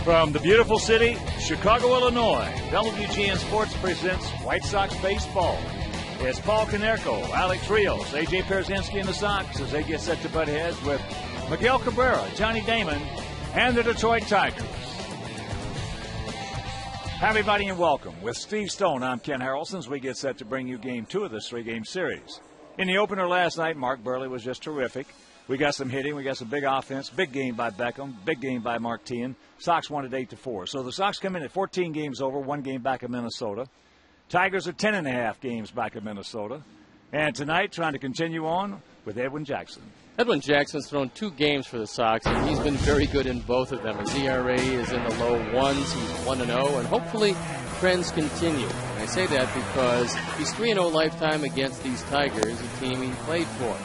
From the beautiful city, Chicago, Illinois, WGN Sports presents White Sox baseball. It's Paul Konerko, Alex Rios, A.J. Pierzynski and the Sox as they get set to butt heads with Miguel Cabrera, Johnny Damon, and the Detroit Tigers. Hi, everybody, and welcome. With Steve Stone, I'm Ken Harrelson as we get set to bring you Game 2 of this three-game series. In the opener last night, Mark Burley was just terrific. We got some hitting. We got some big offense. Big game by Beckham. Big game by Mark Teahan. Sox won at 8-4. So the Sox come in at 14 games over, 1 game back of Minnesota. Tigers are 10.5 games back of Minnesota. And tonight, trying to continue on with Edwin Jackson. Edwin Jackson's thrown 2 games for the Sox, and he's been very good in both of them. His ERA is in the low ones. He's 1-0, and hopefully trends continue. And I say that because he's 3-0 lifetime against these Tigers, a team he played for.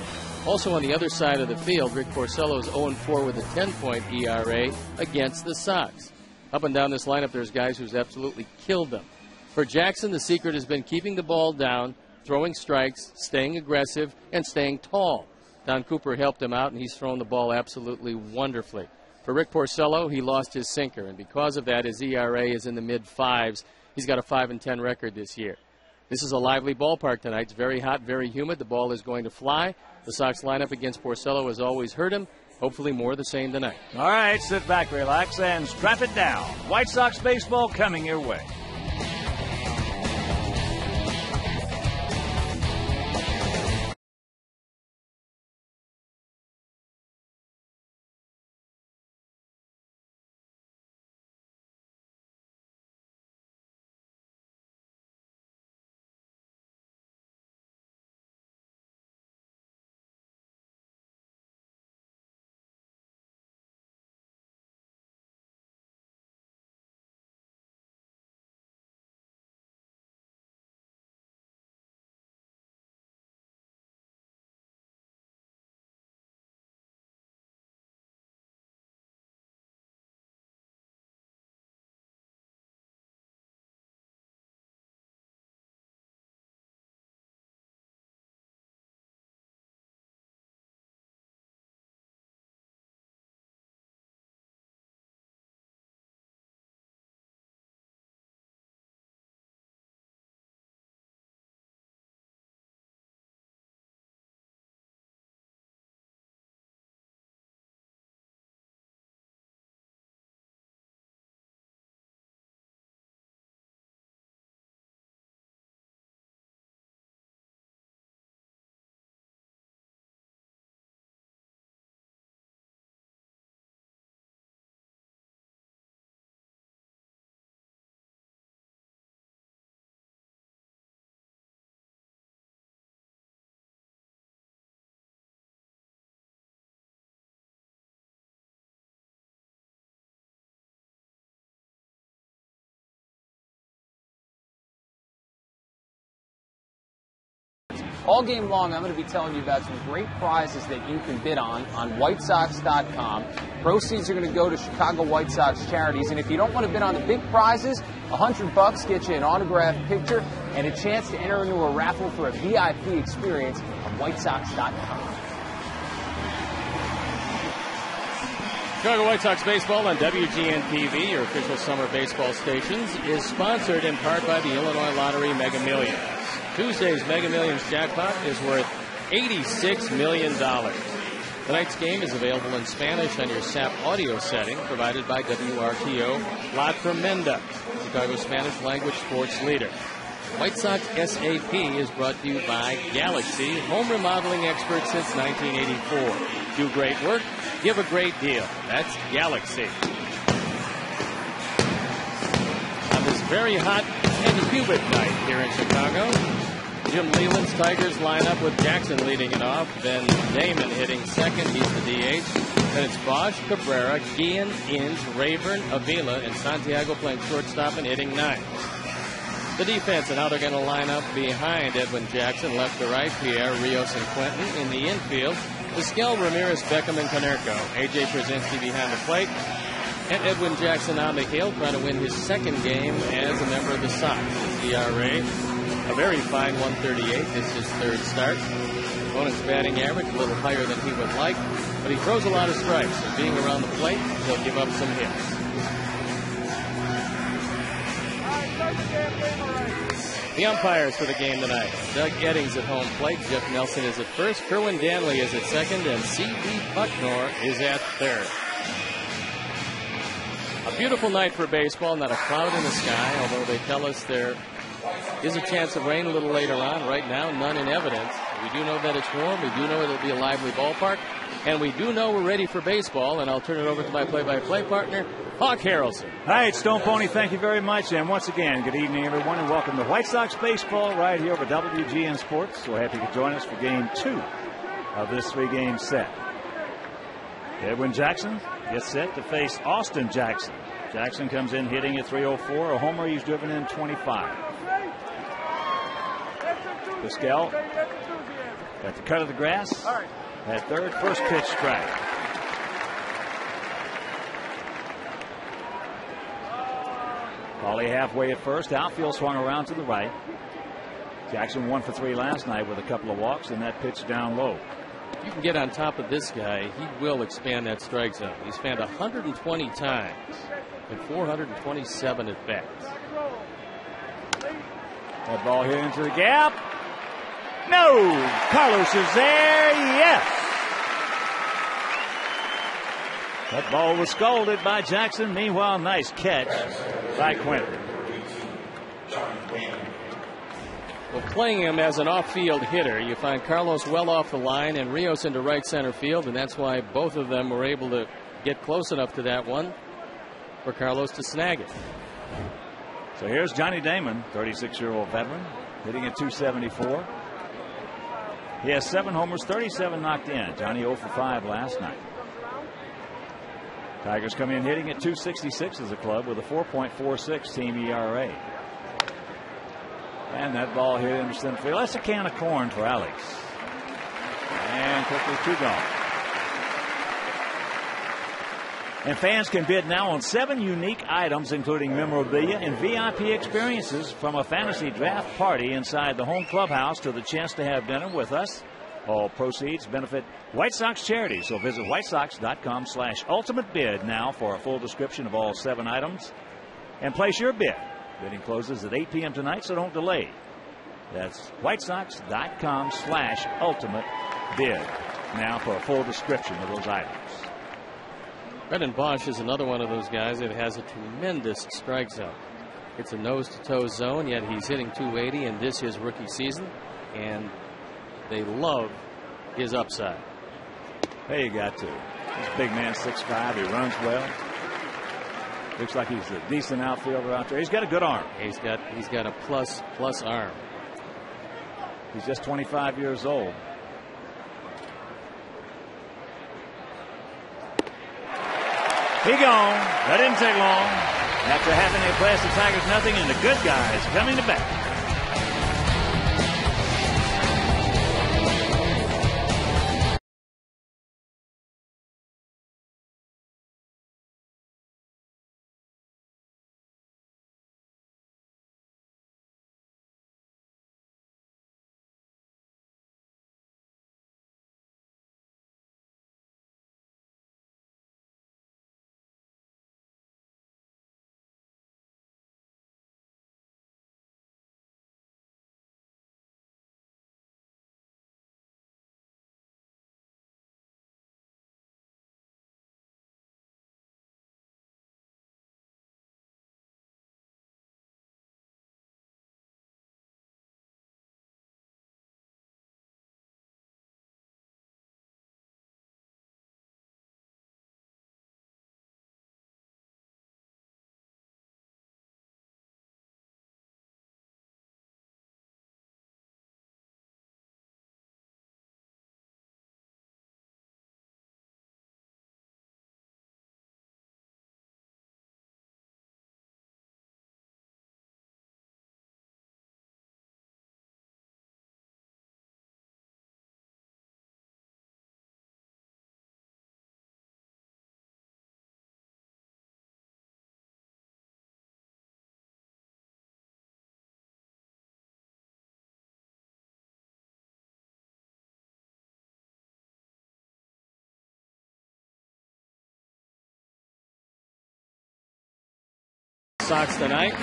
Also on the other side of the field, Rick Porcello is 0-4 with a 10-point ERA against the Sox. Up and down this lineup, there's guys who's absolutely killed them. For Jackson, the secret has been keeping the ball down, throwing strikes, staying aggressive, and staying tall. Don Cooper helped him out, and he's thrown the ball absolutely wonderfully. For Rick Porcello, he lost his sinker, and because of that, his ERA is in the mid-5s. He's got a 5-10 record this year. This is a lively ballpark tonight. It's very hot, very humid. The ball is going to fly. The Sox lineup against Porcello has always hurt him. Hopefully more the same tonight. All right, sit back, relax, and strap it down. White Sox baseball coming your way. All game long, I'm going to be telling you about some great prizes that you can bid on WhiteSox.com. Proceeds are going to go to Chicago White Sox charities. And if you don't want to bid on the big prizes, $100 gets you an autographed picture and a chance to enter into a raffle for a VIP experience on WhiteSox.com. Chicago White Sox baseball on WGN TV, your official summer baseball stations, is sponsored in part by the Illinois Lottery Mega Millions. Tuesday's Mega Millions jackpot is worth $86 million. Tonight's game is available in Spanish on your SAP audio setting provided by WRTO La Tremenda, Chicago's Spanish language sports leader. White Sox SAP is brought to you by Galaxy, home remodeling expert since 1984. Do great work, give a great deal. That's Galaxy. On this very hot and humid night here in Chicago, Jim Leland's Tigers line up with Jackson leading it off, then Damon hitting second, he's the DH. Then it's Bosch, Cabrera, Guillen, Inge, Rayburn, Avila, and Santiago playing shortstop and hitting ninth. The defense and how they're going to line up behind Edwin Jackson, left to right, Pierre, Rios, and Quentin. In the infield, Vizquel, Ramirez, Beckham, and Konerko. A.J. Pierzynski behind the plate. And Edwin Jackson on the hill, trying to win his second game as a member of the Sox. His ERA, a very fine 138. This is his third start. Opponent's batting average a little higher than he would like, but he throws a lot of strikes. And being around the plate, he'll give up some hits. The umpires for the game tonight: Doug Eddings at home plate, Jeff Nelson is at first, Kerwin Danley is at second, and C.D. Bucknor is at third. A beautiful night for baseball, not a cloud in the sky, although they tell us there is a chance of rain a little later on. Right now, none in evidence. We do know that it's warm. We do know it'll be a lively ballpark. And we do know we're ready for baseball. And I'll turn it over to my play-by-play partner, Hawk Harrelson. All right, Stone Pony, thank you very much. And once again, good evening, everyone, and welcome to White Sox baseball right here over WGN Sports. So happy you could join us for Game 2 of this 3-game set. Edwin Jackson gets set to face Austin Jackson. Jackson comes in hitting at .304, a homer. He's driven in 25. Pascal at the cut of the grass at third. First pitch strike. Paulie halfway at first. Outfield swung around to the right. Jackson 1 for 3 last night with a couple of walks, and that pitch down low. You can get on top of this guy. He will expand that strike zone. He's fanned 120 times and 427 at bats. That ball hit into the gap. No! Carlos is there. Yes! That ball was scolded by Jackson. Meanwhile, nice catch by Quinton. Well, playing him as an off-field hitter, you find Carlos well off the line and Rios into right center field, and that's why both of them were able to get close enough to that one for Carlos to snag it. So here's Johnny Damon, 36-year-old veteran, hitting at .274. He has 7 homers, 37 knocked in. Johnny 0 for 5 last night. Tigers come in hitting at .266 as a club with a 4.46 team ERA. And that ball hit into center field. That's a can of corn for Alex. And quickly 2 gone. And fans can bid now on 7 unique items, including memorabilia and VIP experiences, from a fantasy draft party inside the home clubhouse to the chance to have dinner with us. All proceeds benefit White Sox charity. So visit whitesox.com/ultimate bid now for a full description of all 7 items and place your bid. Bidding closes at 8 p.m. tonight, so don't delay. That's whitesox.com/ultimate bid now for a full description of those items. Brendan Bosch is another one of those guys that has a tremendous strike zone. It's a nose-to-toe zone, yet he's hitting .280 in this his rookie season, and they love his upside. There you got to. This big man, 6'5", he runs well. Looks like he's a decent outfielder out there. He's got a good arm. He's got a plus arm. He's just 25 years old. He gone. That didn't take long. After having to pass the Tigers nothing, and the good guys coming to bat. Sox tonight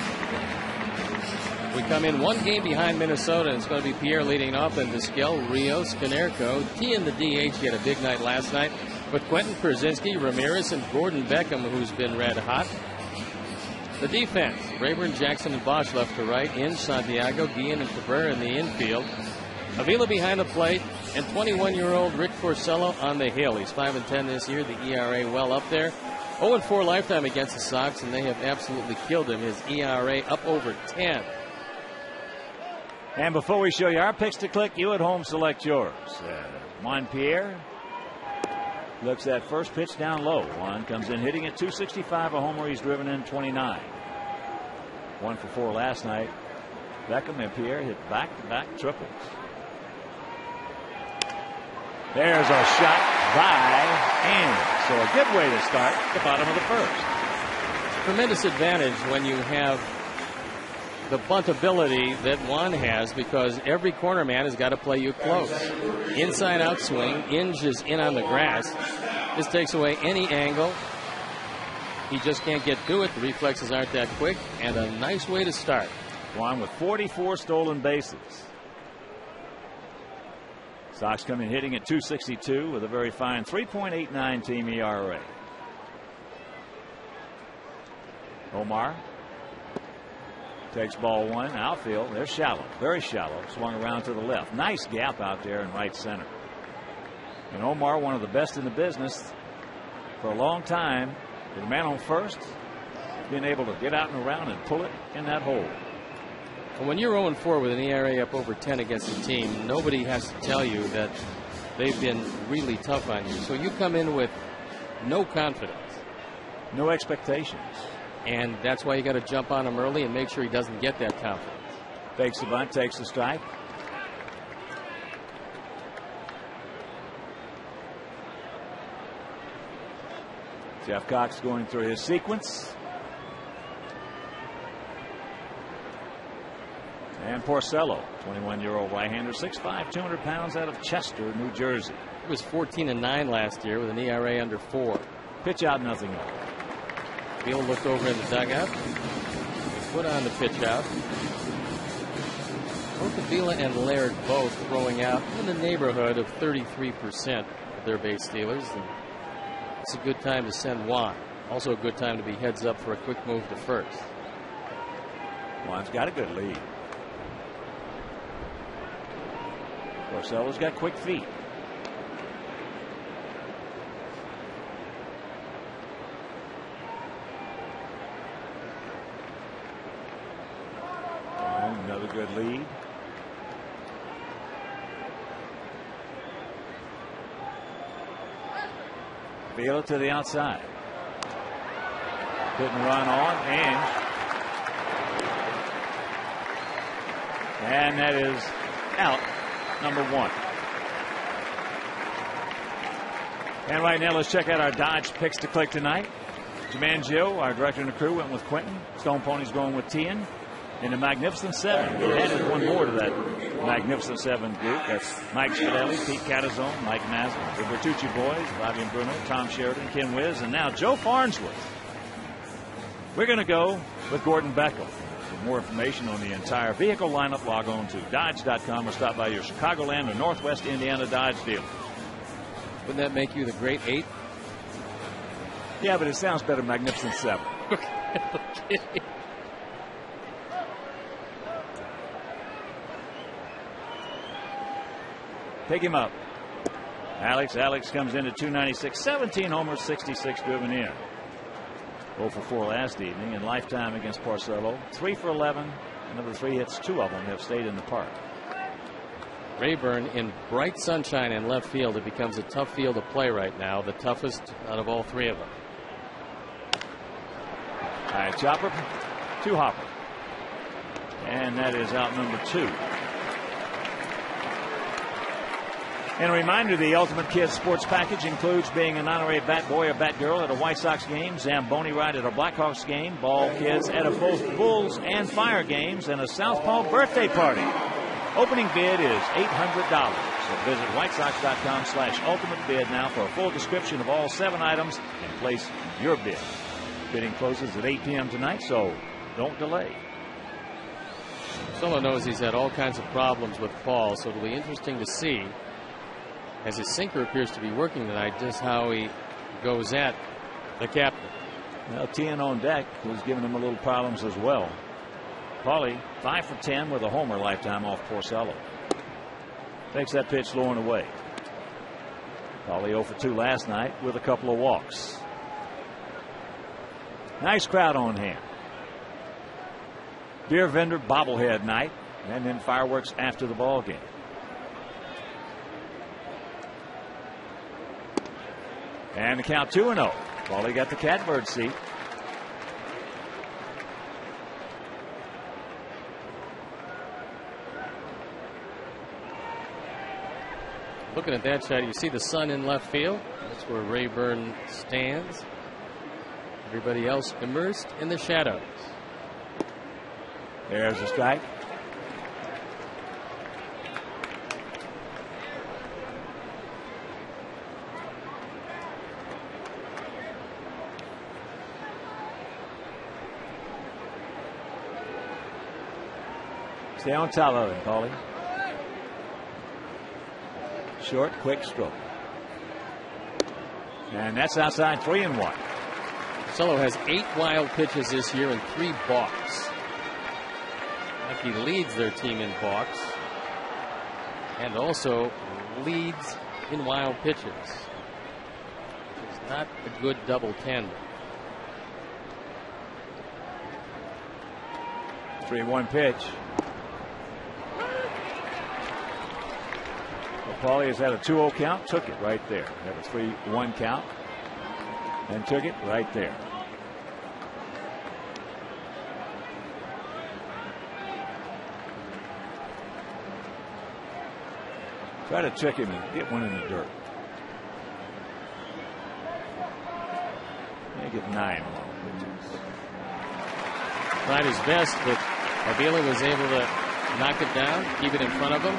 We come in one game behind Minnesota, and it's going to be Pierre leading off, and Vizquel, Rios, Canerco. T in the DH. He had a big night last night. With Quentin Przinski, Ramirez, and Gordon Beckham, who's been red hot. The defense, Rayburn, Jackson, and Bosch left to right. In Santiago, Guillen, and Cabrera in the infield. Avila behind the plate, and 21-year-old Rick Porcello on the hill. He's 5-10 this year. The ERA well up there. 0-4 lifetime against the Sox, and they have absolutely killed him. His ERA up over 10. And before we show you our picks to click, you at home select yours. Juan Pierre looks at first pitch down low. Juan comes in hitting at 265, a homer. He's driven in 29. 1 for 4 last night. Beckham and Pierre hit back-to-back triples. There's a shot by Anderson. So a good way to start the bottom of the first. Tremendous advantage when you have the bunt ability that Juan has, because every corner man has got to play you close. Inside out swing, Inge is in on the grass. This takes away any angle. He just can't get to it. The reflexes aren't that quick, and a nice way to start. Juan with 44 stolen bases. Sox coming hitting at 262 with a very fine 3.89 team ERA. Omar takes ball one, outfield. They're shallow, very shallow. Swung around to the left. Nice gap out there in right center. And Omar, one of the best in the business for a long time, with a man on first, being able to get out and around and pull it in that hole. And when you're 0-4 with an ERA up over 10 against a team, nobody has to tell you that they've been really tough on you. So you come in with no confidence. No expectations. And that's why you got to jump on him early and make sure he doesn't get that confidence. Takes the bunt, takes the strike. Jeff Cox going through his sequence. And Porcello, 21-year-old right-hander, 6'5", 200 pounds, out of Chester, New Jersey. He was 14-9 last year with an ERA under 4. Pitch out, nothing up. Beal looked over in the dugout. Put on the pitch out. Both Avila and Laird both throwing out in the neighborhood of 33% of their base stealers. And it's a good time to send Juan. Also a good time to be heads up for a quick move to first. Juan's got a good lead. Porcello's got quick feet. Another good lead. Vila to the outside. Couldn't run on, and that is out, number 1. And right now, let's check out our Dodge picks to click tonight. Jumangio, our director and the crew, went with Quentin. Stone Pony's going with Tian. In the Magnificent Seven, we added one more to that Magnificent Seven group. That's Mike Spidelli, Pete Catazone, Mike Mazza, the Bertucci boys, Bobby and Bruno, Tom Sheridan, Ken Wiz, and now Joe Farnsworth. We're going to go with Gordon Beckel. For more information on the entire vehicle lineup, log on to Dodge.com or stop by your Chicagoland or Northwest Indiana Dodge dealer. Wouldn't that make you the Great 8? Yeah, but it sounds better, Magnificent Seven. Okay. Pick him up. Alex comes in at 296, 17 homers, 66 driven in. 0 for 4 last evening, and lifetime against Porcello. 3 for 11. Another 3 hits, 2 of them have stayed in the park. Rayburn in bright sunshine in left field. It becomes a tough field to play right now, the toughest out of all 3 of them. All right, chopper to Hopper. And that is out number 2. And a reminder, the Ultimate Kids Sports Package includes being an honorary bat boy or bat girl at a White Sox game, Zamboni ride at a Blackhawks game, ball kids at a both Bulls and Fire games, and a Southpaw birthday party. Opening bid is $800. So visit whitesox.com/ultimate bid now for a full description of all 7 items and place your bid. Bidding closes at 8 p.m. tonight, so don't delay. Solo knows he's had all kinds of problems with Paul, so it'll be interesting to see, as his sinker appears to be working tonight, just how he goes at the captain. Well, Tien on deck, who's giving him a little problems as well. Paulie 5 for 10 with a homer lifetime off Porcello. Takes that pitch low and away. Paulie 0 for 2 last night with a couple of walks. Nice crowd on hand. Beer vendor bobblehead night, and then fireworks after the ball game. And the count 2-0. Paulie got the catbird seat. Looking at that shot, you see the sun in left field. That's where Rayburn stands. Everybody else immersed in the shadows. There's a strike. Stay on top of it, Paulie. Short, quick stroke. And that's outside, 3-1. Solo has 8 wild pitches this year and 3 balks. He leads their team in balks and also leads in wild pitches. It's not a good double tandem. 3-1 pitch. Paulie has had a 2-0 count, took it right there. Had a 3-1 count and took it right there. Try to trick him and get one in the dirt. Make it 9 long pitches. Tried his best, but Avila was able to knock it down, keep it in front of him.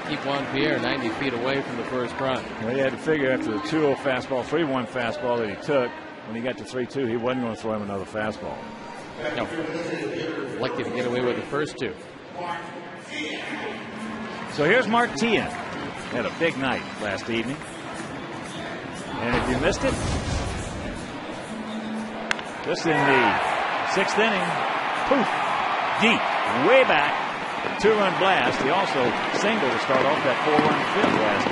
Keep Juan Pierre 90 feet away from the first run. Well, he had to figure after the 2-0 fastball, 3-1 fastball that he took, when he got to 3-2, he wasn't going to throw him another fastball. No. Lucky to get away with the first 2. So here's Mark Tien. Had a big night last evening. And if you missed it, this in the 6th inning, poof, deep, way back. 2-run blast. He also singled to start off that 4-run fifth last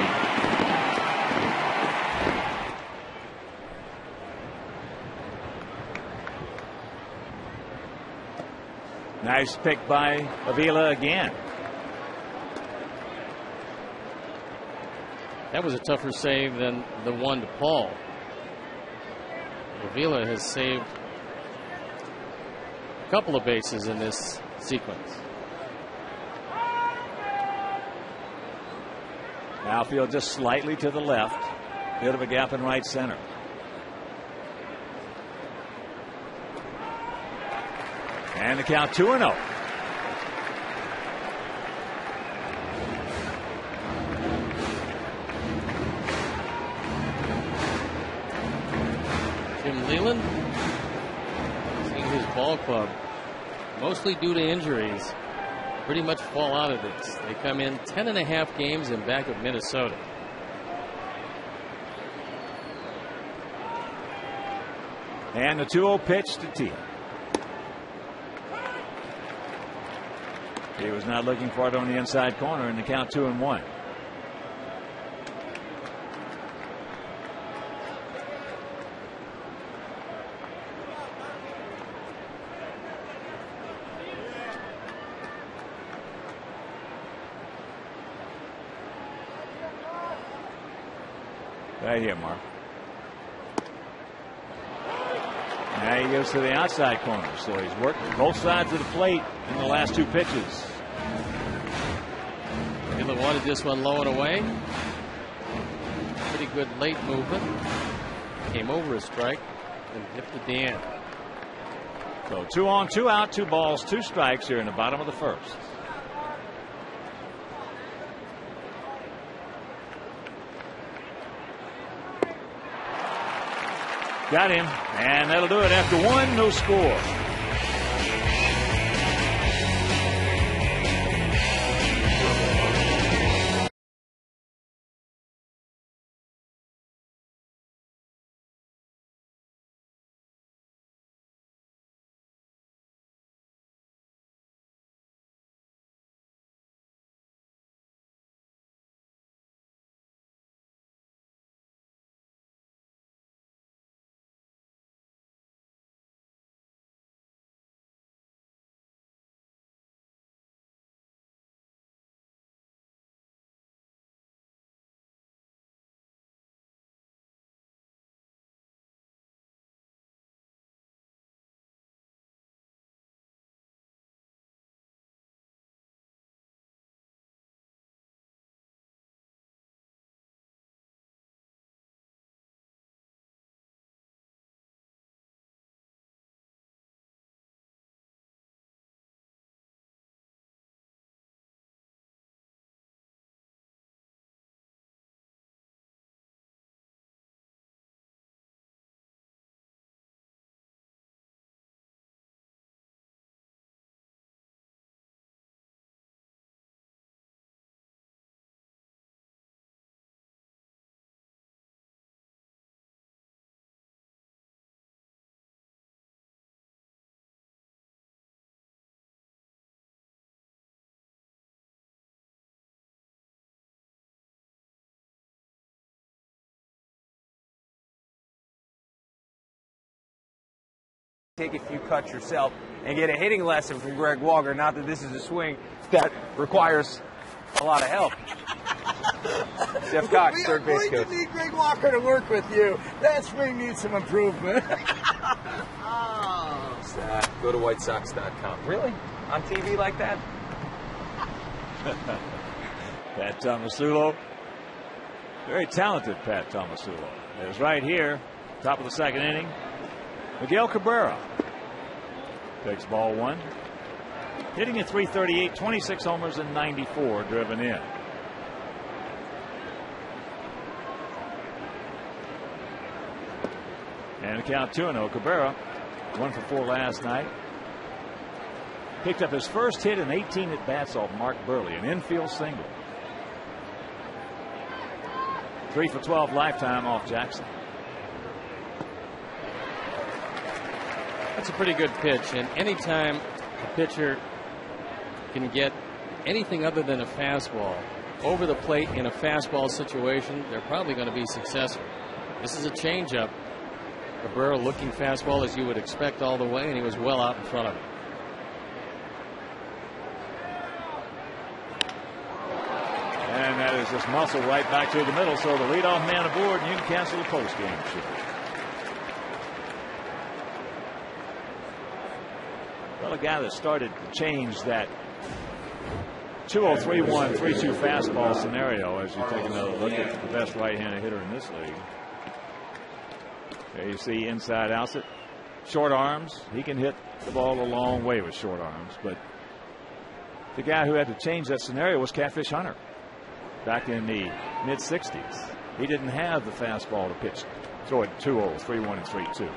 evening. Nice pick by Avila again. That was a tougher save than the one to Paul. Avila has saved a couple of bases in this sequence. Outfield just slightly to the left. Bit of a gap in right center. And the count 2-0. Jim Leland, seeing his ball club, mostly due to injuries, pretty much fall out of this. They come in 10.5 games in back of Minnesota. And the 2-0 pitch to Tien. He was not looking for it on the inside corner, and the count 2-1. Right here, Mark. Now he goes to the outside corner. So he's worked both sides of the plate in the last 2 pitches. Miller wanted this one low and away. Pretty good late movement. Came over a strike and lifted the end. So 2 on, 2 out, 2 balls, 2 strikes here in the bottom of the first. Got him, and that'll do it. After 1, no score. take a few cuts yourself and get a hitting lesson from Greg Walker. Not that this is a swing that requires a lot of help. Jeff Cox, third base coach. We need Greg Walker to work with you. That swing needs some improvement. Go to WhiteSox.com. Really? On TV like that? Pat Tomasulo. Very talented Pat Tomasulo. Is right here, top of the second inning. Miguel Cabrera takes ball one. Hitting at .338, 26 homers and 94 driven in. And a count 2-0. Cabrera, 1 for 4 last night. Picked up his first hit in 18 at bats off Mark Burley, an infield single. 3 for 12 lifetime off Jackson. That's a pretty good pitch, and anytime a pitcher can get anything other than a fastball over the plate in a fastball situation, they're probably going to be successful. This is a changeup. Cabrera looking fastball as you would expect all the way, and he was well out in front of it. And that is just muscle right back to the middle. So the leadoff man aboard, and you can cancel the post-game show. Well, a guy that started to change that 2-0-3-1, 3-2 fastball scenario as you take another look at the best right-handed hitter in this league. There you see inside outs it. Short arms. He can hit the ball a long way with short arms. But the guy who had to change that scenario was Catfish Hunter back in the mid-60s. He didn't have the fastball to pitch, throw it 2-0, 3-1, and 3-2.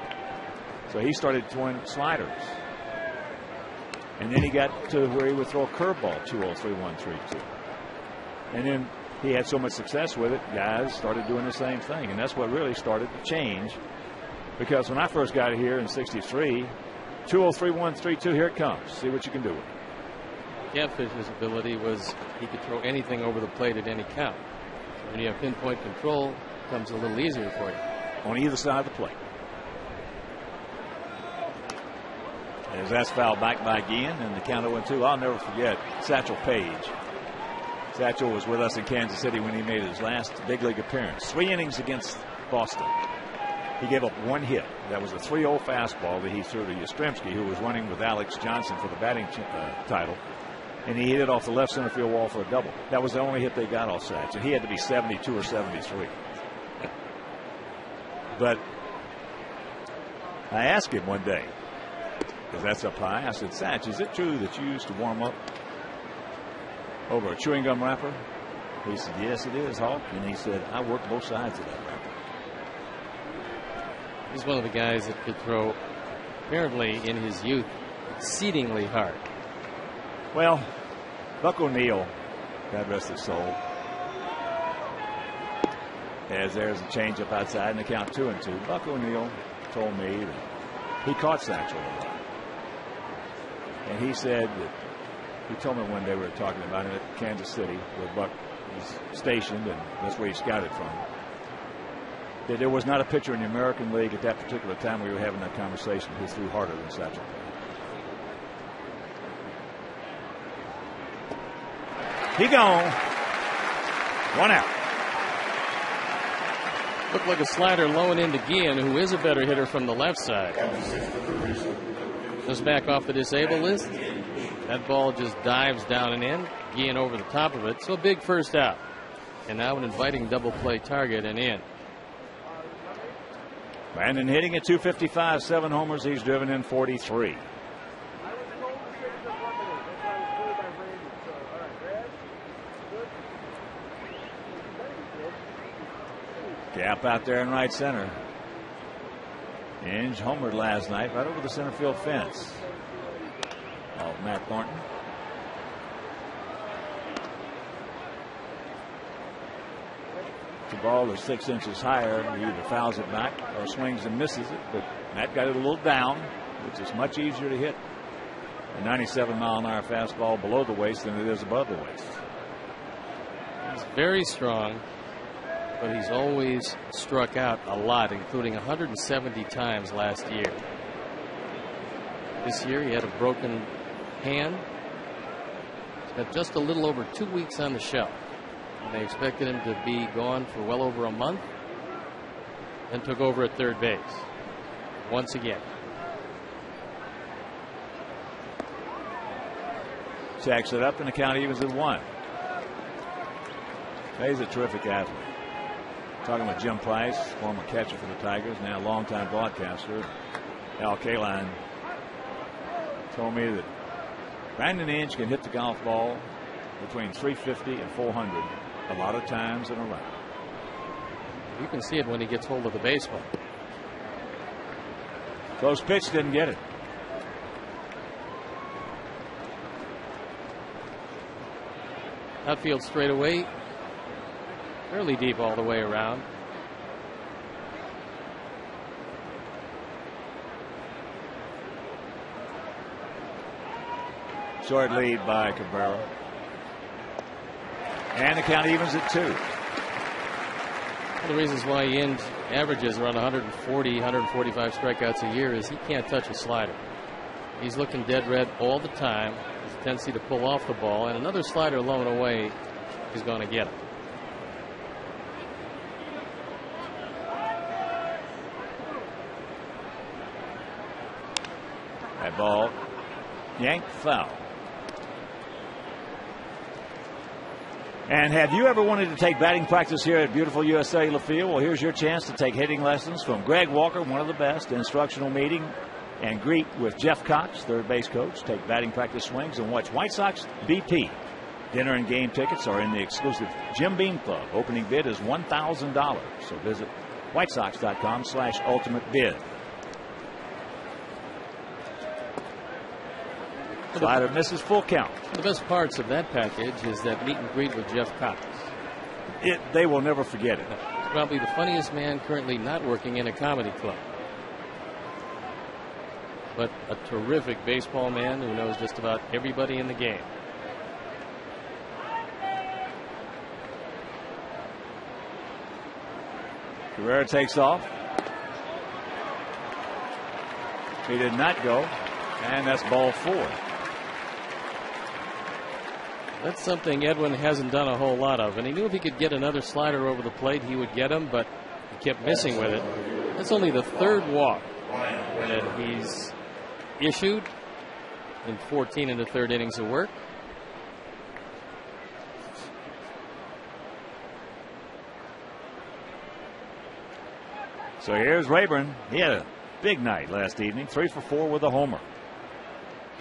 So he started throwing sliders. And then he got to where he would throw a curveball, 2-0, 3-1, 3-2. And then he had so much success with it, guys started doing the same thing. And that's what really started to change. Because when I first got here in '63, 2-0, 3-1, 3-2, here it comes. See what you can do with it. Catfish's ability was he could throw anything over the plate at any count. So when you have pinpoint control, it comes a little easier for you. On either side of the plate. As that's fouled back by Guillen, and the count 0-2. I'll never forget Satchel Paige. Satchel was with us in Kansas City when he made his last big league appearance. 3 innings against Boston. He gave up 1 hit. That was a 3-0 fastball that he threw to Yastrzemski, who was running with Alex Johnson for the batting title. And he hit it off the left center field wall for a double. That was the only hit they got off Satch. And he had to be 72 or 73. But I asked him one day, because that's up high, I said, Satch, is it true that you used to warm up over a chewing gum wrapper? He said, yes, it is, Hawk. And he said, I work both sides of that wrapper. He's one of the guys that could throw, apparently in his youth, exceedingly hard. Well, Buck O'Neill, God rest his soul, as there's a changeup outside and the count 2-2. Buck O'Neill told me that he caught Satchel a lot. And he said that, he told me when they were talking about him at Kansas City, where Buck was stationed, and that's where he scouted from, that there was not a pitcher in the American League at that particular time we were having that conversation who threw harder than Satchel. He gone. 1 out. Looked like a slider low and into Guillen, who is a better hitter from the left side. Just back off the disabled list. That ball just dives down and in. Guillen over the top of it. So a big first out. And now an inviting double play target and in. Brandon hitting at .255, 7 homers. He's driven in 43. Gap out there in right center. Inge homered last night right over the center field fence. Oh, Matt Thornton. The ball is 6 inches higher. He either fouls it back or swings and misses it. But Matt got it a little down, which is much easier to hit a 97-mile-an-hour fastball below the waist than it is above the waist. He's very strong, but he's always struck out a lot, including 170 times last year. this year. He had a broken hand. He's got just a little over 2 weeks on the shelf. And they expected him to be gone for well over a month. And took over at third base once again. Jacks it up and the count evens at 1. He's a terrific athlete. Talking with Jim Price, former catcher for the Tigers, now longtime broadcaster. Al Kaline told me that Brandon Inge can hit the golf ball between 350 and 400 a lot of times in a round. You can see it when he gets hold of the baseball. Close pitch, didn't get it. Outfield straightaway, fairly deep all the way around. Short lead by Cabrera. And the count evens at 2. One of the reasons why he averages around 140, 145 strikeouts a year is he can't touch a slider. He's looking dead red all the time. Has a tendency to pull off the ball, and another slider low and away is going to get him. That ball yanked foul. And have you ever wanted to take batting practice here at beautiful US Cellular Field? Well, here's your chance to take hitting lessons from Greg Walker, one of the best. Instructional meeting and greet with Jeff Cox, third base coach. Take batting practice swings and watch White Sox BP. Dinner and game tickets are in the exclusive Jim Beam Club. Opening bid is $1,000. So visit whitesox.com/ultimate bid. Slider misses, full count. The best parts of that package is that meet and greet with Jeff Cox. They will never forget it. He's probably the funniest man currently not working in a comedy club. But a terrific baseball man who knows just about everybody in the game. Guerrero takes off. He did not go. And that's ball 4. That's something Edwin hasn't done a whole lot of. And he knew if he could get another slider over the plate, he would get him, but he kept missing with it. That's only the third walk that he's issued in 14 and a third innings of work. So here's Rayburn. He had a big night last evening, 3 for 4 with a homer.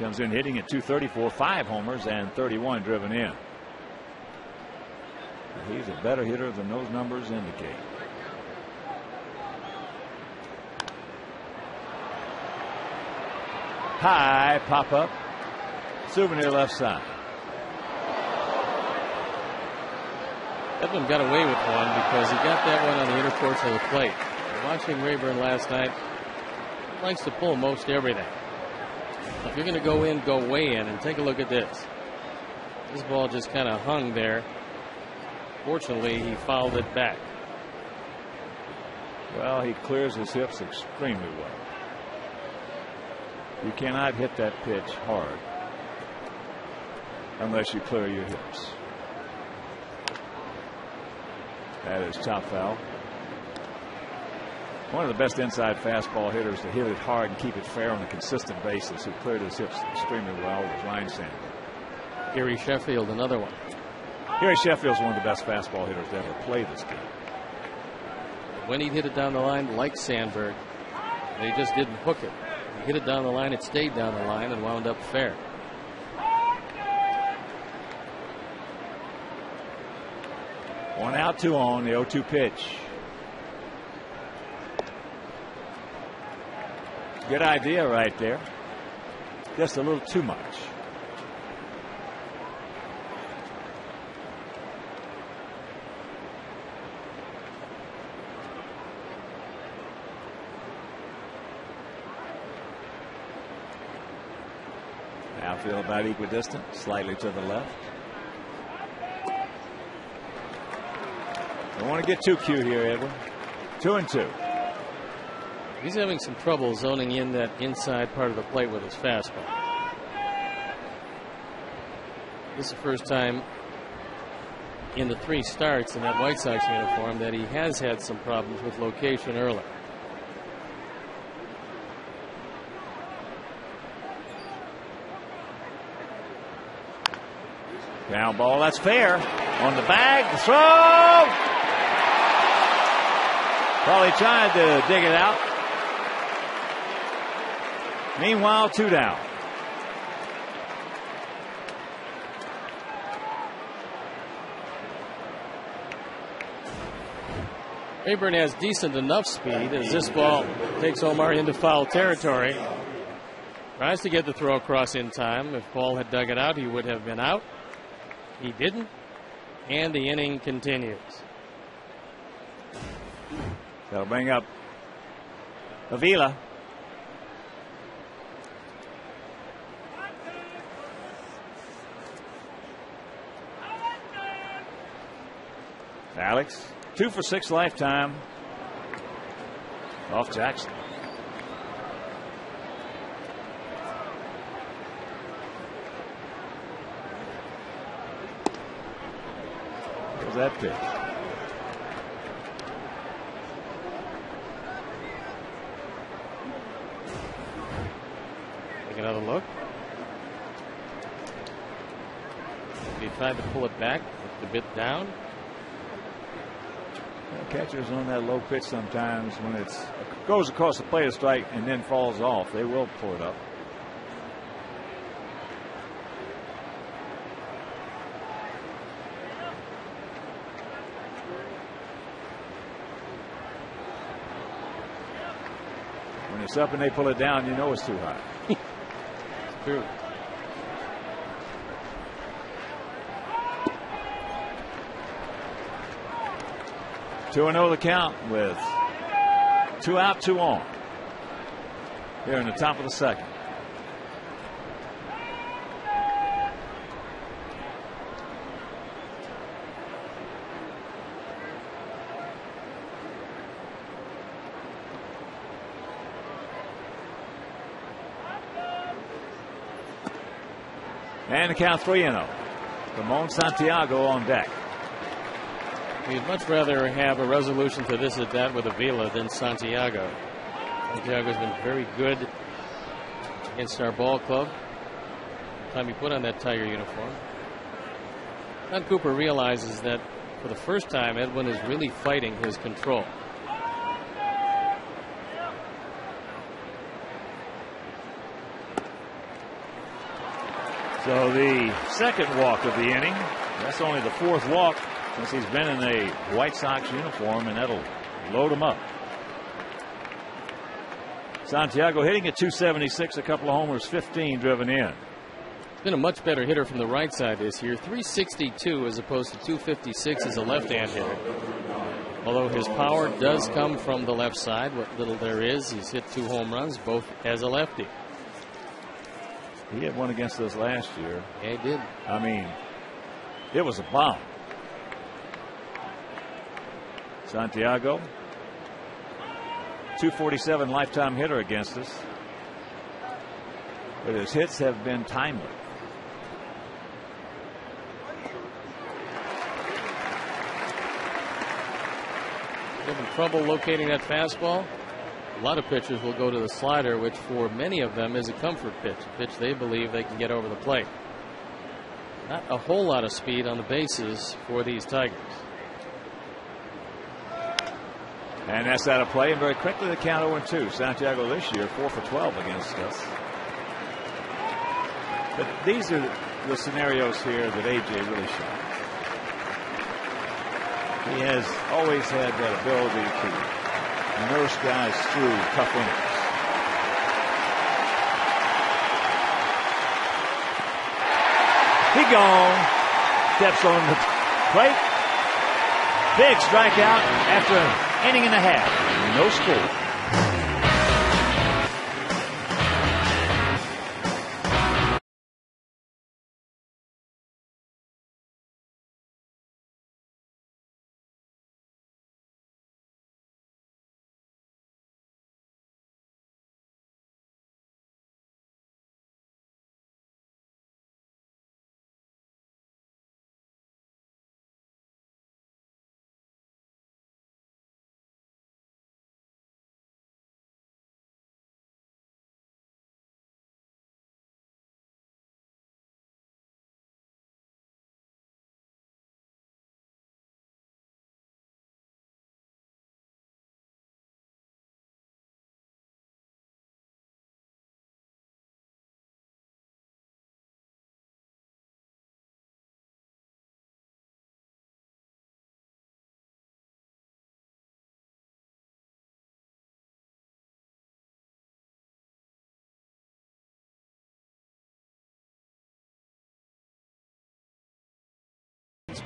Comes in hitting at .234, 5 homers and 31 driven in. He's a better hitter than those numbers indicate. High pop up. Souvenir left side. Edwin got away with one because he got that one on the inner course of the plate. Watching Rayburn last night, he likes to pull most everything. If you're going to go in, go way in, and take a look at this. This ball just kind of hung there. Fortunately, he fouled it back. Well, he clears his hips extremely well. You cannot hit that pitch hard unless you clear your hips. That is top foul. One of the best inside fastball hitters to hit it hard and keep it fair on a consistent basis, who cleared his hips extremely well, was Ryan Sandberg. Gary Sheffield, another one. Gary Sheffield's one of the best fastball hitters to ever play this game. When he hit it down the line, like Sandberg, they just didn't hook it. He hit it down the line, it stayed down the line and wound up fair. One out, 2 on, the 0-2 pitch. Good idea right there. Just a little too much. Outfield about equidistant, slightly to the left. Don't want to get too cute here, Edwin. 2-2. He's having some trouble zoning in that inside part of the plate with his fastball. This is the first time in the 3 starts in that White Sox uniform that he has had some problems with location early. Ground ball, that's fair. On the bag, the throw. Probably tried to dig it out. Meanwhile, 2 down. Rayburn has decent enough speed as this ball takes Omar into foul territory. Tries to get the throw across in time. If Paul had dug it out, he would have been out. He didn't, and the inning continues. That'll bring up Avila. Alex, 2 for 6 lifetime. Off Jackson. Where's that pitch? Take another look. He tried to pull it back, a bit down. Catchers on that low pitch sometimes when it goes across the plate, a strike, and then falls off. They will pull it up. When it's up and they pull it down, you know it's too high. It's true. Two and 0 the count with 2 out, 2 on. Here in the top of the second. And the count 3-0. Ramon Santiago on deck. We'd much rather have a resolution to this at bat with Avila than Santiago. Santiago's been very good against our ball club. The time he put on that Tiger uniform. Don Cooper realizes that for the first time, Edwin is really fighting his control. So the second walk of the inning. That's only the 4th walk since he's been in a White Sox uniform, and that'll load him up. Santiago hitting at .276, a couple of homers, 15 driven in. He's been a much better hitter from the right side this year. .362 as opposed to .256 as a left-hand hitter. Although his power does come from the left side, what little there is, he's hit 2 home runs, both as a lefty. He had one against us last year. Yeah, he did. I mean, it was a bomb. Santiago, .247 lifetime hitter against us, but his hits have been timely. Having trouble locating that fastball. A lot of pitchers will go to the slider, which for many of them is a comfort pitch, a pitch they believe they can get over the plate. Not a whole lot of speed on the bases for these Tigers. And that's out of play, and very quickly the count 0-2. Santiago this year 4 for 12 against us. But these are the scenarios here that AJ really shines. He has always had that ability to nurse guys through tough innings. He gone. Steps on the plate. Big strikeout after an inning and a half. No score.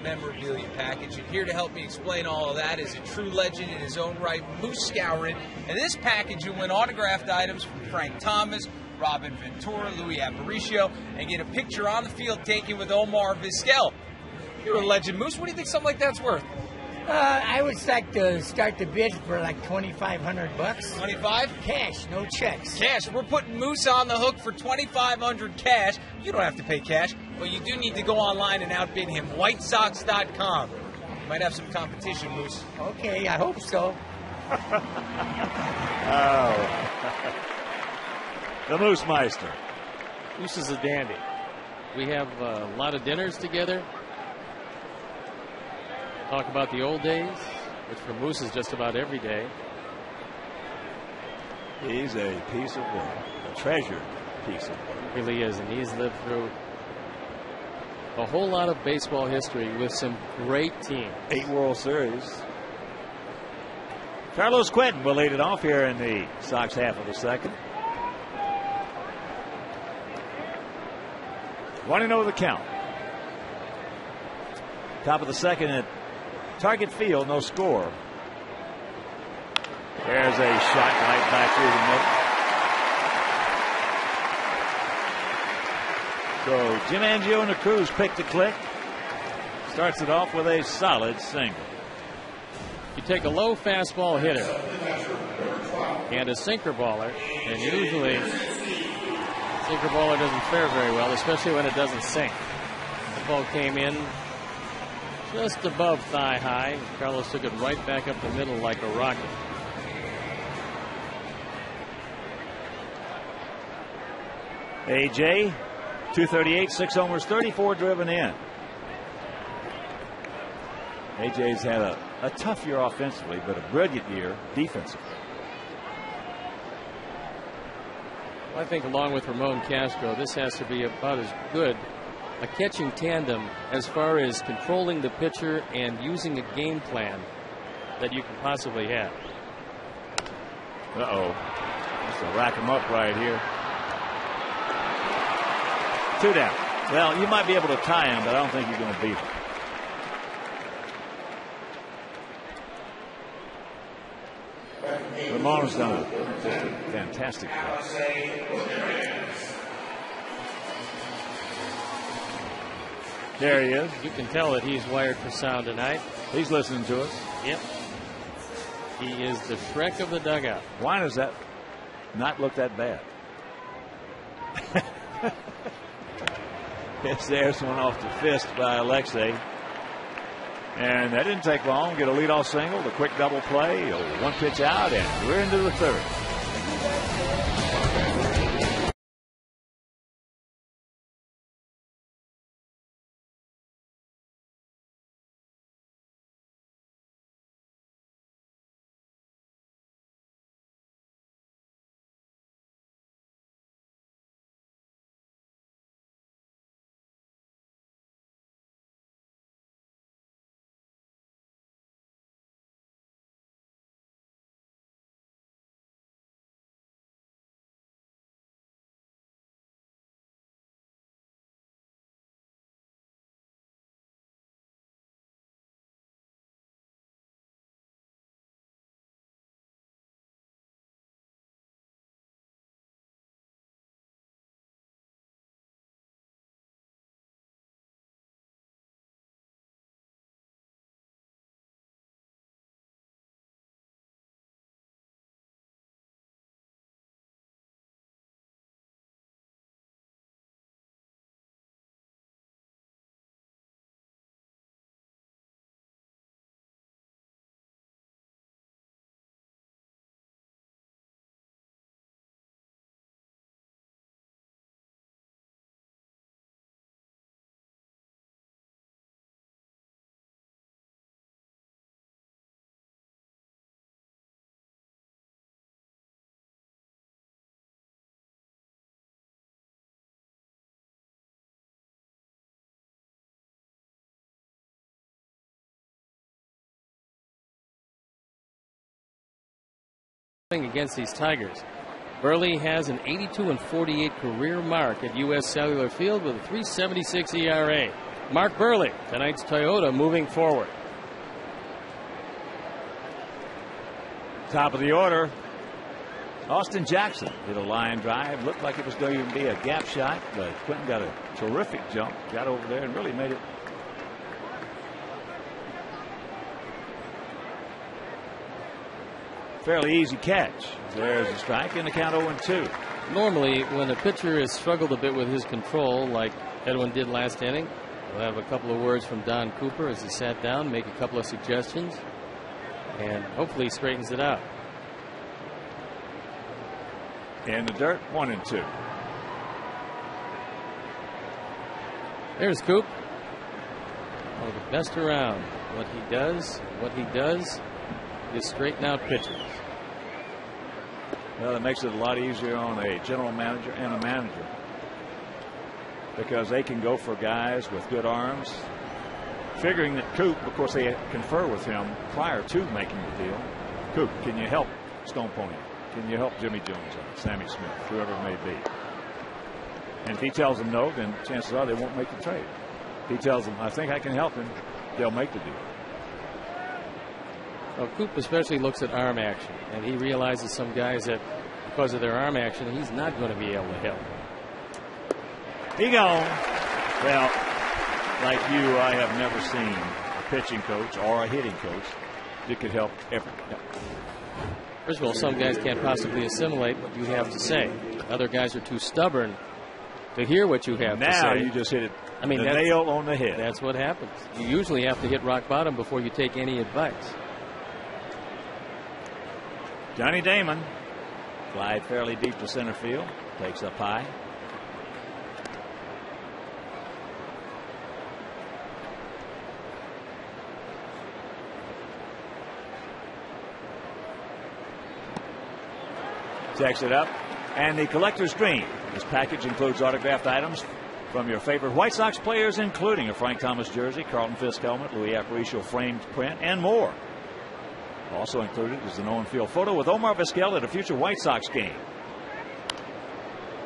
memorabilia package. And here to help me explain all of that is a true legend in his own right, Moose Skowron. And this package, you'll win autographed items from Frank Thomas, Robin Ventura, Louis Aparicio, and get a picture on the field taken with Omar Vizquel. You're a legend, Moose. What do you think something like that's worth? I would like to start the bid for like $2,500. 25? Cash, no checks. Cash. We're putting Moose on the hook for $2,500 cash. You don't have to pay cash, but you do need to go online and outbid him. WhiteSox.com. Might have some competition, Moose. Okay, I hope so. The Moose Meister. Moose is a dandy. We have a lot of dinners together. Talk about the old days, which for Moose is just about every day. He's a piece of work, a treasured piece of work. He really is, and he's lived through a whole lot of baseball history with some great teams. 8 World Series. Carlos Quentin will lead it off here in the Sox half of the second. 1-0 the count. Top of the second at Target Field, no score. There's a shot right back through the middle. So Jim Angio and the Cruz pick the click. Starts it off with a solid single. You take a low fastball hitter and a sinker baller, and usually sinker baller doesn't fare very well, especially when it doesn't sink. The ball came in just above thigh high. Carlos took it right back up the middle like a rocket. AJ, 238, 6 homers, 34 driven in. AJ's had a tough year offensively, but a brilliant year defensively. I think along with Ramon Castro, this has to be about as good a catching tandem as far as controlling the pitcher and using a game plan that you can possibly have. Uh-oh. Just to rack him up right here. 2 down. Well, you might be able to tie him, but I don't think you're going to beat him. Ramon's done just a fantastic job. There he is. You can tell that he's wired for sound tonight. He's listening to us. Yep. He is the Shrek of the dugout. Why does that not look that bad? There's one off the fist by Alexei. And that didn't take long. Get a leadoff single, the quick double play, 1 pitch out, and we're into the third. Against these Tigers. Burley has an 82-48 career mark at U.S. Cellular Field with a 3.76 ERA. Mark Burley, tonight's Toyota, moving forward. Top of the order, Austin Jackson did a line drive. Looked like it was going to be a gap shot, but Quentin got a terrific jump, got over there and really made it. Fairly easy catch. There's a strike in the count 0-2. Normally, when a pitcher has struggled a bit with his control, like Edwin did last inning, we'll have a couple of words from Don Cooper as he sat down, make a couple of suggestions, and hopefully he straightens it out. In the dirt, 1-2. There's Coop. Oh, the best around. What he does is straighten out pitchers. Well, it makes it a lot easier on a general manager and a manager, because they can go for guys with good arms, figuring that Coop, of course, they confer with him prior to making the deal. Coop, can you help Stone Pony? Can you help Jimmy Jones or Sammy Smith, whoever it may be? And if he tells them no, then chances are they won't make the trade. If he tells them, I think I can help him, they'll make the deal. Well, Coop especially looks at arm action, and he realizes some guys that, because of their arm action, he's not going to be able to help. He gone. Well, like you, I have never seen a pitching coach or a hitting coach that could help everyone. First of all, some guys can't possibly assimilate what you have to say. Other guys are too stubborn to hear what you have to say. Now you just hit it. I mean, the nail on the head. That's what happens. You usually have to hit rock bottom before you take any advice. Johnny Damon, fly fairly deep to center field, takes up high. Checks it up, and the collector's dream. This package includes autographed items from your favorite White Sox players, including a Frank Thomas jersey, Carlton Fisk helmet, Louis Aparicio framed print, and more. Also included is an on-field photo with Omar Vizquel at a future White Sox game.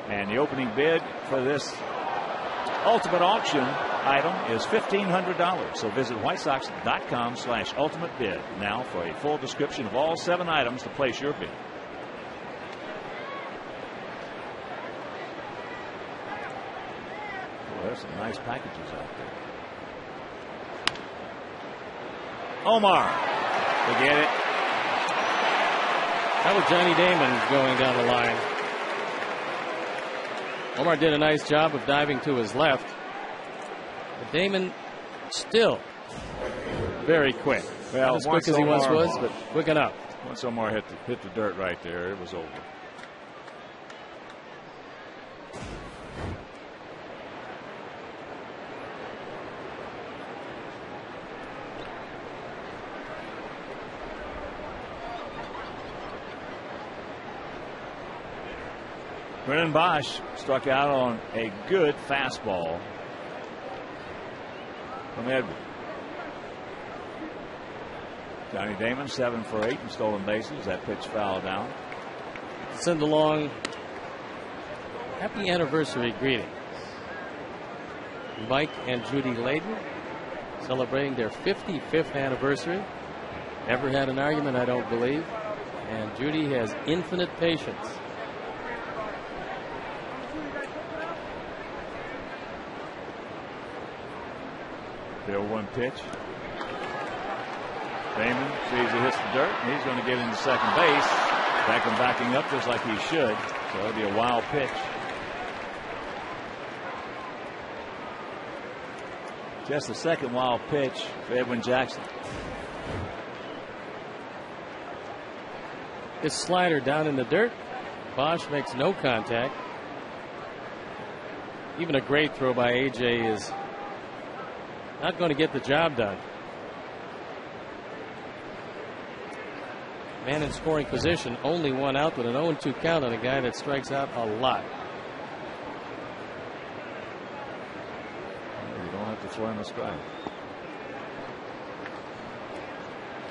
And the opening bid for this ultimate auction item is $1,500. So visit whitesox.com/ultimate bid now for a full description of all 7 items to place your bid. Well, there's some nice packages out there. Omar. Forget it. That was Johnny Damon going down the line. Omar did a nice job of diving to his left. But Damon still very quick. Well, not as quick as he once was, but quick enough. Once Omar hit the dirt right there, it was over. Brennan Bosch struck out on a good fastball from Edward. Johnny Damon 7 for 8 in stolen bases. That pitch fouled down. Send along happy anniversary greetings. Mike and Judy Layden celebrating their 55th anniversary. Never had an argument, I don't believe. And Judy has infinite patience. The 0-1 pitch. Damon sees he hits the dirt, and he's going to get into second base. Beckham backing up just like he should. So it'll be a wild pitch. Just the second wild pitch for Edwin Jackson. His slider down in the dirt. Bosch makes no contact. Even a great throw by AJ is not going to get the job done. Man in scoring position, only one out with an 0-2 count on a guy that strikes out a lot. You don't have to throw him a strike.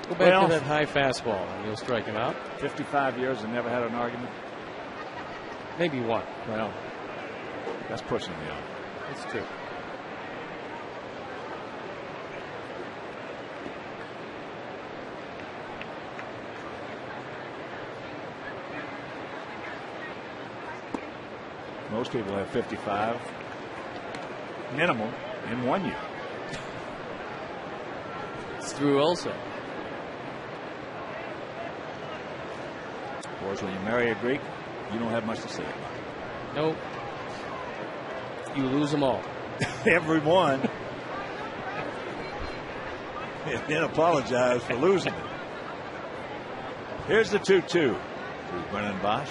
Go back to that high fastball and you'll strike him out. 55 years and never had an argument. Maybe one. Well, that's pushing me out. That's true. Most people have 55 minimum in 1 year. It's through also. Of course, when you marry a Greek, you don't have much to say about it. Nope. You lose them all. Everyone. And then apologize for losing it. Here's the 2-2 to Brennan Bosch.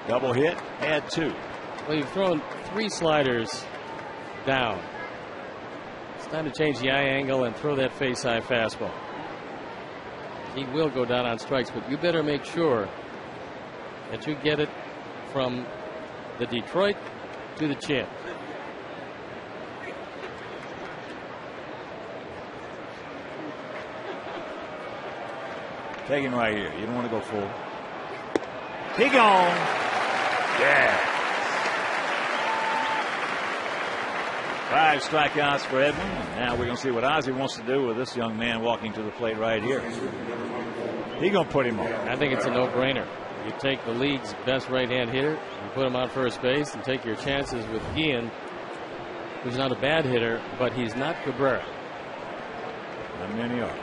Double hit, add 2. Well, you've thrown 3 sliders down. It's time to change the eye angle and throw that face-high fastball. He will go down on strikes, but you better make sure that you get it from the Detroit to the chin. Take him right here. You don't want to go full. He gone. Yeah. 5 strikeouts for Edwin. And now we're going to see what Ozzie wants to do with this young man walking to the plate right here. He's going to put him on. I think it's a no-brainer. You take the league's best right-hand hitter, you put him on first base, and take your chances with Guillen, who's not a bad hitter, but he's not Cabrera. Not many are.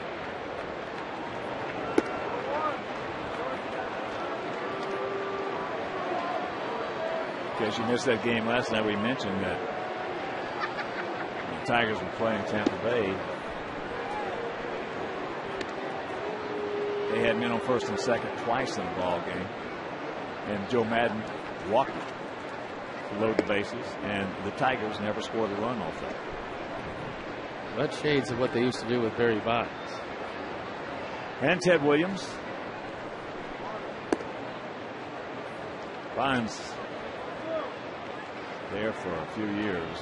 In case you missed that game last night, we mentioned that the Tigers were playing Tampa Bay. They had men on first and second twice in the ball game, and Joe Madden walked it to load the bases, and the Tigers never scored a run off that. That shades of what they used to do with Barry Bonds. And Ted Williams. Bonds there for a few years.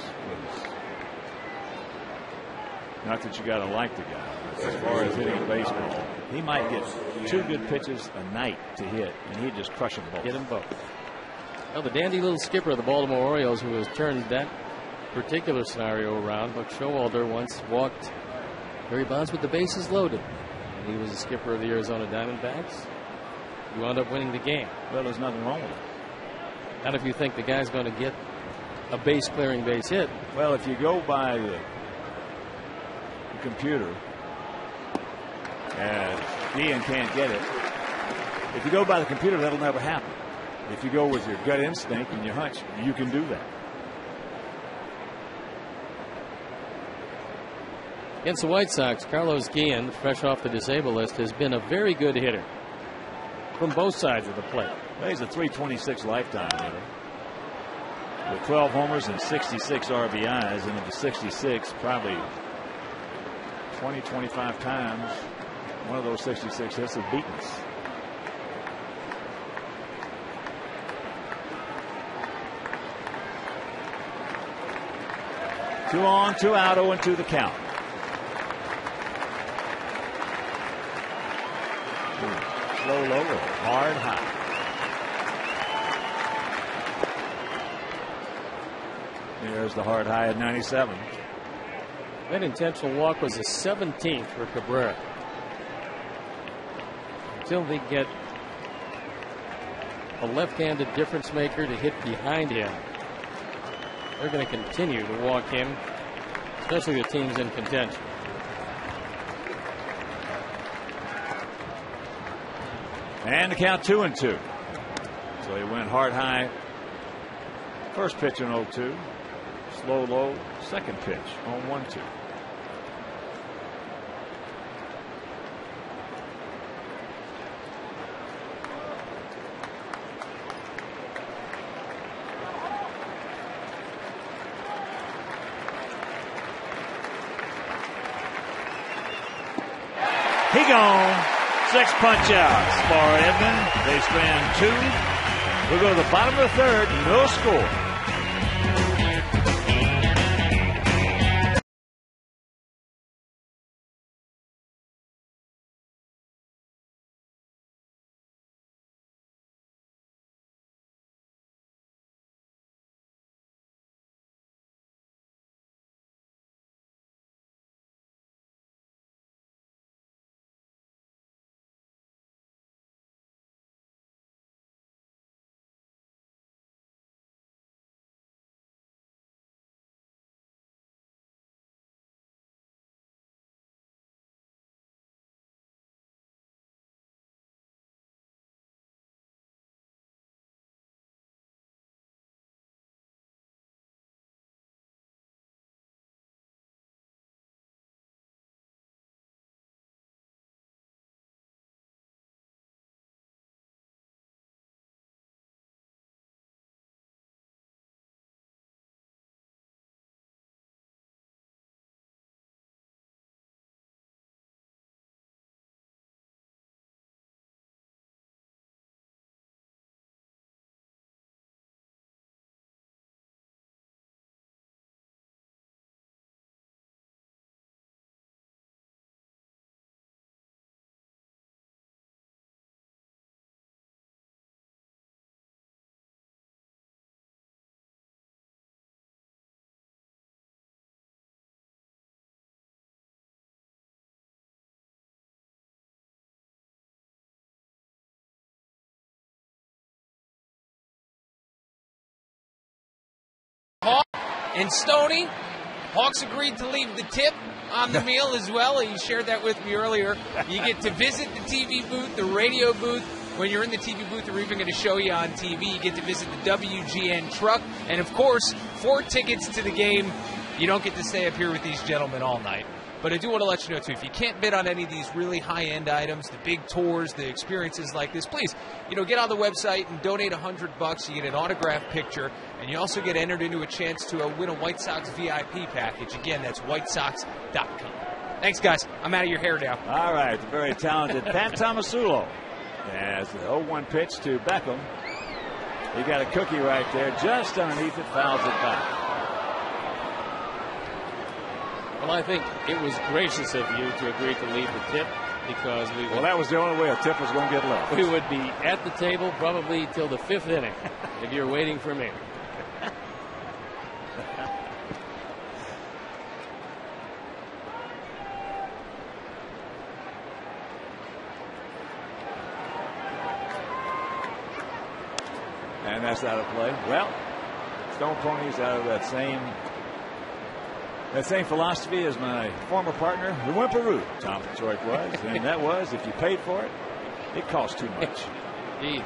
Not that you got to like the guy. As far as hitting a baseball, he might get 2 good pitches a night to hit, and he'd just crush them both. Get them both. Well, the dandy little skipper of the Baltimore Orioles, who has turned that particular scenario around, Buck Showalter, once walked Barry Bonds with the bases loaded. And he was the skipper of the Arizona Diamondbacks. You wound up winning the game. Well, there's nothing wrong with it. Not if you think the guy's going to get a base-clearing base hit. Well, if you go by the computer, and Ian can't get it. If you go by the computer, that'll never happen. If you go with your gut instinct and your hunch, you can do that. Against the White Sox, Carlos Guillen, fresh off the disabled list, has been a very good hitter from both sides of the plate. Well, he's a .326 lifetime hitter with 12 homers and 66 RBIs, and of the 66, probably 20-25 times one of those 66 hits have beaten us. Two on, 2 out, 0-2 the count. Slow, low, hard, high. There's the hard high at 97. That intentional walk was the 17th for Cabrera. Until they get a left-handed difference maker to hit behind him, they're going to continue to walk him, especially the teams in contention. And the count 2-2. So he went hard high. First pitch in 0-2. Slow low. Second pitch on 1-2. He gone. 6 punch outs for Edmond. They strand 2. We'll go to the bottom of the third. No score. And Stoney, Hawks agreed to leave the tip on the meal as well. He shared that with me earlier. You get to visit the TV booth, the radio booth. When you're in the TV booth, they're even going to show you on TV. You get to visit the WGN truck. And, of course, 4 tickets to the game. You don't get to stay up here with these gentlemen all night. But I do want to let you know, too, if you can't bid on any of these really high-end items, the big tours, the experiences like this, please, get on the website and donate $100. You get an autographed picture, and you also get entered into a chance to win a White Sox VIP package. Again, that's whitesox.com. Thanks, guys. I'm out of your hair now. All right, the very talented Pat Tomasulo as the 0-1 pitch to Beckham. He got a cookie right there, just underneath it, fouls it back. Well, I think it was gracious of you to agree to leave the tip because well, that was the only way a tip was going to get left. We would be at the table probably till the 5th inning if you're waiting for me. And that's out of play. Well, Stone Pony's out of that same philosophy as my former partner, the Whimperoo, Tom Detroit was. And that was, if you paid for it, it cost too much. Indeed.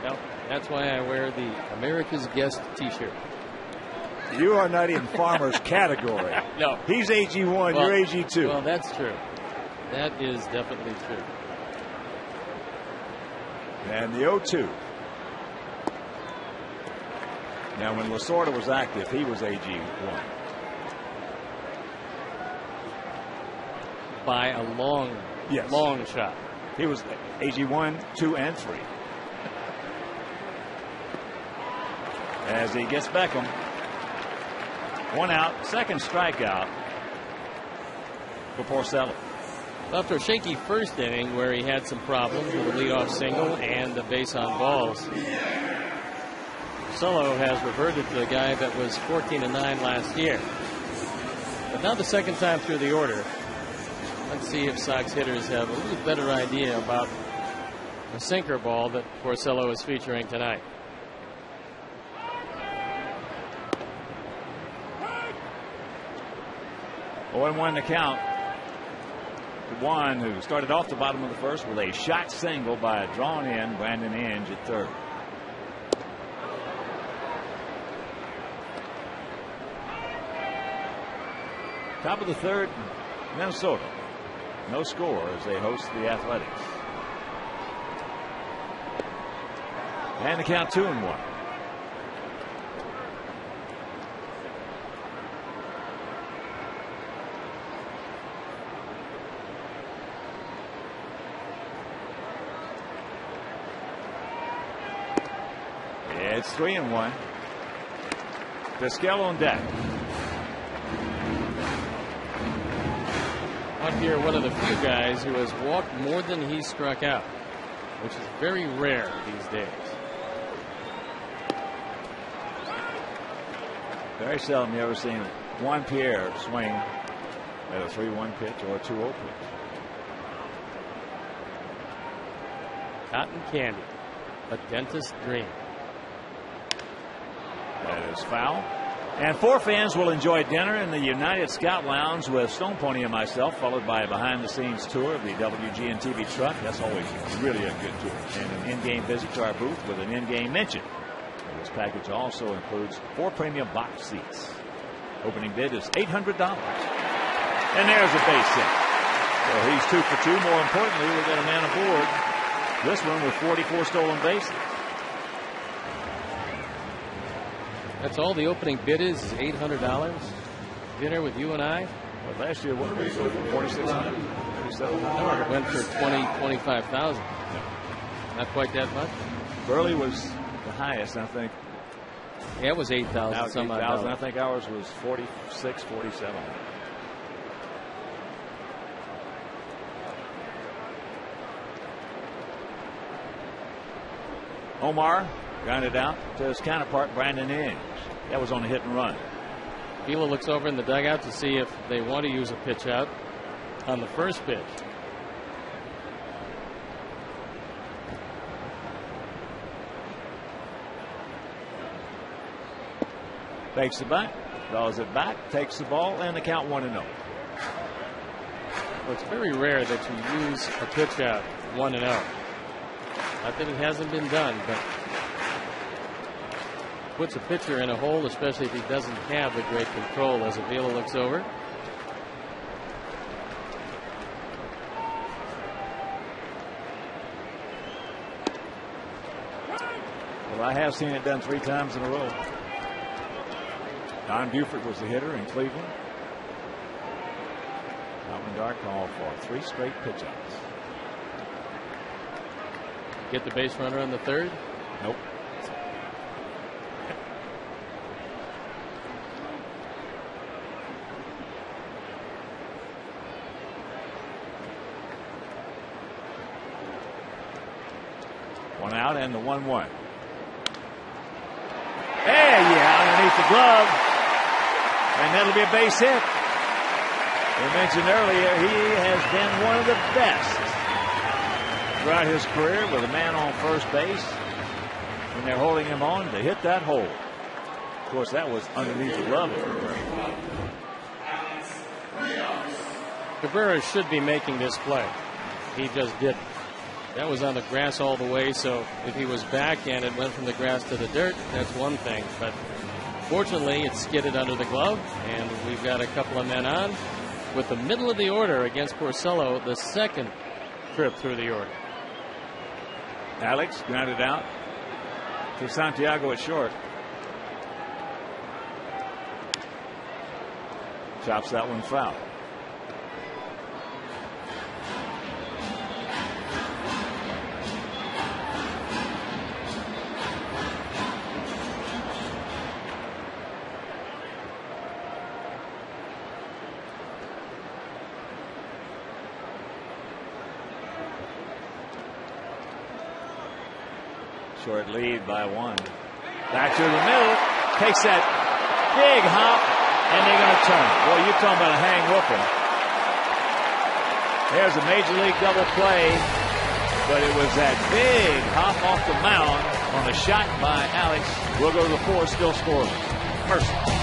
Well, that's why I wear the America's Guest t-shirt. You are not in Farmer's category. No. He's AG1, you're AG2. Well, that's true. That is definitely true. And the 0-2. Now, when Lasorda was active, he was AG1. By a long shot. He was AG1, 2, and 3. As he gets Beckham. 1 out, second strikeout for Porcello. After a shaky first inning where he had some problems with a leadoff single and the base on balls, Porcello has reverted to the guy that was 14-9 last year. But now the second time through the order, let's see if Sox hitters have a little better idea about the sinker ball that Porcello is featuring tonight. Oh, and 1 to count. One who started off the bottom of the first with a shot single by a drawn in Brandon Inge at third. Top of the third, Minnesota. No score as they host the Athletics. And the count 2-1. It's 3-1. Vizquel on deck. Up here, one of the few guys who has walked more than he struck out, which is very rare these days. Very seldom you ever seen Juan Pierre swing at a 3-1 pitch or a 2-0 pitch. Cotton candy, a dentist's dream. That is foul. And 4 fans will enjoy dinner in the United Scout Lounge with Stone Pony and myself, followed by a behind-the-scenes tour of the WGN TV truck. That's always really a good tour. And an in-game visit to our booth with an in-game mention. And this package also includes 4 premium box seats. Opening bid is $800. And there's a base hit. So he's 2 for 2. More importantly, we've got a man aboard. This one with 44 stolen bases. That's all the opening bid is $800. Dinner with you and I. Well, last year, what did we go for? 4,600? 3,700? It went for 25,000. Not quite that much. Burley was the highest, I think. Yeah, it was 8,000. Some 8,000. I think ours was 46, 47. Omar grounded out to his counterpart, Brandon Inge. That was on a hit and run. Vila looks over in the dugout to see if they want to use a pitch out on the first pitch. Takes it back, draws it back, takes the ball, and the count 1-0. Well, it's very rare that you use a pitch out 1-0. Not that it hasn't been done, but puts a pitcher in a hole, especially if he doesn't have the great control. As Avila looks over. Well, I have seen it done 3 times in a row. Don Buford was the hitter in Cleveland. Alvin called for 3 straight pitch-outs. Get the base runner on the 3rd? Nope. One out and the 1-1. Underneath the glove, and that'll be a base hit. We mentioned earlier he has been one of the best throughout his career with a man on first base when they're holding him on to hit that hole. Of course, that was underneath the glove. Cabrera should be making this play. He just didn't. That was on the grass all the way, so if he was back and it went from the grass to the dirt, that's one thing. But fortunately, it skidded under the glove, and we've got a couple of men on. With the middle of the order against Porcello, the 2nd trip through the order. Alex grounded out to Santiago at short. Chops that one foul. Short lead by 1. Back to the middle. Takes that big hop, and they're going to turn. Boy, you're talking about a hang whooping. There's a major league double play, but it was that big hop off the mound on a shot by Alex. We'll go to the 4th, still scoreless. Mercer.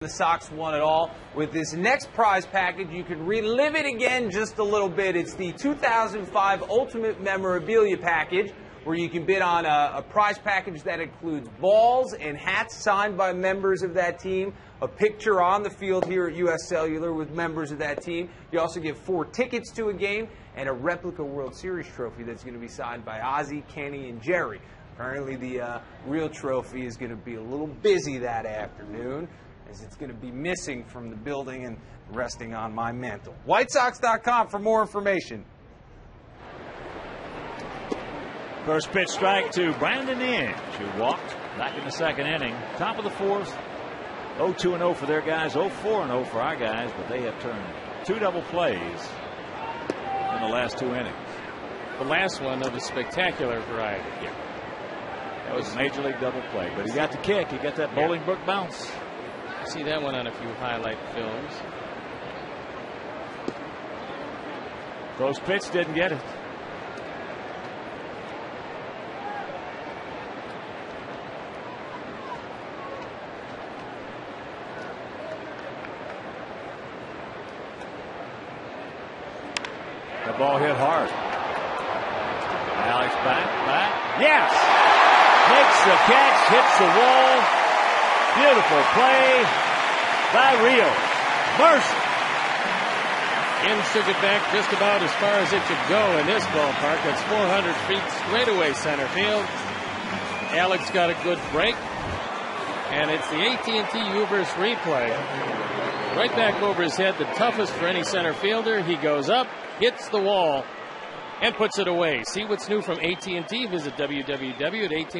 The Sox won it all. With this next prize package, you can relive it again just a little bit. It's the 2005 Ultimate Memorabilia Package, where you can bid on a prize package that includes balls and hats signed by members of that team, a picture on the field here at U.S. Cellular with members of that team. You also get 4 tickets to a game and a replica World Series trophy that's going to be signed by Ozzie, Kenny, and Jerry. Apparently the real trophy is going to be a little busy that afternoon, as it's going to be missing from the building and resting on my mantle. WhiteSox.com for more information. First pitch strike to Brandon Inge, who walked back in the 2nd inning. Top of the 4th. 0-2-0 for their guys, 0-4-0 for our guys, but they have turned 2 double plays in the last 2 innings. the last one of a spectacular variety. Yeah. That was Major League double play, but he got the kick. He got that Bolingbrook bounce. See that one on a few highlight films. Close pitch, didn't get it. The ball hit hard. Alex back. Yes! Makes the catch, hits the wall. Beautiful play by Rio. Mercy. Ends took it back just about as far as it could go in this ballpark. It's 400 feet straight away center field. Alex got a good break. And it's the AT&T Uverse replay. Right back over his head, the toughest for any center fielder. He goes up, hits the wall, and puts it away. See what's new from AT&T. Visit www.atnt.com.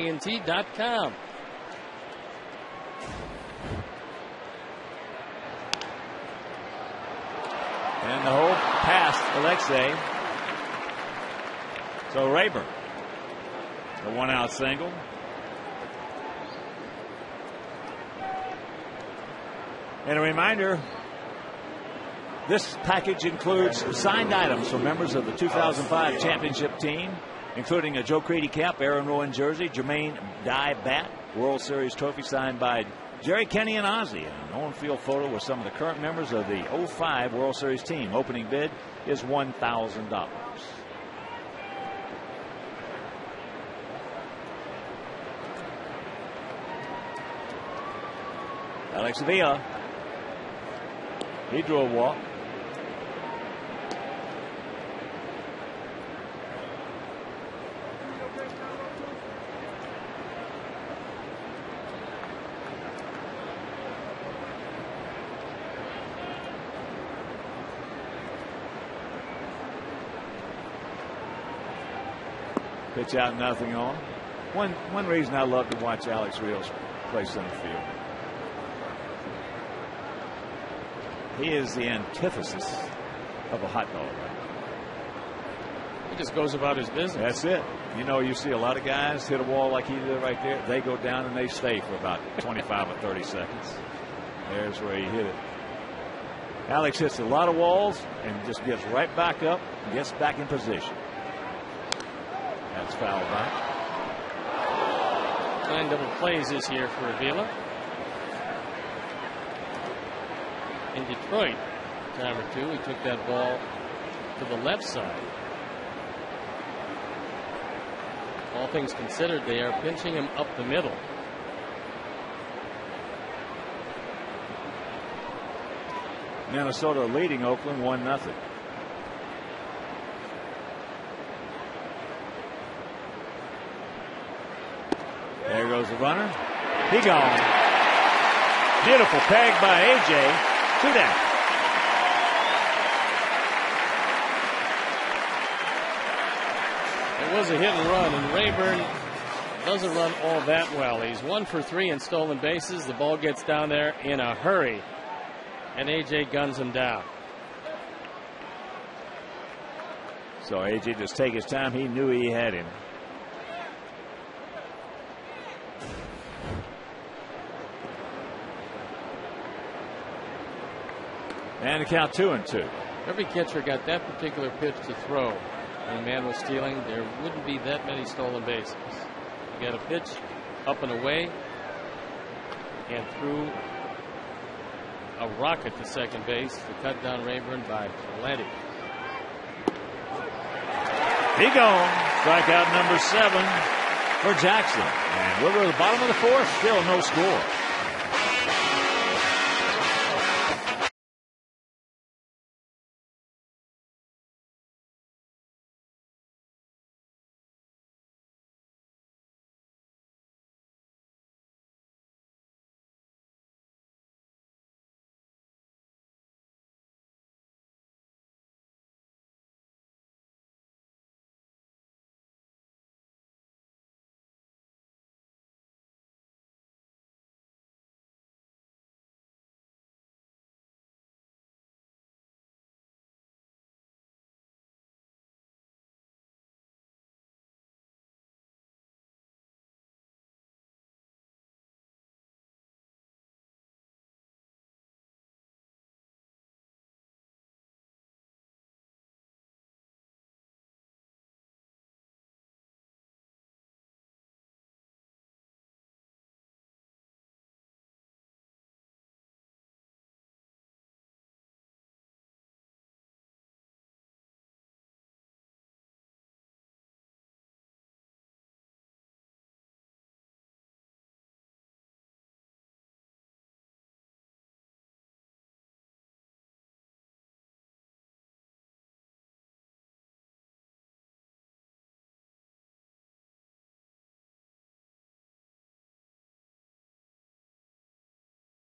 And the hole past Alexei. So Rayburn, the 1-out single. And a reminder, this package includes signed items from members of the 2005 championship team, including a Joe Crede cap, Aaron Rowan jersey, Jermaine Dye bat, World Series trophy signed by Jerry Kenny and Ozzie, and an on-field photo with some of the current members of the 05 World Series team. Opening bid is $1,000. Alex Villa. He drew a walk. Pitch out, nothing on. One reason I love to watch Alex Rios play center field. He is the antithesis of a hot dog. He just goes about his business. That's it. You know, you see a lot of guys hit a wall like he did right there. They go down and they stay for about 25 or 30 seconds. There's where he hit it. Alex hits a lot of walls and just gets right back up and gets back in position. That's foul back. 9 double plays this year for Avila. In Detroit, time or two, he took that ball to the left side. All things considered, they are pinching him up the middle. Minnesota leading Oakland 1-0. There goes the runner. He gone. Beautiful peg by AJ. 2 down. It was a hit and run, and Rayburn doesn't run all that well. He's 1 for 3 in stolen bases. The ball gets down there in a hurry, and AJ guns him down. So AJ just take his time. He knew he had him. And the count 2-2. Every catcher got that particular pitch to throw. When a man was stealing, there wouldn't be that many stolen bases. You got a pitch up and away, and threw a rocket to second base to cut down Rayburn by plenty. He gone. Strikeout number 7 for Jackson. And we're at the bottom of the 4th. Still no score.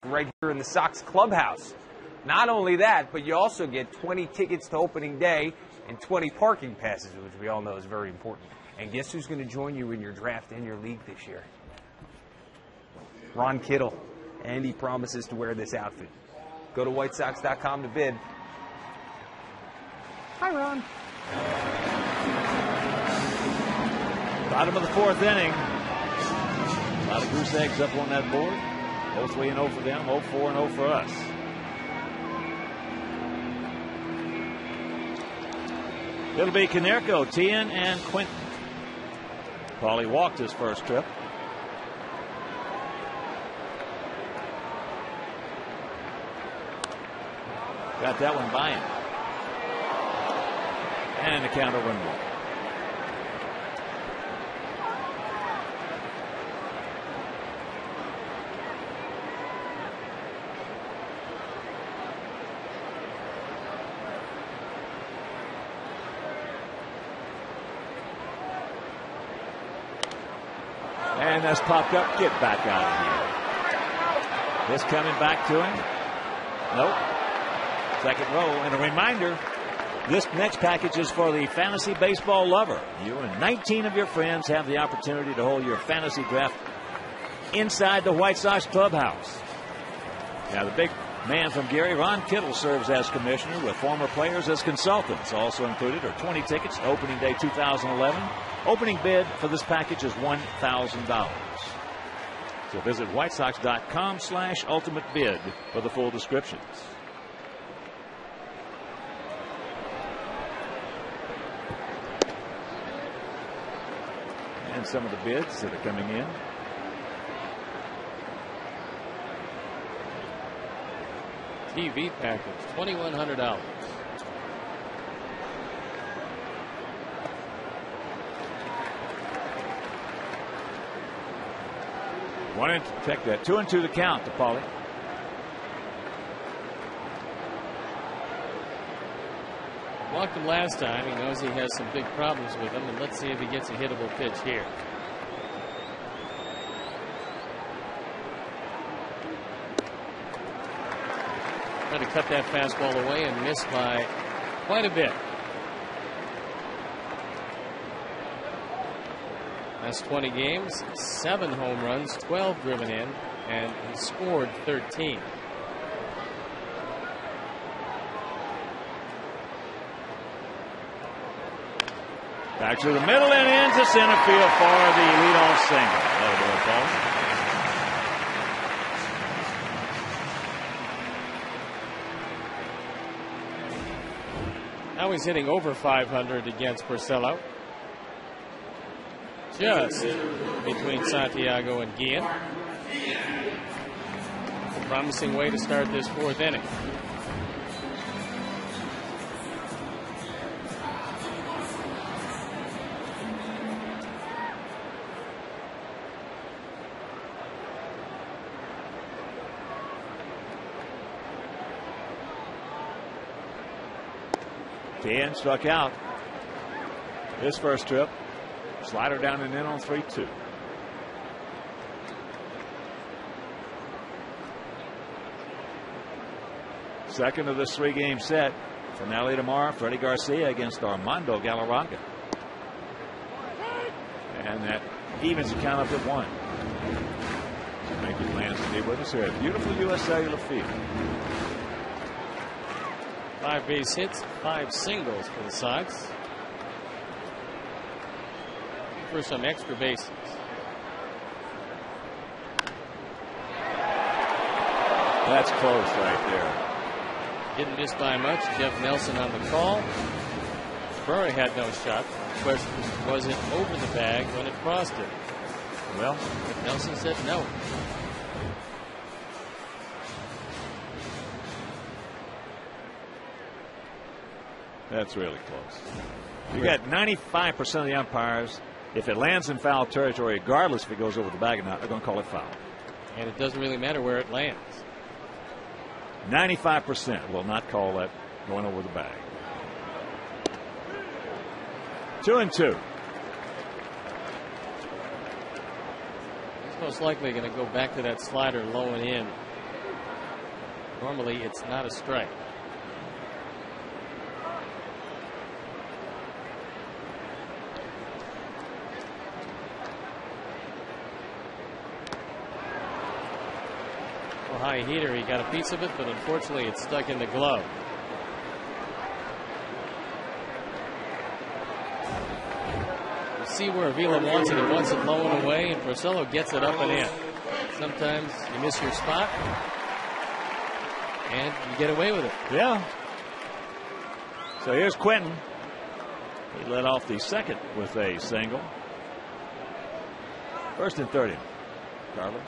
right here in the Sox clubhouse. Not only that, but you also get 20 tickets to opening day and 20 parking passes, which we all know is very important. And guess who's going to join you in your draft and your league this year? Ron Kittle. And he promises to wear this outfit. Go to WhiteSox.com to bid. Hi, Ron. Bottom of the fourth inning. A lot of goose eggs up on that board. 0-3-0 for them, 0-4-0 for us. It'll be Konerko, Tien, and Quinton. Paulie walked his first trip. Got that one by him. And the count over and one. And that's popped up. Get back out of here. This coming back to him. Nope. Second row. And a reminder, this next package is for the fantasy baseball lover. You and 19 of your friends have the opportunity to hold your fantasy draft inside the White Sox clubhouse. Now, the big man from Gary, Ron Kittle, serves as commissioner with former players as consultants. Also included are 20 tickets to opening day 2011. Opening bid for this package is $1,000. So visit WhiteSox.com/ultimate bid for the full descriptions. And some of the bids that are coming in. TV package, $2,100. Wanted to check that. 2-2 the count to Paulie. Walked him last time. He knows he has some big problems with him, and let's see if he gets a hittable pitch here. Tried to cut that fastball away and missed by quite a bit. Last 20 games, 7 home runs, 12 driven in, and he scored 13. Back to the middle and into center field for the leadoff single. Another ball. Now he's hitting over 500 against Porcello. Just between Santiago and Guillen. A promising way to start this fourth inning. Tien struck out his first trip. Slider down and in on 3-2. Second of this 3-game set. Finale tomorrow. Freddie Garcia against Armando Galarraga. And that evens the count up at 1. Thank you, Lance, to be with us here at beautiful U.S. Cellular Field. 5 base hits, 5 singles for the Sox. For some extra bases. That's close right there. Didn't miss by much. Jeff Nelson on the call. Burry had no shot. The question was it over the bag when it crossed it? Well, Nelson said no. That's really close. You got 95% of the umpires, if it lands in foul territory, regardless if it goes over the bag or not, they're going to call it foul. And it doesn't really matter where it lands. 95% will not call that going over the bag. 2-2. He's most likely going to go back to that slider low and in Normally, it's not a strike. Well, high heater, he got a piece of it, but unfortunately, it's stuck in the glove. You see where Avila wants it. He wants it low and away, and Porcello gets it up and in. Sometimes you miss your spot, and you get away with it. Yeah. So here's Quentin. He led off the second with a single. First and 30. Carlos.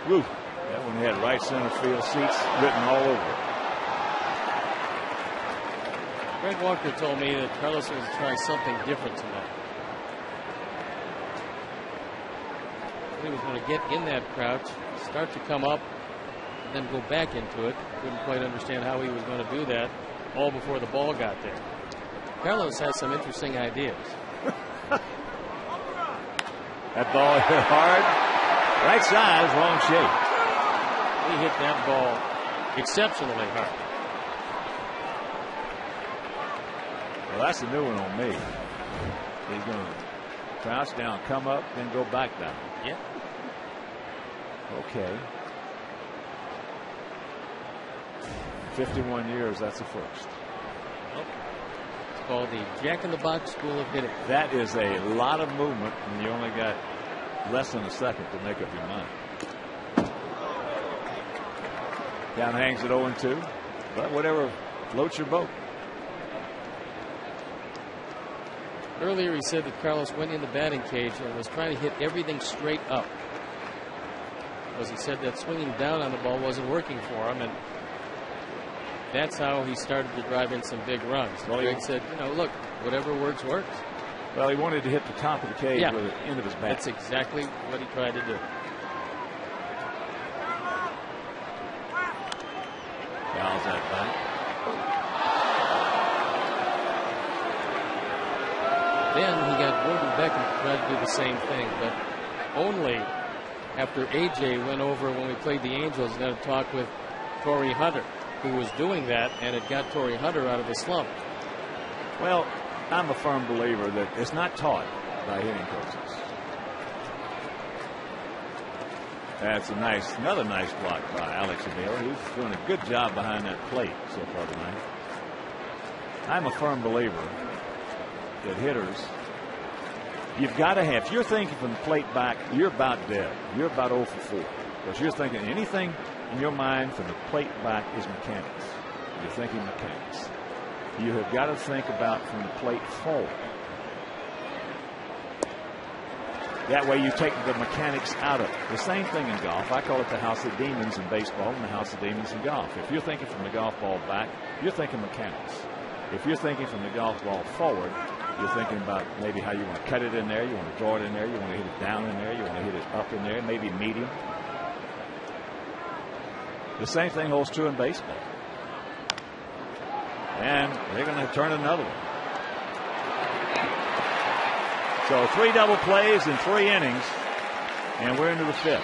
Woo. That one had right center field seats written all over it. Greg Walker told me that Carlos was trying something different tonight. He was going to get in that crouch, start to come up, and then go back into it. Couldn't quite understand how he was going to do that all before the ball got there. Carlos has some interesting ideas. That ball hit hard. Right size, wrong shape. He hit that ball exceptionally hard. Well, that's a new one on me. He's going to crouch down, come up, then go back down. Yeah. Okay. 51 years, that's a first. Nope. It's called the Jack-in-the-Box School of Hitting. That is a lot of movement, and you only got less than a second to make up your mind. Down hangs at 0-2, but whatever floats your boat. Earlier he said that Carlos went in the batting cage and was trying to hit everything straight up. Because he said that swinging down on the ball wasn't working for him, and that's how he started to drive in some big runs. Well, Greg said, you know, look, whatever works, works. Well, he wanted to hit the top of the cage with the end of his bat. That's exactly what he tried to do. Fouls that back. Then he got Gordon Beckham to try to do the same thing, but only after AJ went over when we played the Angels and had a talk with Torrey Hunter, who was doing that, and it got Torrey Hunter out of the slump. Well, I'm a firm believer that it's not taught by hitting coaches. That's another nice block by Alex Avila. He's doing a good job behind that plate so far tonight. I'm a firm believer that hitters, you've got to have, if you're thinking from the plate back, you're about dead. You're about 0 for 4. Because you're thinking anything in your mind from the plate back is mechanics. You're thinking mechanics. You have got to think about from the plate forward. That way you take the mechanics out of it. The same thing in golf. I call it the house of demons in baseball and the house of demons in golf. If you're thinking from the golf ball back, you're thinking mechanics. If you're thinking from the golf ball forward, you're thinking about maybe how you want to cut it in there, you want to draw it in there, you want to hit it down in there, you want to hit it up in there, maybe medium. The same thing holds true in baseball. And they're going to turn another one. So 3 double plays in 3 innings, and we're into the 5th.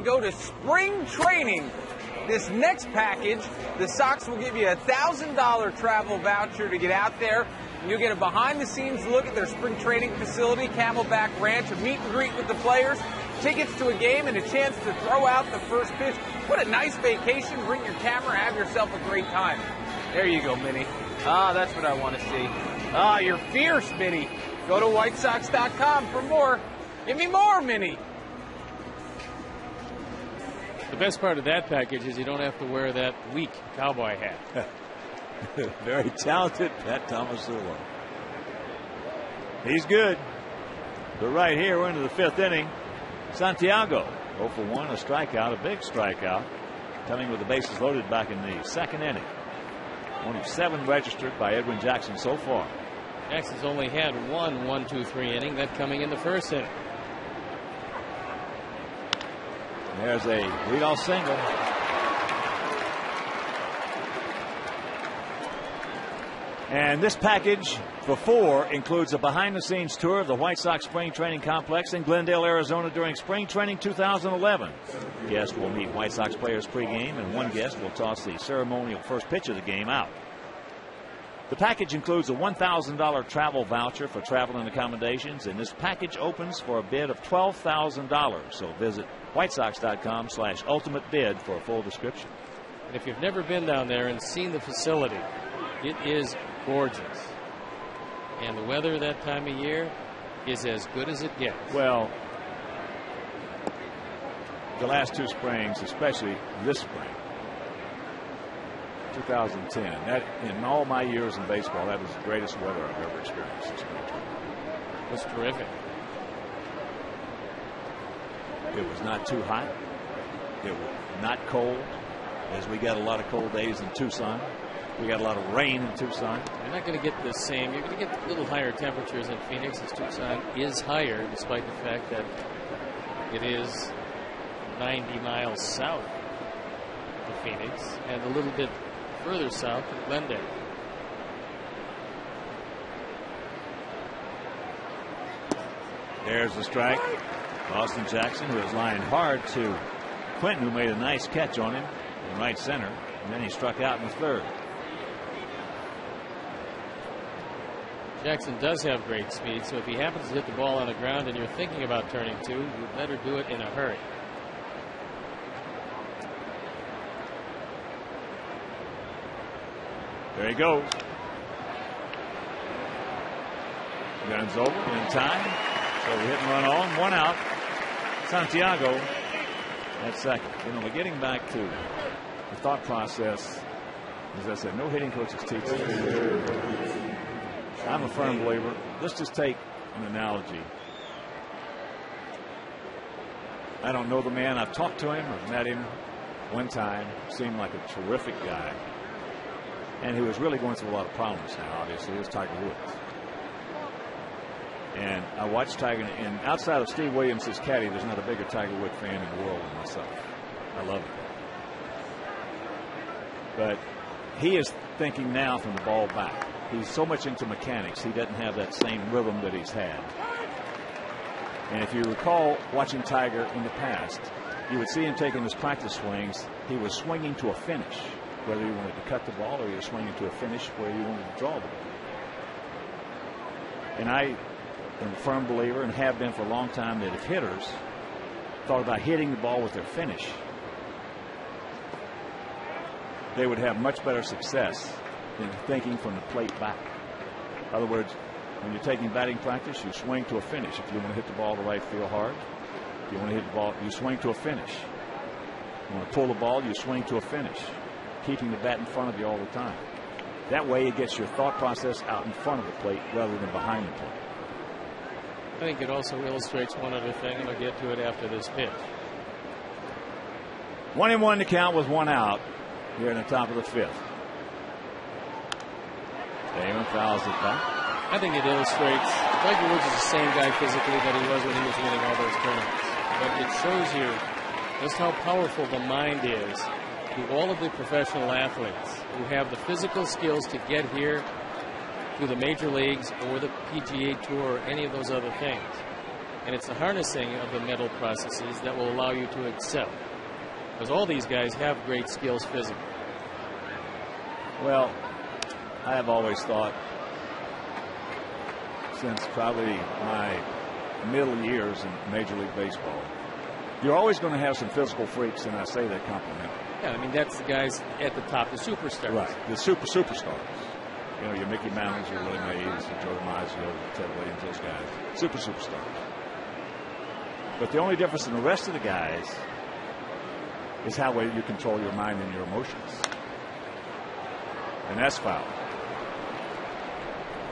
can go to spring training. This next package, the Sox will give you a $1,000 travel voucher to get out there. You'll get a behind-the-scenes look at their spring training facility, Camelback Ranch, a meet and greet with the players, tickets to a game, and a chance to throw out the first pitch. What a nice vacation. Bring your camera, have yourself a great time. There you go, Minnie. Ah, that's what I want to see. Ah, you're fierce, Minnie. Go to WhiteSox.com for more. Give me more, Minnie. The best part of that package is you don't have to wear that weak cowboy hat. Very talented Pat Tomasulo. He's good. But right here, we're into the 5th inning. Santiago, 0 for 1, a strikeout, a big strikeout, coming with the bases loaded back in the 2nd inning. One of 7 registered by Edwin Jackson so far. Jackson's only had one 1-2-3 inning, that coming in the 1st inning. There's a leadoff single. And this package for 4 includes a behind-the-scenes tour of the White Sox spring training complex in Glendale, Arizona during spring training 2011. Guests will meet White Sox players pregame, and one guest will toss the ceremonial first pitch of the game out. The package includes a $1,000 travel voucher for travel and accommodations, and this package opens for a bid of $12,000. So visit WhiteSox.com/ultimate bid for a full description. And if you've never been down there and seen the facility, it is gorgeous. And the weather that time of year is as good as it gets. Well, the last 2 springs, especially this spring, 2010, that in all my years in baseball, that was the greatest weather I've ever experienced in spring training. It was terrific. It was not too hot. It was not cold, as we got a lot of cold days in Tucson. We got a lot of rain in Tucson. You're not going to get the same. You're going to get a little higher temperatures in Phoenix, as Tucson is higher, despite the fact that it is 90 miles south of Phoenix and a little bit further south of Glendale. There's the strike. Austin Jackson, who was lying hard to Quentin, who made a nice catch on him in right center, and then he struck out in the 3rd. Jackson does have great speed, so if he happens to hit the ball on the ground and you're thinking about turning 2, you better do it in a hurry. There he goes. Guns over in time. So we hit and run on. 1 out. Santiago at 2nd. You know, we're getting back to the thought process. As I said, no hitting coaches teach us. I'm a firm believer. Let's just take an analogy. I don't know the man. I've talked to him. I've met him one time. Seemed like a terrific guy. And he was really going through a lot of problems now, obviously. It was Tiger Woods. And I watched Tiger, and outside of Steve Williams, his caddy, there's not a bigger Tiger Woods fan in the world than myself. I love him. But he is thinking now from the ball back. He's so much into mechanics, he doesn't have that same rhythm that he's had. And if you recall watching Tiger in the past, you would see him taking his practice swings. He was swinging to a finish, whether he wanted to cut the ball or he was swinging to a finish where he wanted to draw the ball. And I am a firm believer, and have been for a long time, that if hitters thought about hitting the ball with their finish, they would have much better success than thinking from the plate back. In other words, when you're taking batting practice, you swing to a finish. If you want to hit the ball to right field hard, if you want to hit the ball, you swing to a finish. You want to pull the ball, you swing to a finish, keeping the bat in front of you all the time. That way it gets your thought process out in front of the plate rather than behind the plate. I think it also illustrates one other thing, and I'll get to it after this pitch. 1-1 to count with 1 out here in the top of the 5th. Damon fouls it back. I think it illustrates Tiger Woods is the same guy physically that he was when he was winning all those tournaments. But it shows you just how powerful the mind is to all of the professional athletes who have the physical skills to get here to the major leagues or the PGA Tour or any of those other things. And it's the harnessing of the mental processes that will allow you to excel. Because all these guys have great skills physically. Well, I have always thought, since probably my middle years in Major League Baseball, you're always going to have some physical freaks, and I say that complimentary. Yeah, I mean, that's the guys at the top, the superstars. Right, the superstars. You know, your Mickey Mantles, your Willie Mays, your Joe DiMaggio, Ted Williams, those guys. Superstars. But the only difference in the rest of the guys is how well you control your mind and your emotions. And that's foul.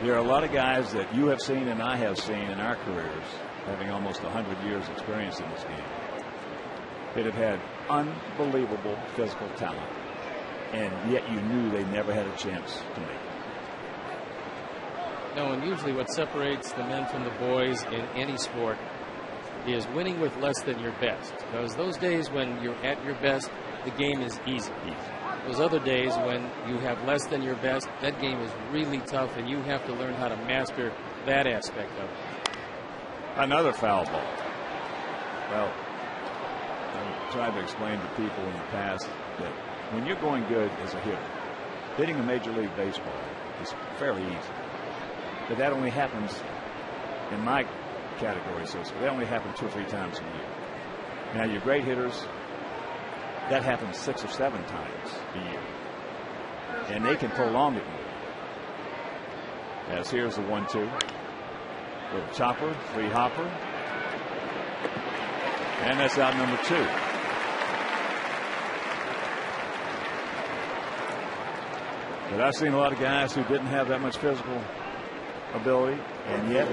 There are a lot of guys that you have seen and I have seen in our careers, having almost 100 years experience in this game, that have had unbelievable physical talent, and yet you knew they never had a chance to make it. No, and usually what separates the men from the boys in any sport is winning with less than your best. Because those days when you're at your best, the game is easy. Those other days when you have less than your best, that game is really tough, and you have to learn how to master that aspect of it. Another foul ball. Well, I tried to explain to people in the past that when you're going good as a hitter, hitting a Major League Baseball is fairly easy. But that only happens in my category, so that only happens 2 or 3 times a year. Now, your great hitters, that happens 6 or 7 times a year. And they can prolong it more. As here's the 1-2. Little chopper, free hopper. And that's out number 2. But I've seen a lot of guys who didn't have that much physical ability, and yet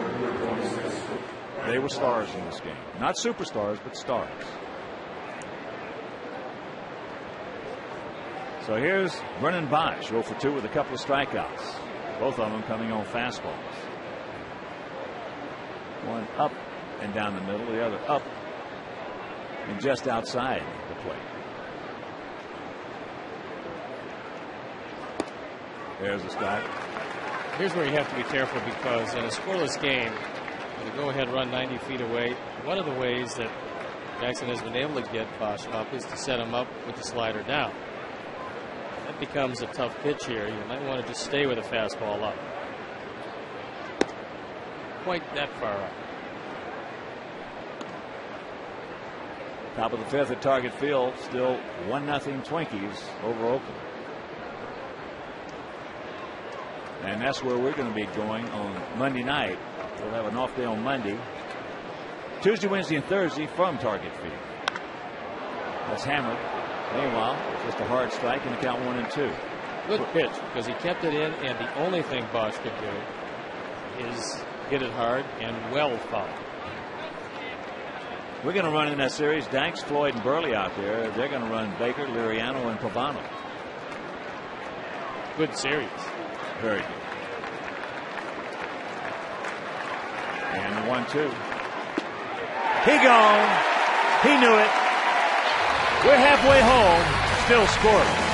they were stars in this game. Not superstars, but stars. So here's Brennan Bosch, 0 for 2 with a couple of strikeouts. Both of them coming on fastballs. One up and down the middle, the other up and just outside the plate. There's the strike. Here's where you have to be careful, because in a scoreless game, with a go-ahead run 90 feet away, one of the ways that Jackson has been able to get Bosch up is to set him up with the slider down. That becomes a tough pitch here. You might want to just stay with a fastball up. Quite that far up. Top of the 5th at Target Field, still 1-0 Twinkies over Oakland. And that's where we're going to be going on Monday night. We'll have an off day on Monday. Tuesday, Wednesday, and Thursday from Target Field. That's hammered. Meanwhile, just a hard strike and the count 1-2. Good pitch, because he kept it in, and the only thing Bosch could do is hit it hard and well fouled. We're going to run in that series. Danks, Floyd, and Burley out there. They're going to run Baker, Liriano, and Pavano. Good series. Very good. And the 1-2. He gone. He knew it. We're halfway home, still scoreless.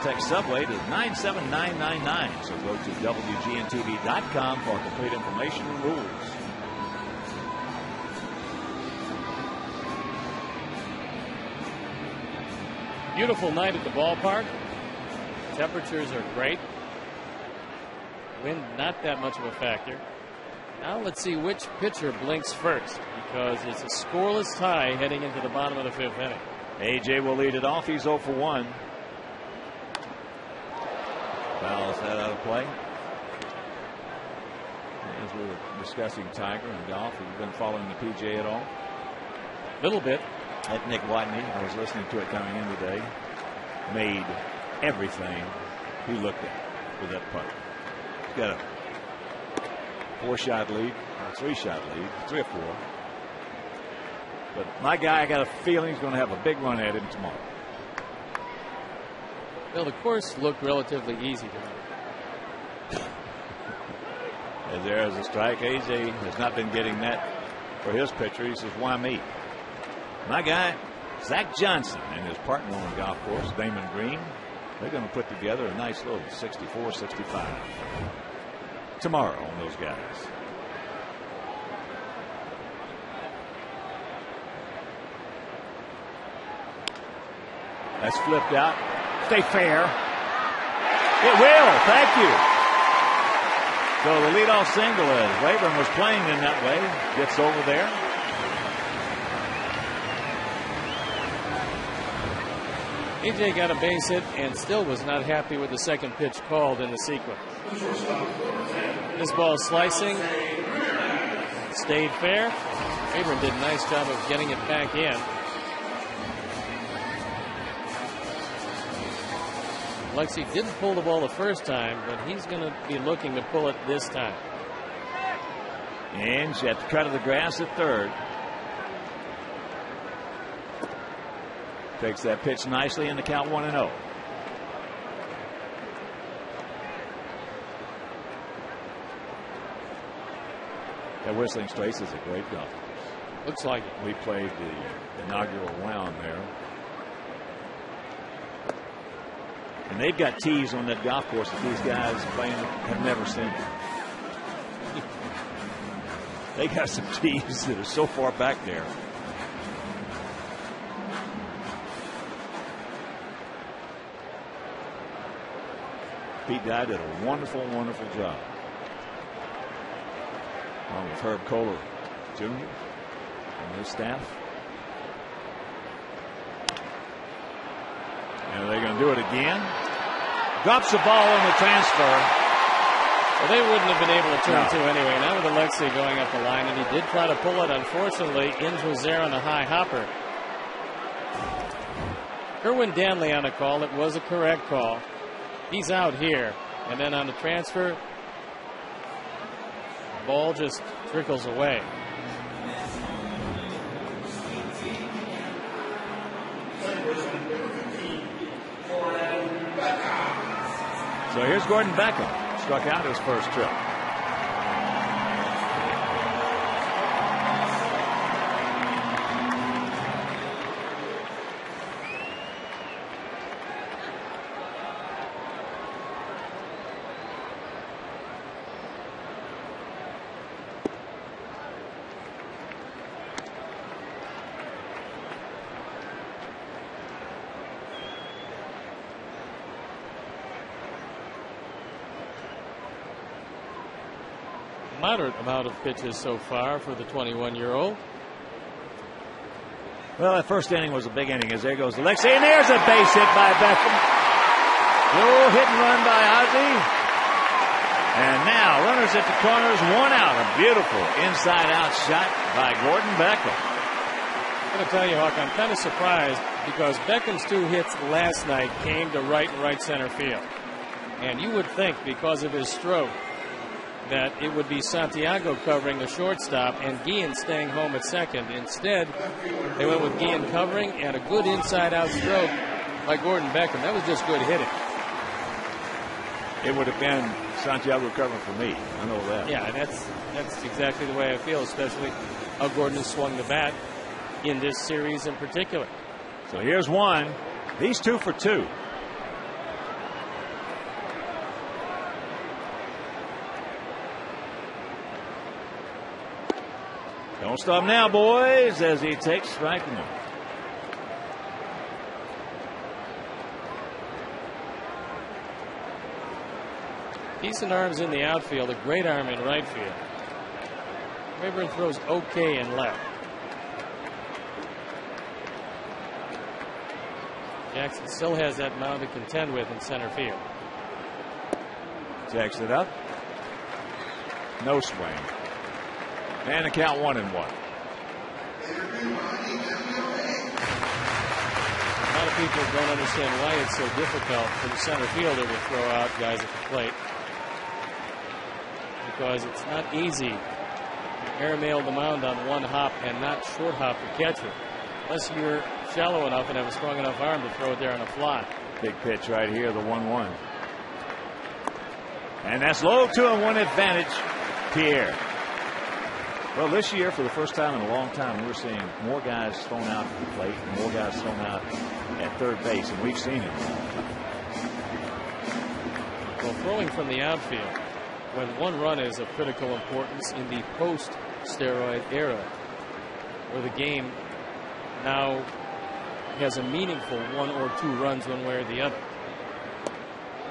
text Subway to 97999. So go to WGNTV.com for complete information and rules. Beautiful night at the ballpark. Temperatures are great. Wind not that much of a factor. Now let's see which pitcher blinks first, because it's a scoreless tie heading into the bottom of the 5th inning. AJ will lead it off. He's 0 for 1. Fouls that out of play. As we were discussing Tiger and golf, have you been following the PGA at all? A little bit. That Nick Watney, I was listening to it coming in today, made everything he looked at with that putt. He's got a 4-shot lead, or 3-shot lead, 3 or 4. But my guy, I got a feeling he's going to have a big run at him tomorrow. Well, the course looked relatively easy to me. As there is a strike, AJ has not been getting that for his pitcher. He says, why me? My guy, Zach Johnson, and his partner on the golf course, Damon Green, they're going to put together a nice little 64-65 tomorrow on those guys. That's flipped out. Stay fair. It will. Thank you. So the leadoff single, as Rayburn was playing in that way, gets over there. AJ got a base hit and still was not happy with the second pitch called in the sequence. This ball slicing, stayed fair. Rayburn did a nice job of getting it back in. Lexi didn't pull the ball the first time, but he's going to be looking to pull it this time. And she at the cut of the grass at third. Takes that pitch nicely in the count 1-0. That Whistling Straits is a great golf course. Looks like it. We played the inaugural round there. And they've got tees on that golf course that these guys playing have never seen. They got some tees that are so far back there. Pete Dye did a wonderful, wonderful job. Along with Herb Kohler Jr. and his staff. And they're going to do it again. Drops the ball on the transfer. Well, they wouldn't have been able to turn 2 anyway. Now with Alexei going up the line, and he did try to pull it. Unfortunately, Inge was there on a high hopper. Erwin Danley on a call. It was a correct call. He's out here. And then on the transfer, the ball just trickles away. So here's Gordon Beckham. Struck out his first trip. Moderate amount of pitches so far for the 21-year-old. Well, that first inning was a big inning, as there goes Alexei, and there's a base hit by Beckham. Little hit and run by Ozzie. And now runners at the corners, 1 out. A beautiful inside-out shot by Gordon Beckham. I'm going to tell you, Hawk, I'm kind of surprised because Beckham's 2 hits last night came to right and right center field. And you would think because of his stroke that it would be Santiago covering the shortstop and Guillen staying home at second. Instead, they went with Guillen covering and a good inside-out stroke by Gordon Beckham. That was just good hitting. It would have been Santiago covering for me. I know that. Yeah, that's exactly the way I feel, especially how Gordon has swung the bat in this series in particular. So here's one. He's 2 for 2. Don't stop now, boys, as he takes strike one. Decent arms in the outfield, a great arm in right field. Rayburn throws okay in left. Jackson still has that mound to contend with in center field. Jacks it up. No swing. And the count 1-1. A lot of people don't understand why it's so difficult for the center fielder to throw out guys at the plate. Because it's not easy to airmail the mound on one hop and not short hop the catcher. Unless you're shallow enough and have a strong enough arm to throw it there on a fly. Big pitch right here, the 1-1. And that's low, 2-1 advantage, Pierre. Well, this year, for the first time in a long time, we're seeing more guys thrown out at the plate and more guys thrown out at third base, and we've seen it in a long time. Well, throwing from the outfield, when one run is of critical importance in the post-steroid era, where the game now has a meaningful 1 or 2 runs one way or the other.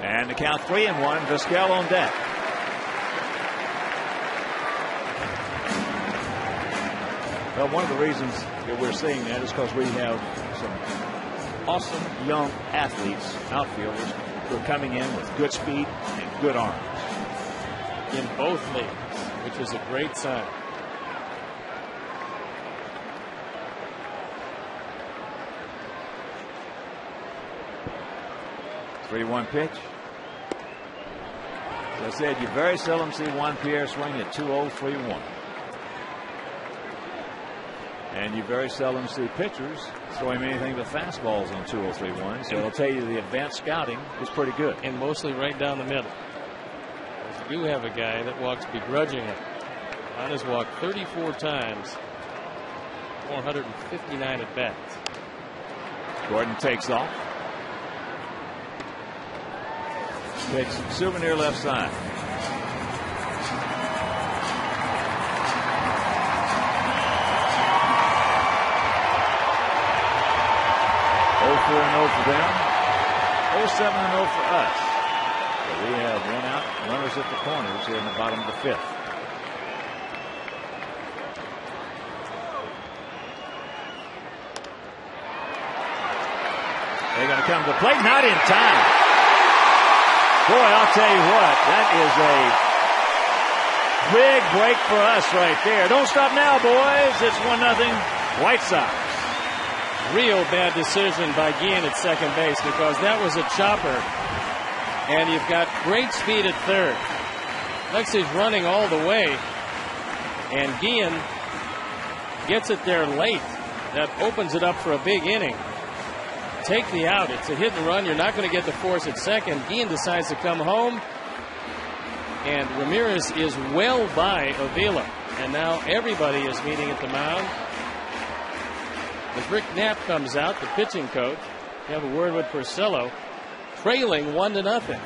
And the count 3-1, Vizquel on deck. Well, one of the reasons that we're seeing that is because we have some awesome young athletes, outfielders, who are coming in with good speed and good arms. In both leagues, which is a great sign. Three-one pitch. As I said, you very seldom see Juan Pierre swing at 2-0, 3-1. And you very seldom see pitchers throw him anything but fastballs on 2-0, 3-1. So it'll tell you the advanced scouting is pretty good. And mostly right down the middle. You do have a guy that walks begrudgingly. On his walk 34 times, 459 at bats. Gordon takes off. Pitch, souvenir left side. Oh, 4-0 for them. 0-7-0 for us. So we have one out, runners at the corners here in the bottom of the 5th. They're going to come to the plate, not in time. Boy, I'll tell you what, that is a big break for us right there. Don't stop now, boys. It's 1-0 White Sox. Real bad decision by Guillen at second base because that was a chopper. And you've got great speed at third. Lexi's running all the way. And Guillen gets it there late. That opens it up for a big inning. Take the out. It's a hit and run. You're not going to get the force at second. Guillen decides to come home. And Ramirez is well by Avila. And now everybody is meeting at the mound. As Rick Knapp comes out, the pitching coach, you have a word with Porcello, trailing 1-0.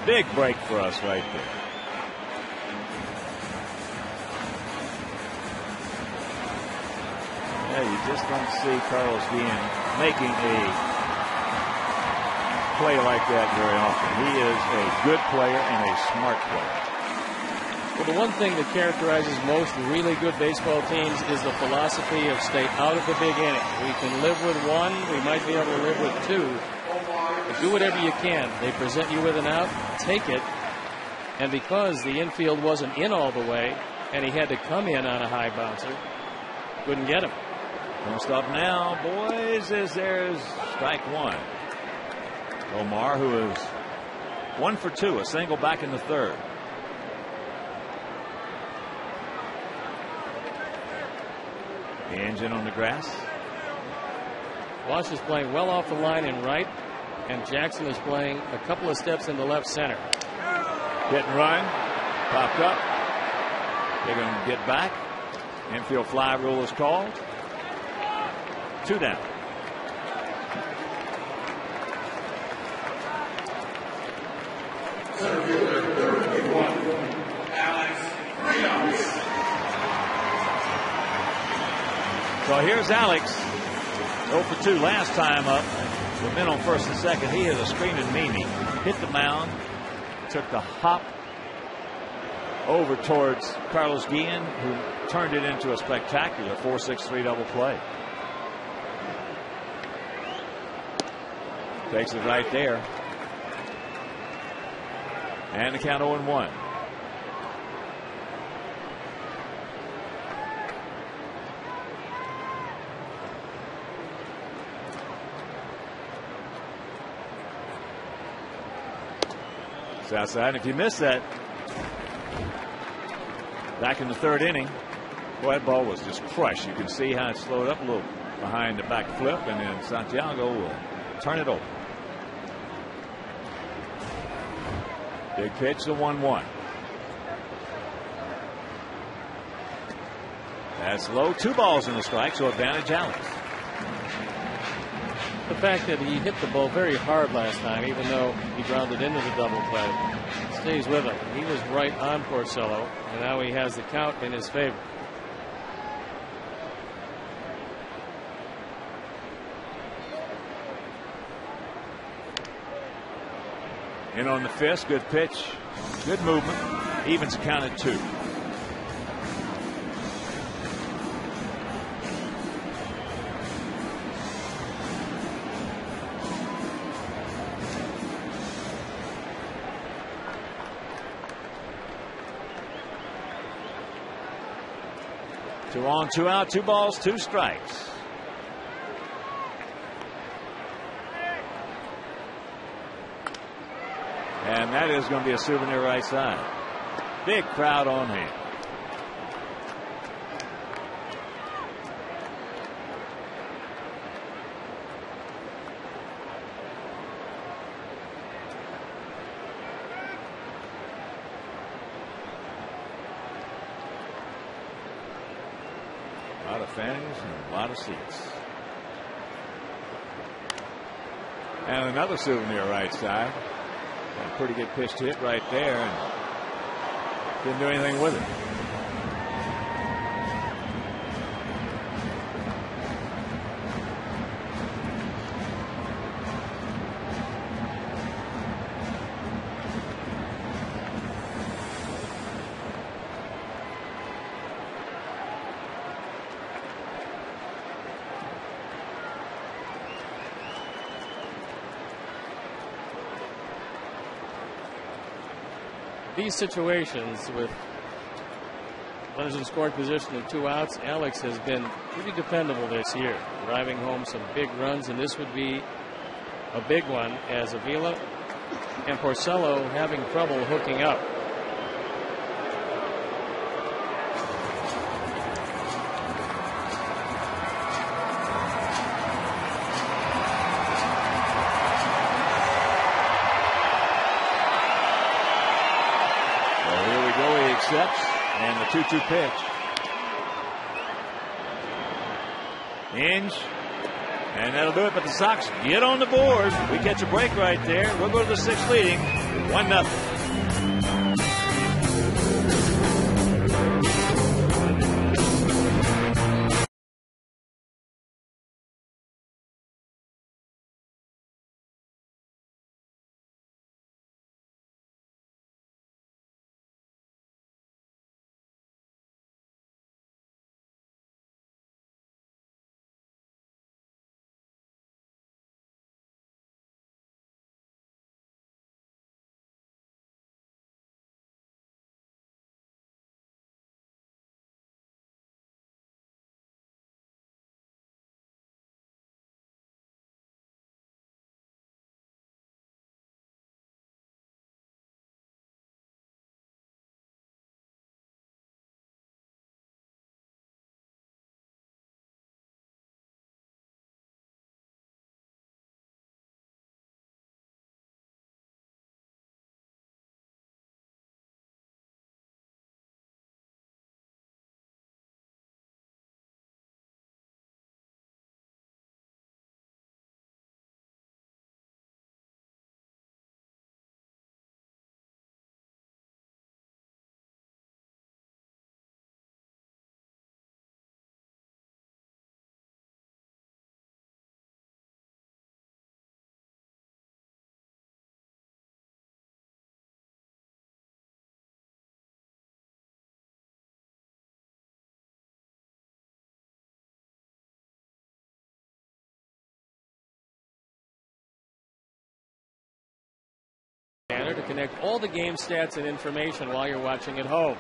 Big break for us right there. Yeah, you just don't see Carlos Guillen making a play like that very often. He is a good player and a smart player. Well, the one thing that characterizes most really good baseball teams is the philosophy of stay out of the big inning. We can live with one. We might be able to live with two. But do whatever you can. They present you with an out. Take it. And because the infield wasn't in all the way and he had to come in on a high bouncer, couldn't get him. Don't stop now, boys, as there's strike one. Omar, who is 1 for 2, a single back in the third. The engine on the grass. Walsh is playing well off the line in right, and Jackson is playing a couple of steps into left center. Hit and run. Popped up. They're going to get back. Infield fly rule is called. 2 down. So here's Alex. 0 for 2 last time up. With men on first and second, he hit a screaming Mimi. Hit the mound. Took the hop over towards Carlos Guillen, who turned it into a spectacular 4-6-3 double play. Takes it right there. And the count 0-1. It's outside. And if you miss that, back in the third inning, boy, that ball was just crushed. You can see how it slowed up a little behind the back flip, and then Santiago will turn it over. Big pitch, the 1-1. That's low. 2 balls in the strike, so advantage Alex. The fact that he hit the ball very hard last time, even though he grounded into the double play, stays with him. He was right on Porcello, and now he has the count in his favor. In on the fist, good pitch, good movement, evens count at 2. Two on, 2 out, 2 balls, 2 strikes. And that is going to be a souvenir right side. Big crowd on hand. A lot of fans and a lot of seats. And another souvenir right side. A pretty good pitch to hit right there, and didn't do anything with it. These situations with runners in scoring position and 2 outs, Alex has been pretty dependable this year, driving home some big runs, and this would be a big one as Avila and Porcello having trouble hooking up. And the 2-2 pitch. Inge. And that'll do it. But the Sox get on the board. We catch a break right there. We'll go to the 6th leading. 1-0. to connect all the game stats and information while you're watching at home.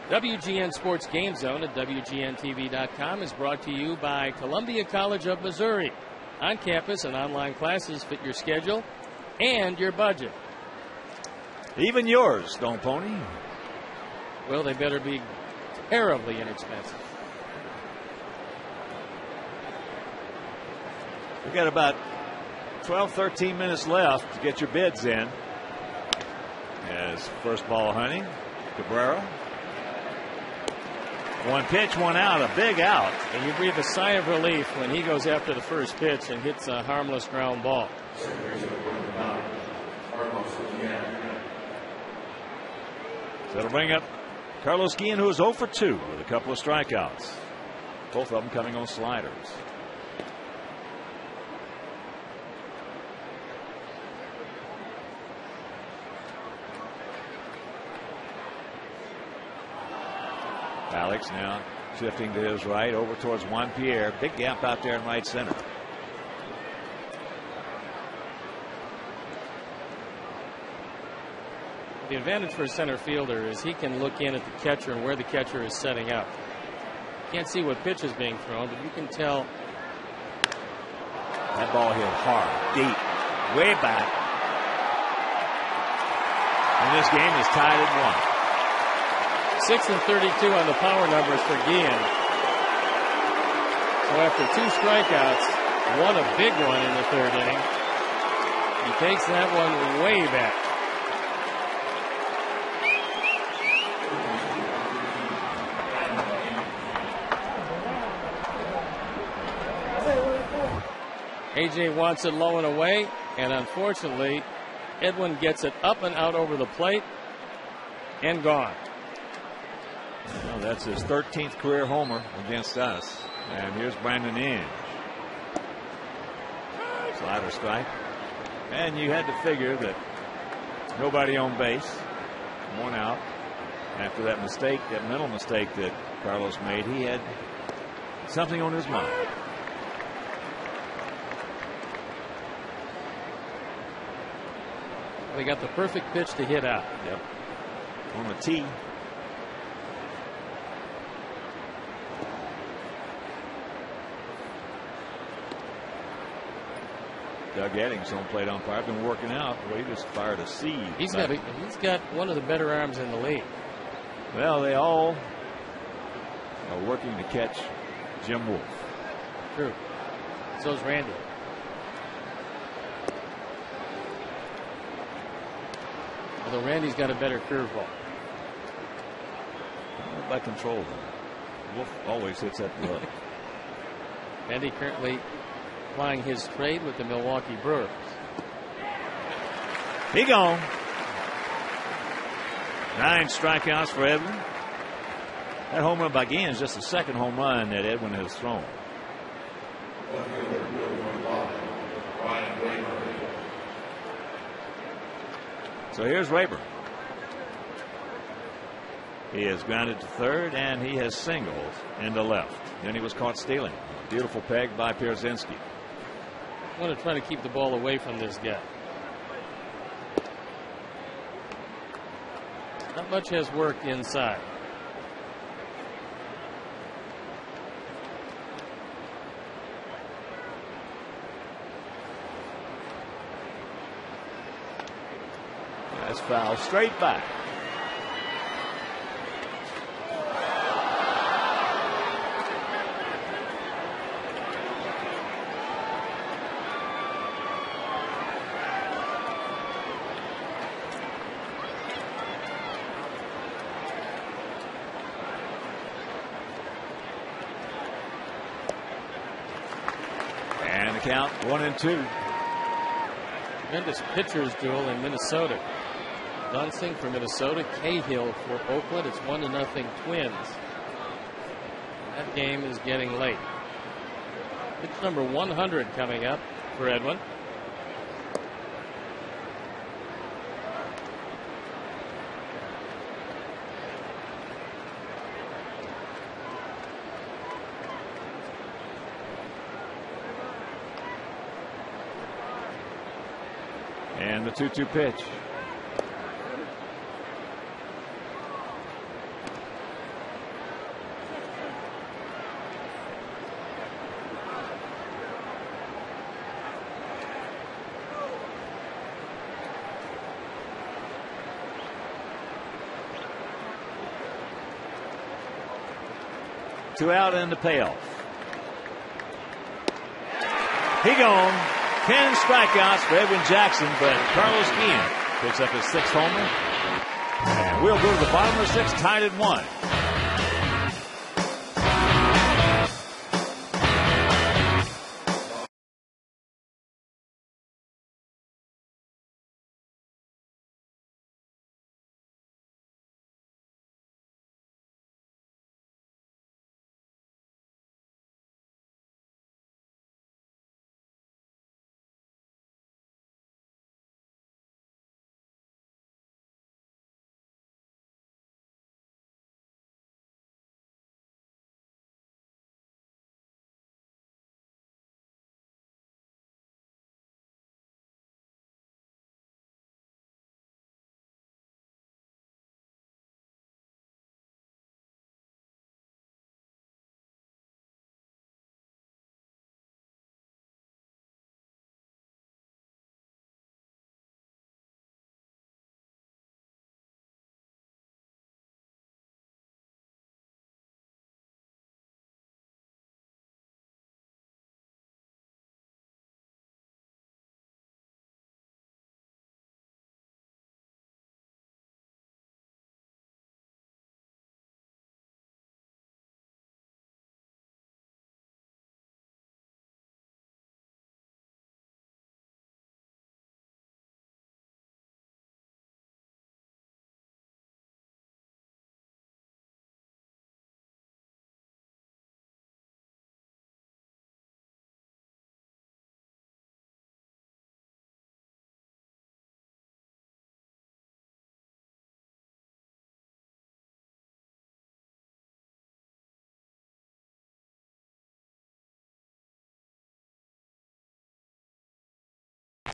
WGN Sports Game Zone at WGNTV.com is brought to you by Columbia College of Missouri. On-campus and online classes fit your schedule and your budget. Even yours, Stone Pony. Well, they better be terribly inexpensive. We've got about 12, 13 minutes left to get your bids in. As first ball hunting, Cabrera. One pitch, one out, a big out. And you breathe a sigh of relief when he goes after the first pitch and hits a harmless ground ball. So that'll bring up Carlos Guillen, who is 0 for 2 with a couple of strikeouts. Both of them coming on sliders. Alex now shifting to his right over towards Juan Pierre. Big gap out there in right center. The advantage for a center fielder is he can look in at the catcher and where the catcher is setting up. Can't see what pitch is being thrown, but you can tell. That ball hit hard, deep, way back. And this game is tied at 1. 6 and 32 on the power numbers for Guillen. So after 2 strikeouts, one a big one in the 3rd inning, he takes that one way back. AJ wants it low and away, and unfortunately, Edwin gets it up and out over the plate and gone. Well, that's his 13th career homer against us. And here's Brandon Inge. Slider strike. And you had to figure that nobody on base. 1 out. After that mistake, that mental mistake that Carlos made, he had something on his mind. They got the perfect pitch to hit out. Yep. On the tee. Doug Eddings, home plate umpire, been working out. Well, he just fired a seed. He's got one of the better arms in the league. Well, they all are working to catch Jim Wolf. True. So's Randy. Although Randy's got a better curveball. By control, though. Wolf always hits that glove. Randy currently plying his trade with the Milwaukee Brewers. He gone. 9 strikeouts for Edwin. That home run by Guillen is just the 2nd home run that Edwin has thrown. So here's Rayburn. He has grounded to 3rd, and he has singled into left. Then he was caught stealing. Beautiful peg by Pierzynski. I want to try to keep the ball away from this guy. Not much has worked inside. That's foul straight back. And the count 1-2. Tremendous pitchers duel in Minnesota. Dunsing for Minnesota, Cahill for Oakland. It's 1-0 Twins. That game is getting late. Pitch number 100 coming up for Edwin. And the 2-2 pitch. 2 out and the payoff. He gone. 10 strikeouts for Edwin Jackson, but Carlos Guillen picks up his 6th homer. And we'll go to the bottom of the 6th, tied at 1.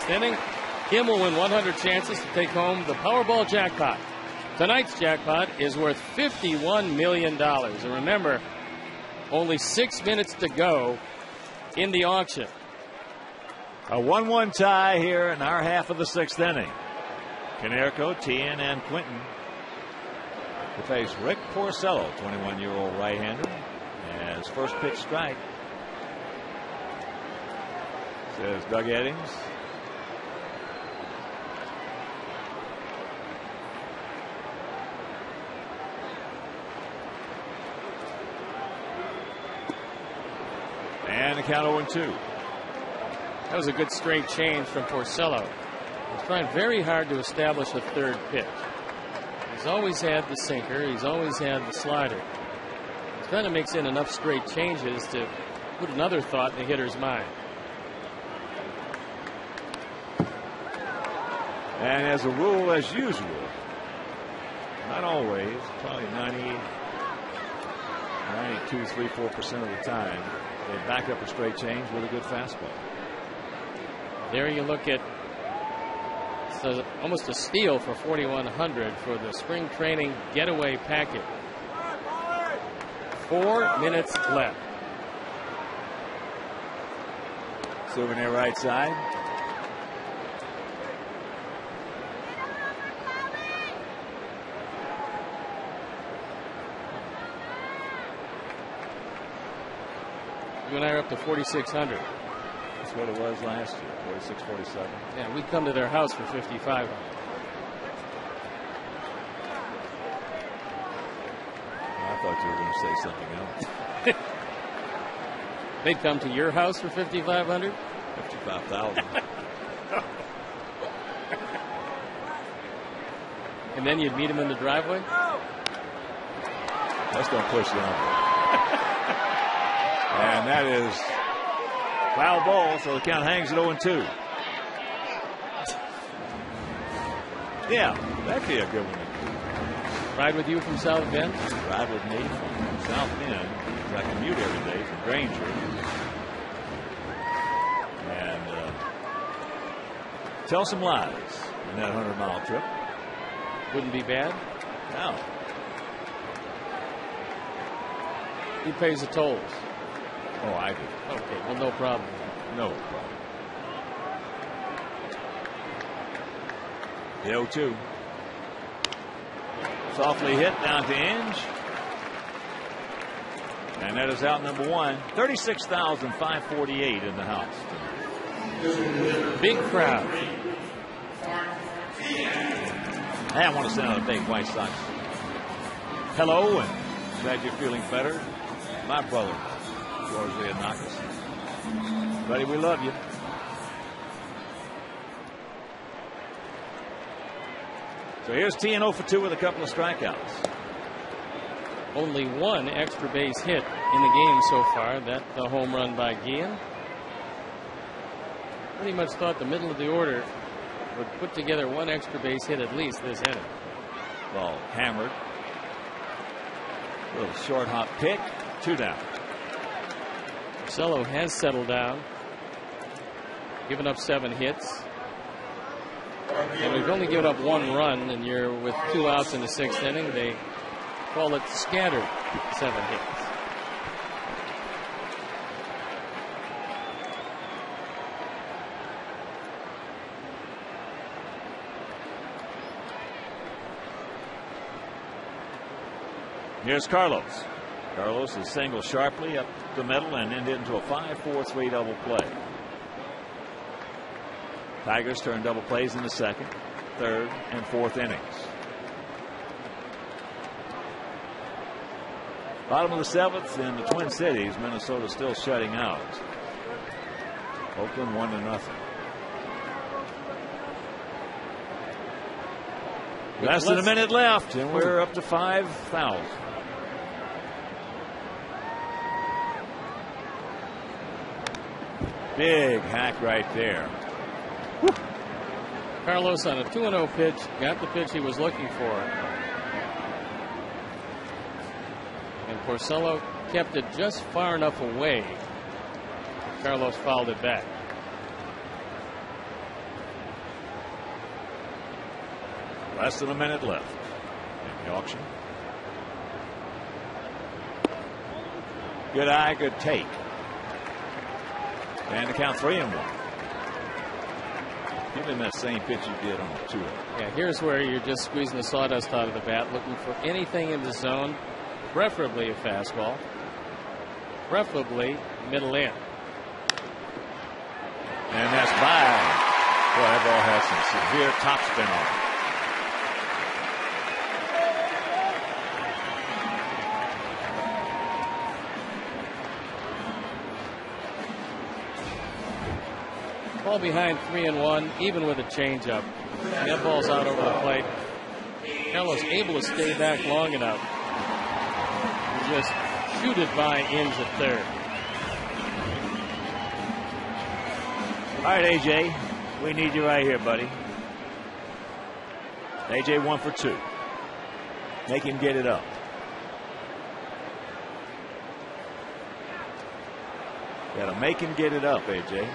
Inning, Kim will win 100 chances to take home the Powerball jackpot. Tonight's jackpot is worth $51 million. And remember, only 6 minutes to go in the auction. A 1-1 tie here in our half of the 6th inning. Canerco, Tien, and Quinton to face Rick Porcello, 21-year-old right-hander, as first pitch strike. Says Doug Eddings. And the count 0-2. That was a good straight change from Porcello. He's trying very hard to establish a third pitch. He's always had the sinker. He's always had the slider. He's trying to mix in enough straight changes to put another thought in the hitter's mind. And as a rule, as usual, not always, probably 92, 3-4% of the time, they back up a straight change with a good fastball. There you look at almost a steal for 4,100 for the spring training getaway packet. 4 minutes left. Souvenir right side. You and I are up to 4,600. That's what it was last year, 46, 47. Yeah, we come to their house for 5,500. I thought you were going to say something else. They'd come to your house for 5,500? 55,000. And then you'd meet him in the driveway? Let's don't push the envelope. And that is foul ball, so the count hangs at 0-2. Yeah, that'd be a good one. Ride with you from South Bend? Ride with me from South Bend. I commute every day from Granger. And tell some lies in that 100-mile trip. Wouldn't be bad? No. He pays the tolls. Oh, I do. Okay, well, no problem. No problem. The 0-2. Softly hit down to Inge. And that is out number one. 36,548 in the house. Big crowd. Hey, I want to send out a big White Sox hello and glad you're feeling better. My brother, George Leonakis. Buddy, we love you. So here's T&O for 2 with a couple of strikeouts. Only one extra base hit in the game so far. That the home run by Guillen. Pretty much thought the middle of the order would put together one extra base hit at least this inning. Ball hammered. Little short hop pick. 2 down. Porcello has settled down. Given up 7 hits. And we've only given up 1 run, and you're with 2 outs in the 6th inning. They call it scattered 7 hits. Here's Carlos. Carlos is single sharply up the middle and ended into a 5-4-3 double play. Tigers turn double plays in the 2nd, 3rd, and 4th innings. Bottom of the 7th in the Twin Cities. Minnesota still shutting out. Oakland 1-0. Less than a minute left, and we're up to 5,000. Big hack right there. Whew. Carlos on a 2-0 pitch got the pitch he was looking for. And Porcello kept it just far enough away. Carlos fouled it back. Less than a minute left in the auction. Good eye, good take. And the count 3-1. Give him that same pitch you did on the 2-0. Yeah, here's where you're just squeezing the sawdust out of the bat, looking for anything in the zone, preferably a fastball, preferably middle in. And that's by. Boy, that ball has some severe topspin on it. Ball behind 3-1, even with a changeup. That ball's out over the plate. Carlos able to stay back long enough to just shoot it by ends at 3rd. All right, AJ, we need you right here, buddy. AJ 1 for 2. Make him get it up. Got to make him get it up, AJ.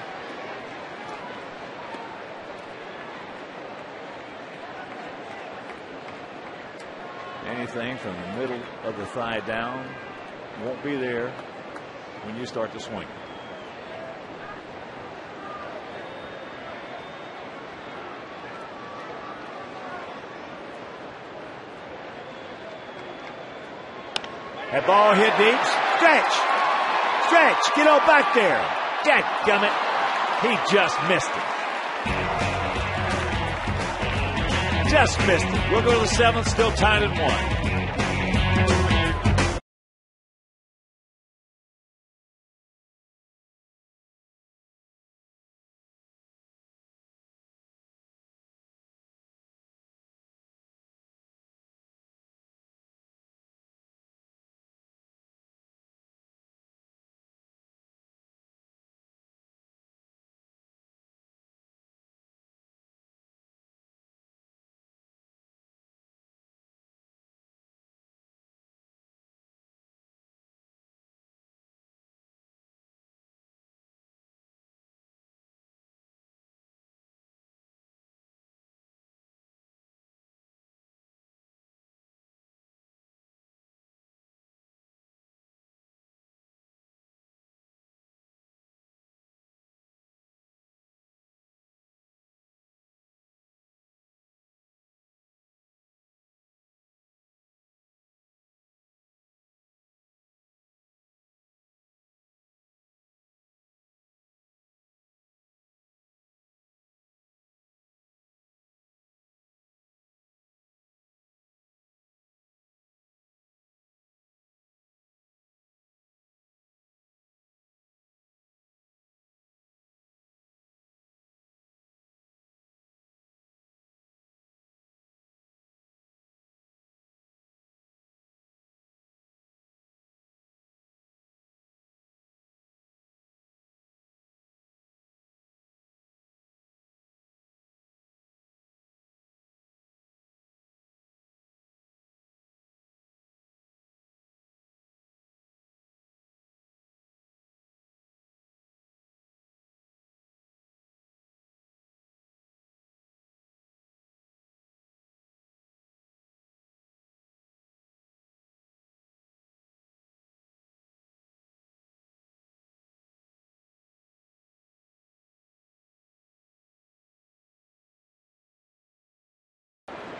Anything from the middle of the thigh down won't be there when you start to swing. That ball hit deep. Stretch. Stretch. Get out back there. Dadgummit. He just missed it. Just missed it. We'll go to the 7th, still tied at 1.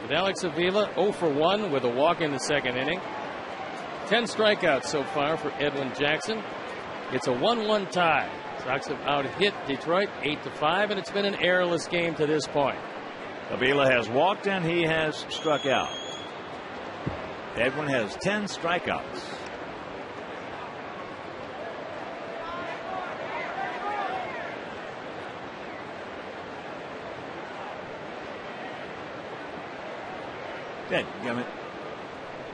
with Alex Avila 0 for 1 with a walk in the second inning. 10 strikeouts so far for Edwin Jackson. It's a 1-1 tie. Sox have out-hit Detroit 8-5, and it's been an errorless game to this point. Avila has walked and he has struck out. Edwin has 10 strikeouts. Dadgummit.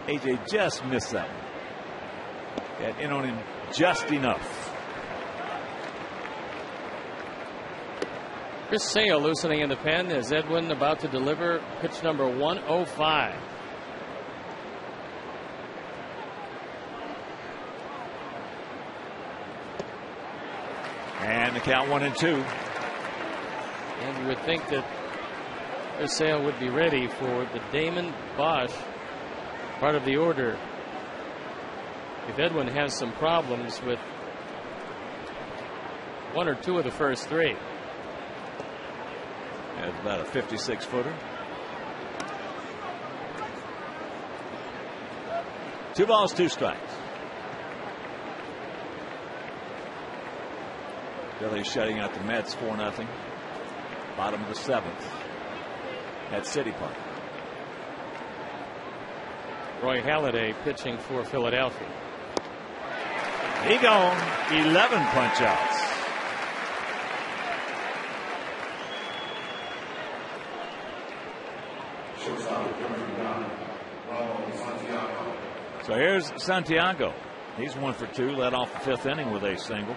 AJ just missed that one. Got in on him just enough. Chris Sale loosening in the pen as Edwin about to deliver pitch number 105. And the count 1-2. And you would think that Chris Sale would be ready for the Damon Bosch part of the order. If Edwin has some problems with one or two of the first three. That's about a 56-footer. 2 balls, 2 strikes. Phillies shutting out the Mets 4-0. Bottom of the 7th at City Park. Roy Halladay pitching for Philadelphia. He gone. 11 punch outs. So here's Santiago. He's 1 for 2, led off the 5th inning with a single.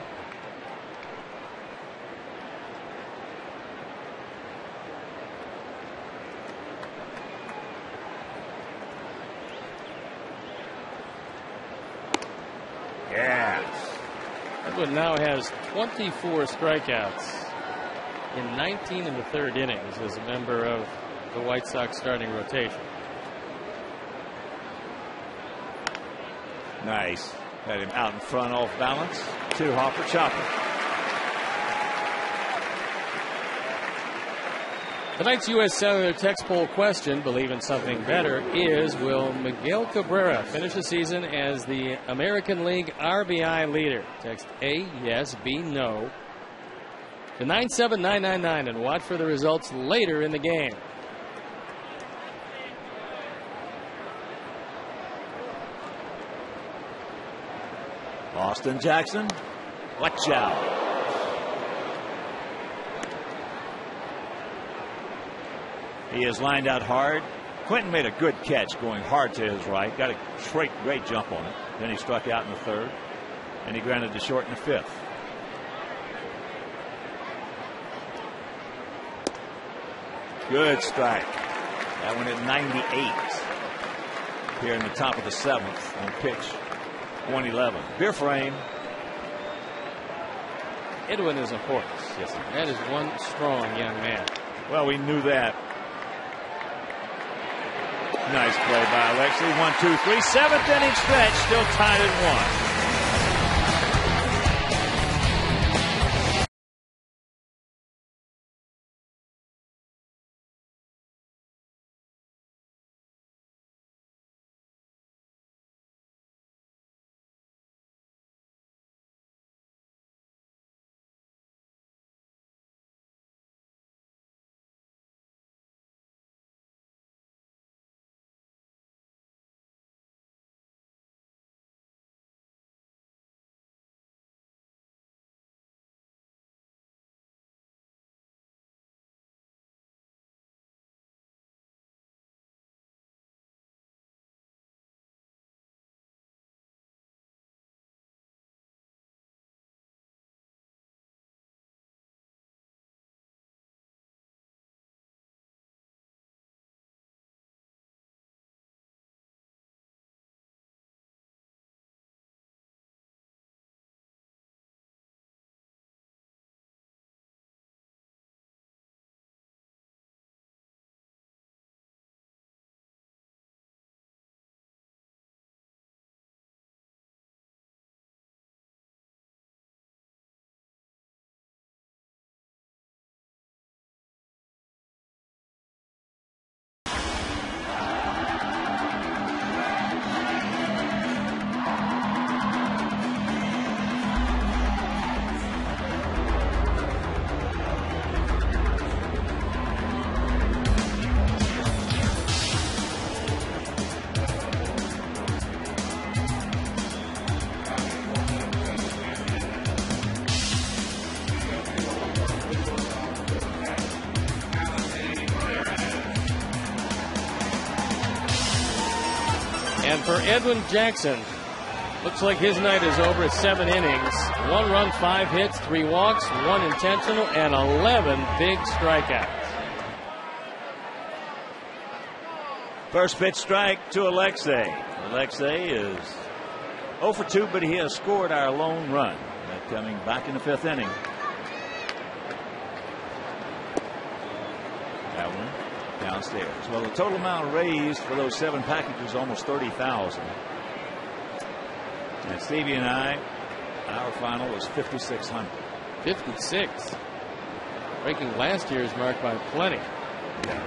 Edwin now has 24 strikeouts in 19 in the 3rd innings as a member of the White Sox starting rotation. Nice. Had him out in front off balance. 2 hopper chopper. Tonight's U.S. Cellular text poll question, believe in something better, is will Miguel Cabrera finish the season as the American League RBI leader? Text A, yes, B, no, to 97999 and watch for the results later in the game. Austin Jackson, watch out. He is lined out hard. Quentin made a good catch going hard to his right. Got a great jump on it. Then he struck out in the 3rd. And he grounded to short in the 5th. Good strike. That one at 98. Here in the top of the 7th on pitch 111. Beer frame. Edwin is a horse. Yes, that is one strong young man. Well, we knew that. Nice play by Alexi. 1, 2, 3. 7th inning stretch. Still tied at 1. for Edwin Jackson, looks like his night is over at 7 innings. 1 run, 5 hits, 3 walks, 1 intentional, and 11 big strikeouts. First pitch strike to Alexei. Alexei is 0 for 2, but he has scored our lone run. That coming back in the 5th inning. That one downstairs. Well, the total amount raised for those 7 packages almost $30,000. And Stevie and I, our final was $5,600. 56. Breaking last year's mark by plenty. Yeah.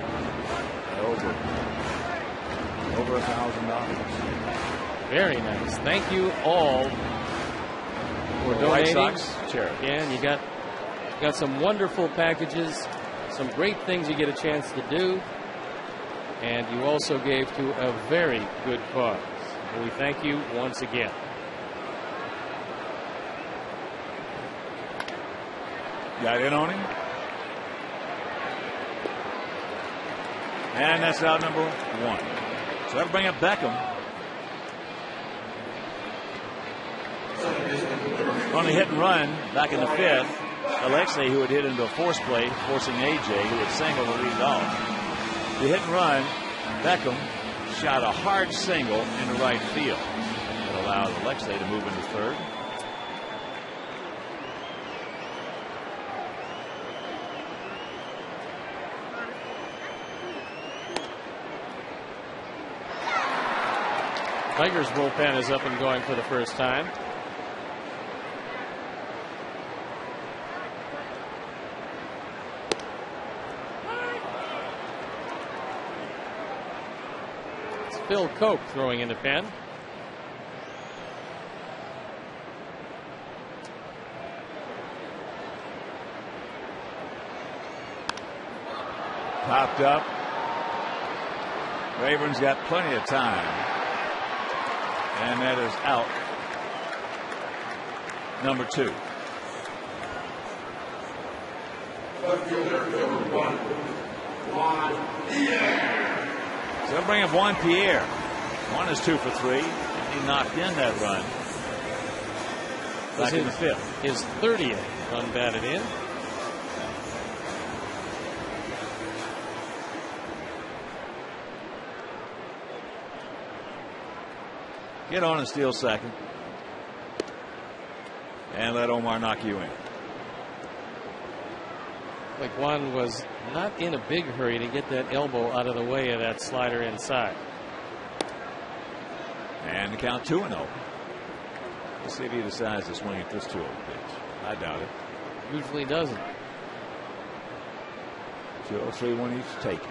Over $1,000. Very nice. Thank you all for donating. White Sox charity. Again, you got some wonderful packages, some great things you get a chance to do, and you also gave to a very good cause. And we thank you once again. Got in on him. And that's out number 1. So that'll bring up Beckham. On the hit and run back in the 5th, Alexei, who had hit into a force play, forcing AJ, who had singled to lead off. The hit and run, Beckham shot a hard single into right field. That allowed Alexei to move into 3rd. Tigers bullpen is up and going for the first time. It's Phil Koch throwing in the pen. Popped up. Ravens got plenty of time. And that is out. Number 2. So they'll bring up Juan Pierre. Juan is 2 for 3. He knocked in that run. Back in the 5th. His 30th run batted in. Get on and steal second. And let Omar knock you in. Like Juan was not in a big hurry to get that elbow out of the way of that slider inside. And the count 2-0. Let's see if he decides to swing at this 2-0 pitch. I doubt it. Usually doesn't. 2-0-3-1 each taken.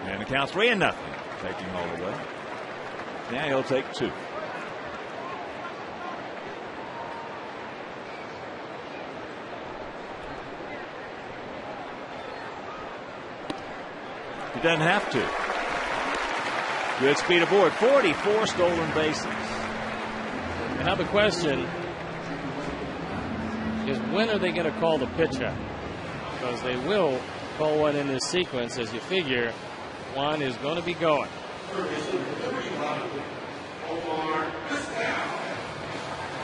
And the count 3-0. Taking all the way. Now he'll take 2. He doesn't have to. Good speed aboard. 44 stolen bases. And now the question is, when are they going to call the pitch out? Because they will call one in this sequence, as you figure Juan is going to be going.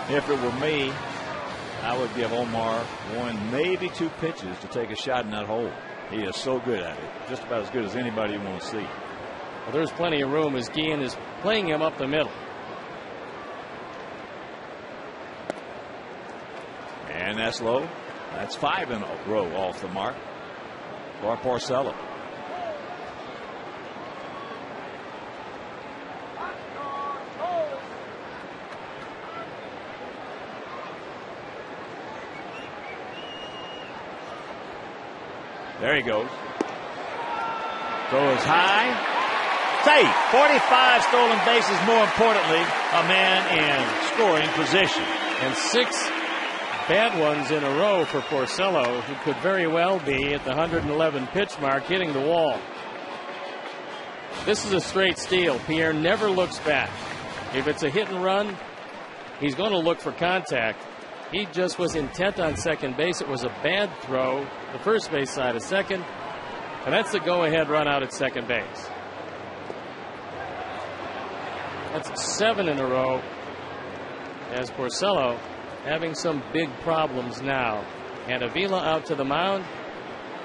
If it were me, I would give Omar 1, maybe 2 pitches to take a shot in that hole. He is so good at it. Just about as good as anybody you want to see. Well, there's plenty of room as Guillen is playing him up the middle. And that's low. That's 5 in a row off the mark for Porcello. There he goes. Goes high. Safe. 45 stolen bases. More importantly, a man in scoring position. And 6 bad ones in a row for Porcello, who could very well be at the 111 pitch mark, hitting the wall. This is a straight steal. Pierre never looks back. If it's a hit and run, he's going to look for contact. He just was intent on second base. It was a bad throw, the first base side of second, and that's the go-ahead run out at second base. That's 7 in a row, as Porcello having some big problems now. And Avila out to the mound,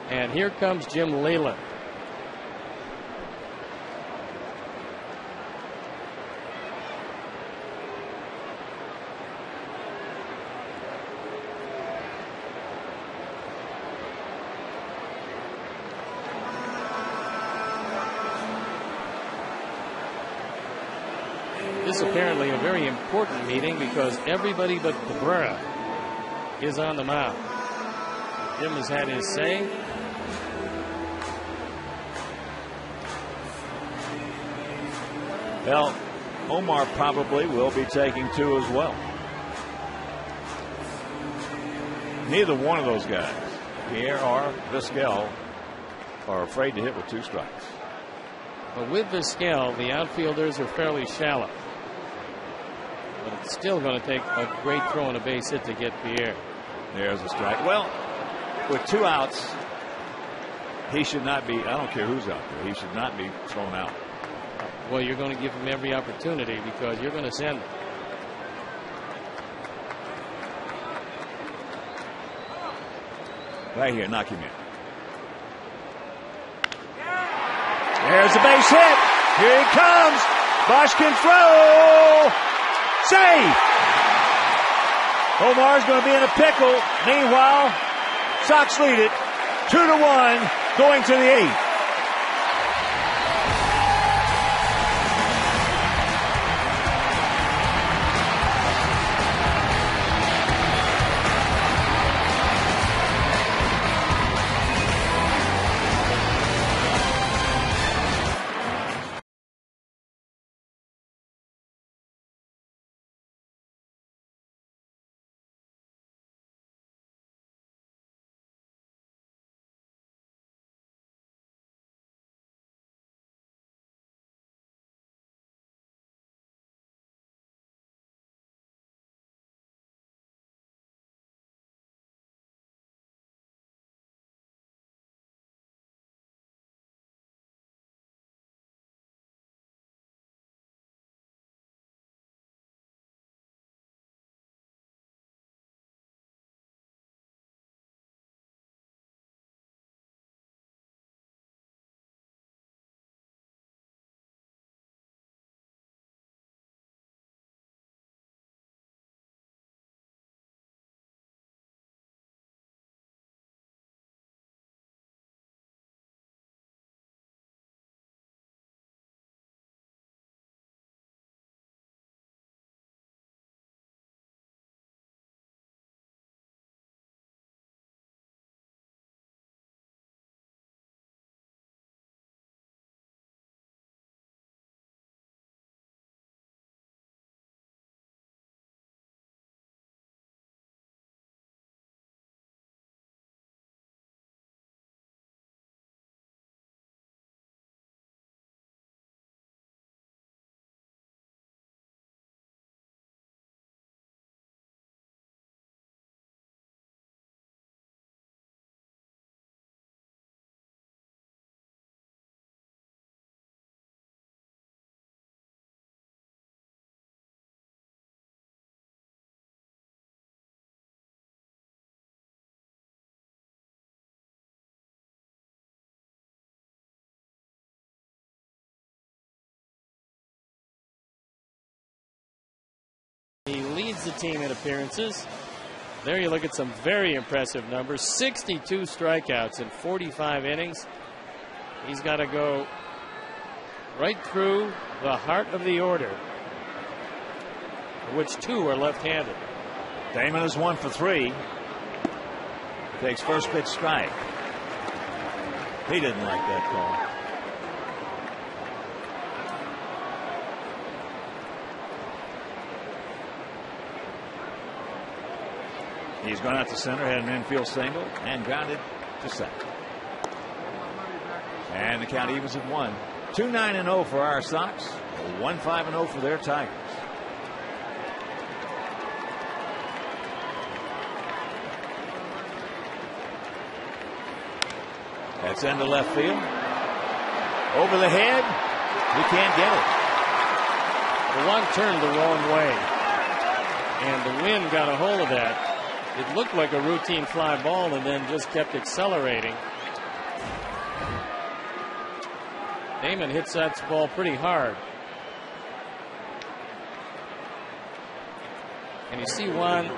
and here comes Jim Leyland. This is apparently a very important meeting because everybody but Cabrera is on the mound. Jim has had his say. Well, Omar probably will be taking 2 as well. Neither one of those guys, Pierre or Vizquel, are afraid to hit with 2 strikes. But with Vizquel, the outfielders are fairly shallow. But it's still going to take a great throw and a base hit to get Pierre. There's a strike. Well, with 2 outs, he should not be, I don't care who's out there, he should not be thrown out. Well, you're going to give him every opportunity because you're going to send him. Right here, knock him in. There's the base hit. Here he comes. Bosch can throw. Safe. Omar's going to be in a pickle. Meanwhile, Sox lead it 2-1 going to the 8th. He leads the team in appearances. There you look at some very impressive numbers. 62 strikeouts in 45 innings. He's got to go right through the heart of the order, of which 2 are left-handed. Damon is 1 for 3. Takes first pitch strike. He didn't like that call. He's gone out to center, had an infield single, and grounded to second. And the count evens at 1. 2-9-0 for our Sox. 1-5-0 for their Tigers. That's into left field. Over the head. He can't get it. The one turned the wrong way, and the wind got a hold of that. It looked like a routine fly ball and then just kept accelerating. Damon hits that ball pretty hard. And you see Juan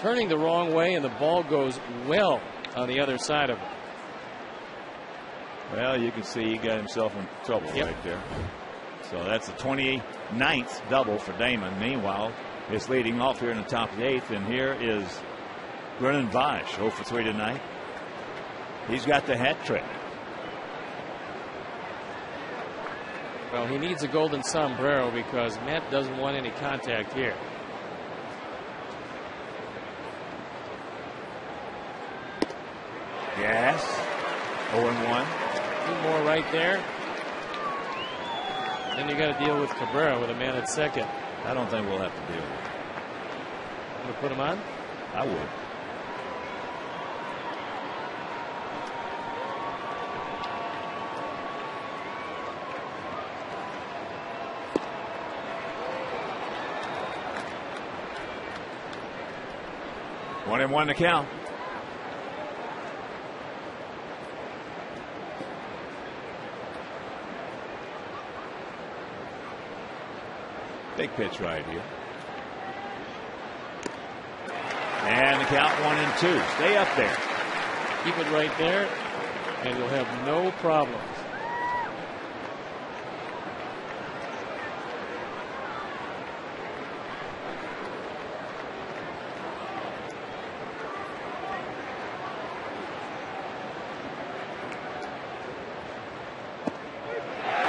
turning the wrong way, and the ball goes well on the other side of it. Well, you can see he got himself in trouble right there. So that's the 29th double for Damon. Meanwhile, it's leading off here in the top of the 8th, and here is Brennan Bosch, 0 for 3 tonight. He's got the hat trick. Well, he needs a golden sombrero because Matt doesn't want any contact here. Yes. 0-1. Two more right there. Then you got to deal with Cabrera with a man at second. I don't think we'll have to deal with it. You going to put him on? I would. One and one to count. Big pitch right here. And the count 1-2. Stay up there. Keep it right there, and you'll have no problems.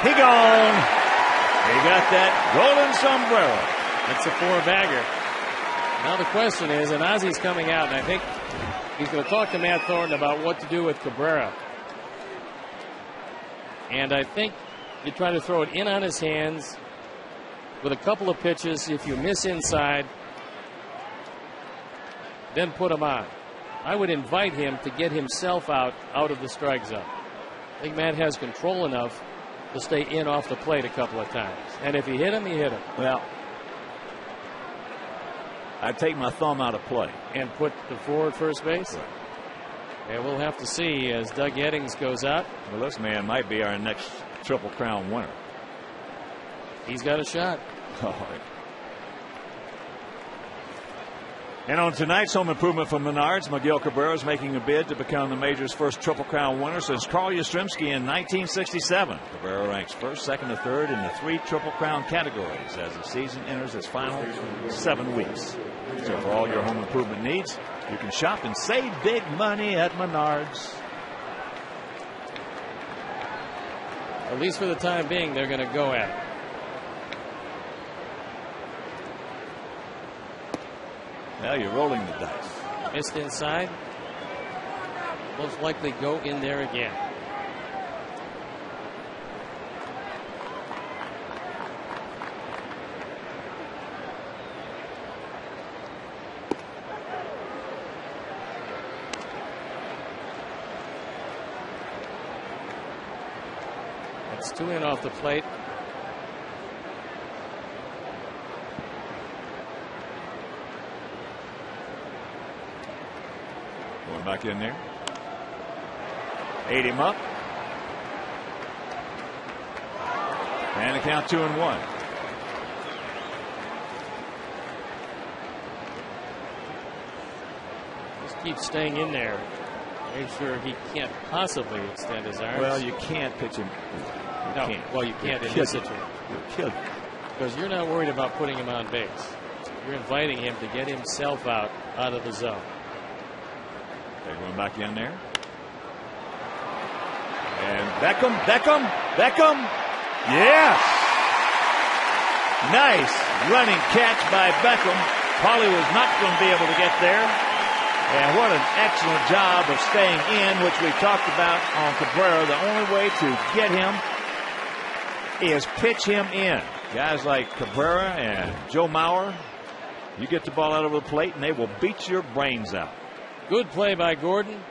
He gone. He got that golden sombrero. That's a 4-bagger. Now the question is, and Ozzy's coming out, and I think he's going to talk to Matt Thornton about what to do with Cabrera. And I think you try to throw it in on his hands with a couple of pitches. If you miss inside, then put him on. I would invite him to get himself out of the strike zone. I think Matt has control enough to stay in off the plate a couple of times. And if he hit him, he hit him. Well, I'd take my thumb out of play. And put the forward first base? Right. And we'll have to see as Doug Eddings goes out. Well, this man might be our next Triple Crown winner. He's got a shot. Oh. And on tonight's home improvement from Menards, Miguel Cabrera is making a bid to become the major's first Triple Crown winner since Carl Yastrzemski in 1967. Cabrera ranks first, second, and third in the 3 Triple Crown categories as the season enters its final 7 weeks. So for all your home improvement needs, you can shop and save big money at Menards. At least for the time being, they're going to go at it. Now you're rolling the dice. Missed inside. Most likely go in there again. That's 2 in off the plate. Going back in there. Ate him up. And the count 2-1. Just keep staying in there. Make sure he can't possibly extend his arms. Well, you can't pitch him. No, can't. well, you can't in this situation. You'll kill him. Because you're not worried about putting him on base. You're inviting him to get himself out of the zone. They're going back in there. And Beckham. Yes. Nice running catch by Beckham. Paulie was not going to be able to get there. And what an excellent job of staying in, which we talked about on Cabrera. The only way to get him is pitch him in. Guys like Cabrera and Joe Mauer, you get the ball out over the plate and they will beat your brains out. Good play by Gordon,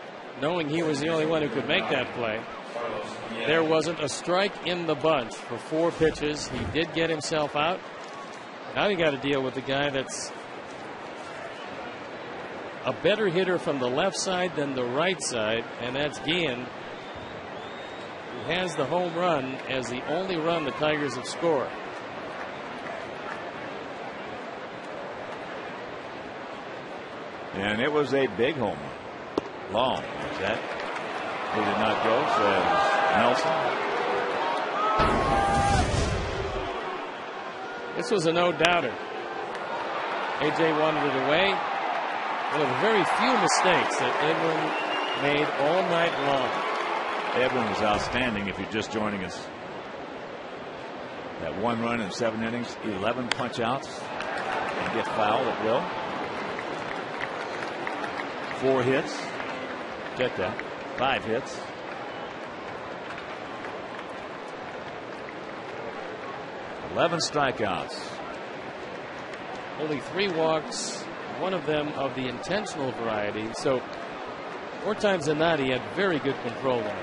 knowing he was the only one who could make that play. There wasn't a strike in the bunch for 4 pitches. He did get himself out. Now you got to deal with the guy that's a better hitter from the left side than the right side, and that's Guillen, who has the home run as the only run the Tigers have scored. And it was a big home run. Long was that. He did not go, says Nelson. This was a no-doubter. A.J. wanted it away. One of the very few mistakes that Edwin made all night long. Edwin was outstanding if you're just joining us. That 1 run in 7 innings, 11 punch outs, and get fouled at will. 4 hits. Get that. 5 hits. Eleven strikeouts. Only 3 walks, one of them of the intentional variety. So more times than not, he had very good control on it.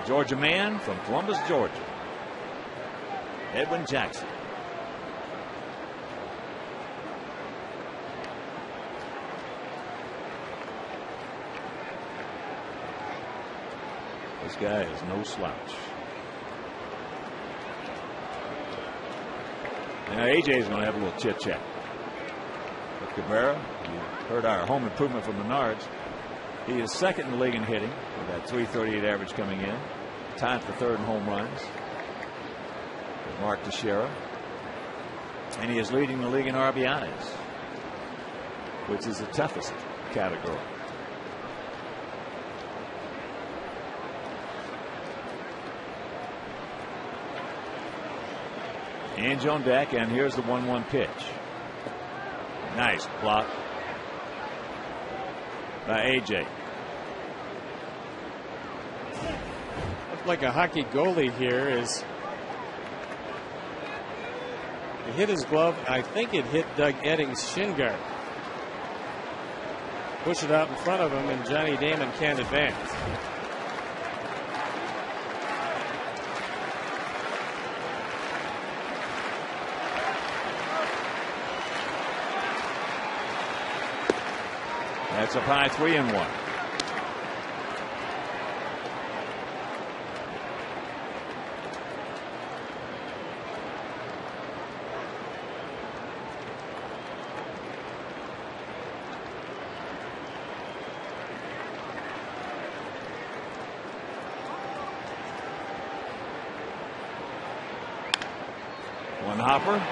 Georgia man from Columbus, Georgia. Edwin Jackson. This guy is no slouch. Now AJ's going to have a little chit chat with Cabrera. You heard our home improvement from Menards. He is second in the league in hitting with that .338 average coming in. Tied for third in home runs with Mark Teixeira. And he is leading the league in RBIs, which is the toughest category. Ange on deck, and here's the 1-1 pitch. Nice block by AJ. Looked like a hockey goalie here is. It hit his glove. I think it hit Doug Edding's shin guard. Push it out in front of him, and Johnny Damon can't advance. That's up high, 3-1. One hopper.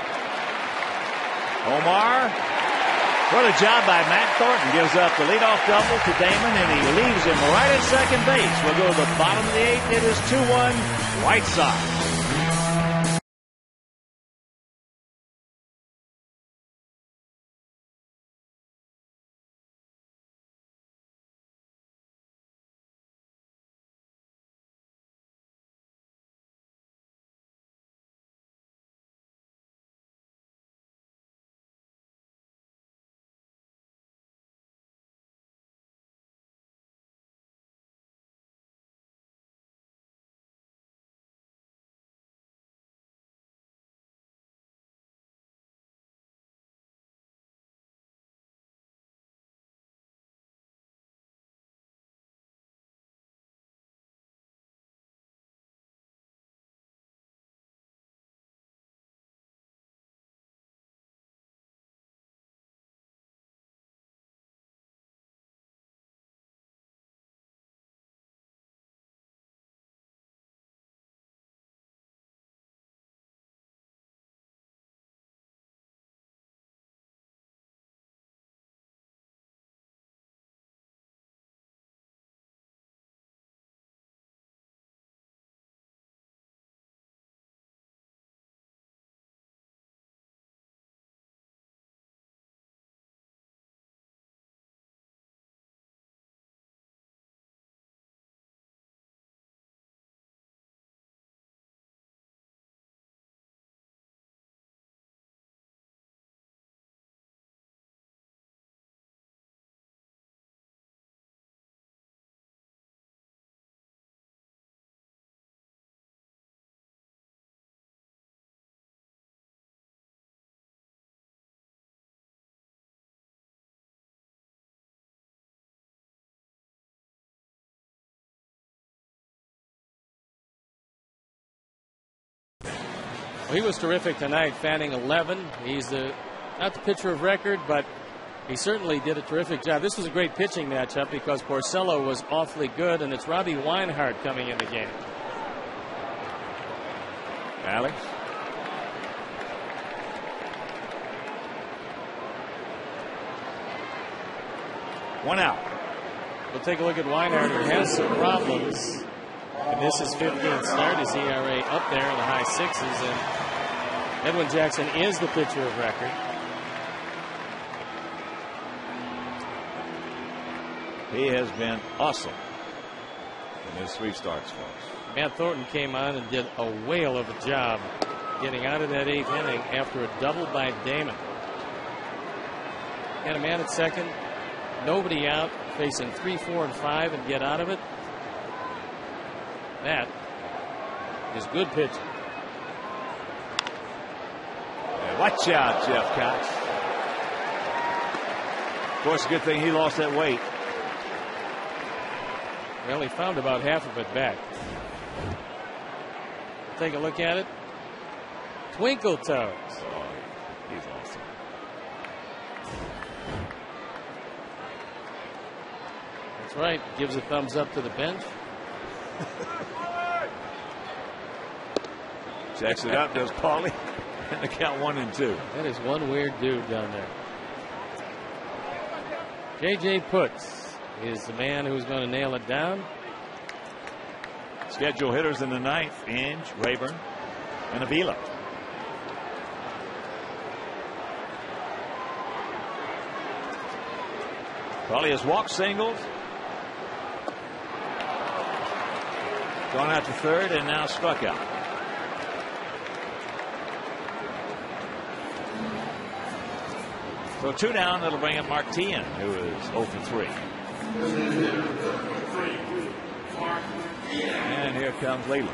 Omar. What a job by Matt Thornton. Gives up the leadoff double to Damon, and he leaves him right at second base. We'll go to the bottom of the 8th. It is 2-1 White Sox. Well, he was terrific tonight, fanning 11. He's not the pitcher of record, but he certainly did a terrific job. This was a great pitching matchup because Porcello was awfully good, and it's Robbie Weinhardt coming in the game. Alex. One out. We'll take a look at Weinhardt, who has some problems. And this is 15th start. His ERA up there in the high sixes. And Edwin Jackson is the pitcher of record. He has been awesome in his 3 starts for us. Matt Thornton came on and did a whale of a job getting out of that 8th inning after a double by Damon. Had a man at second, nobody out, facing 3, 4, and 5 and get out of it. That is good pitching. Yeah, watch out, Jeff Cox. Of course, a good thing he lost that weight. Well, he found about half of it back. Take a look at it. Twinkle Toes. Oh, he's awesome. That's right. Gives a thumbs up to the bench. Checks it up, does Paulie. And the count 1 and 2. That is one weird dude down there. J.J. Putz is the man who's going to nail it down. Schedule hitters in the 9th: Inge, Rayburn, and Avila. Paulie has walked singles. Gone out to third and now struck out. So 2 down. That'll bring up Martian, who is 0 for 3. And here comes Leland.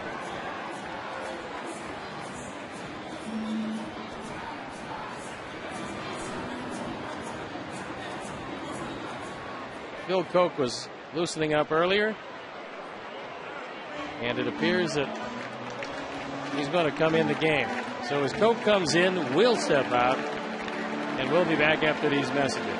Phil Koch was loosening up earlier, and it appears that he's going to come in the game. So as Koch comes in, we'll step out, and we'll be back after these messages.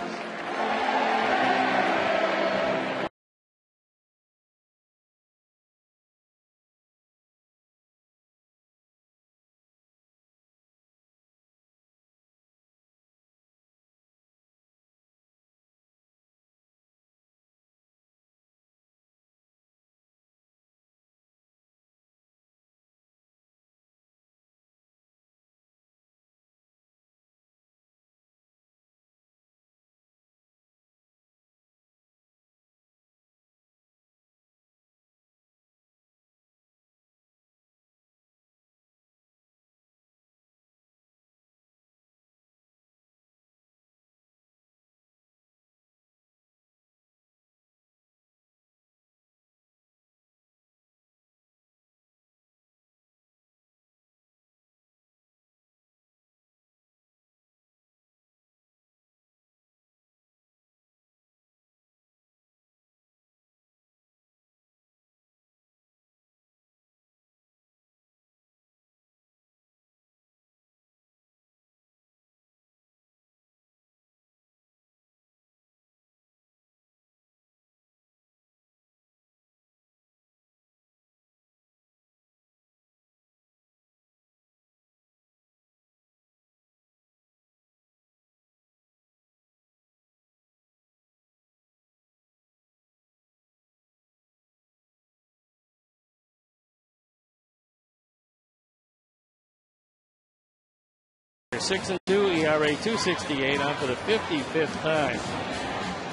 They're 6-2, ERA 2.68, on for the 55th time.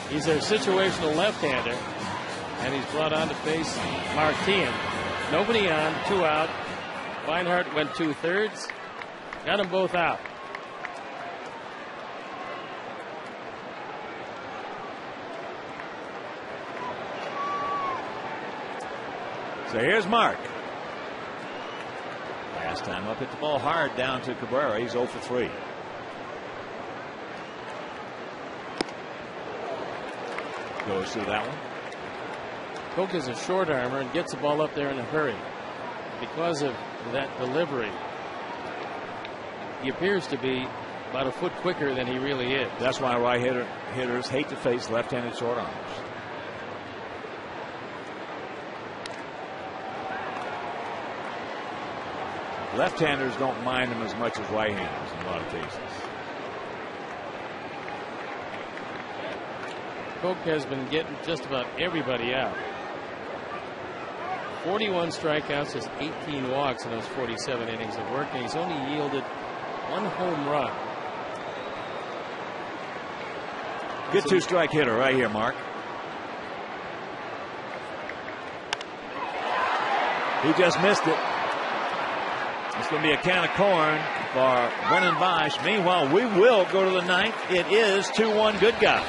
He's their situational left-hander, and he's brought on to face Martian. Nobody on, 2 out. Weinhardt went 2/3. Got them both out. So here's Mark. Last time up, hit the ball hard down to Cabrera. He's 0 for 3. Goes through that one. Koch is a short armor and gets the ball up there in a hurry. Because of that delivery, he appears to be about a foot quicker than he really is. That's why right hitters hate to face left-handed short arms. Left-handers don't mind them as much as right-handers in a lot of cases. Koch has been getting just about everybody out. 41 strikeouts, just 18 walks in those 47 innings of work, and he's only yielded 1 home run. Good two-strike hitter right here, Mark. He just missed it. It's going to be a can of corn for Brennan Bosch. Meanwhile, we will go to the ninth. It is 2-1 good guy.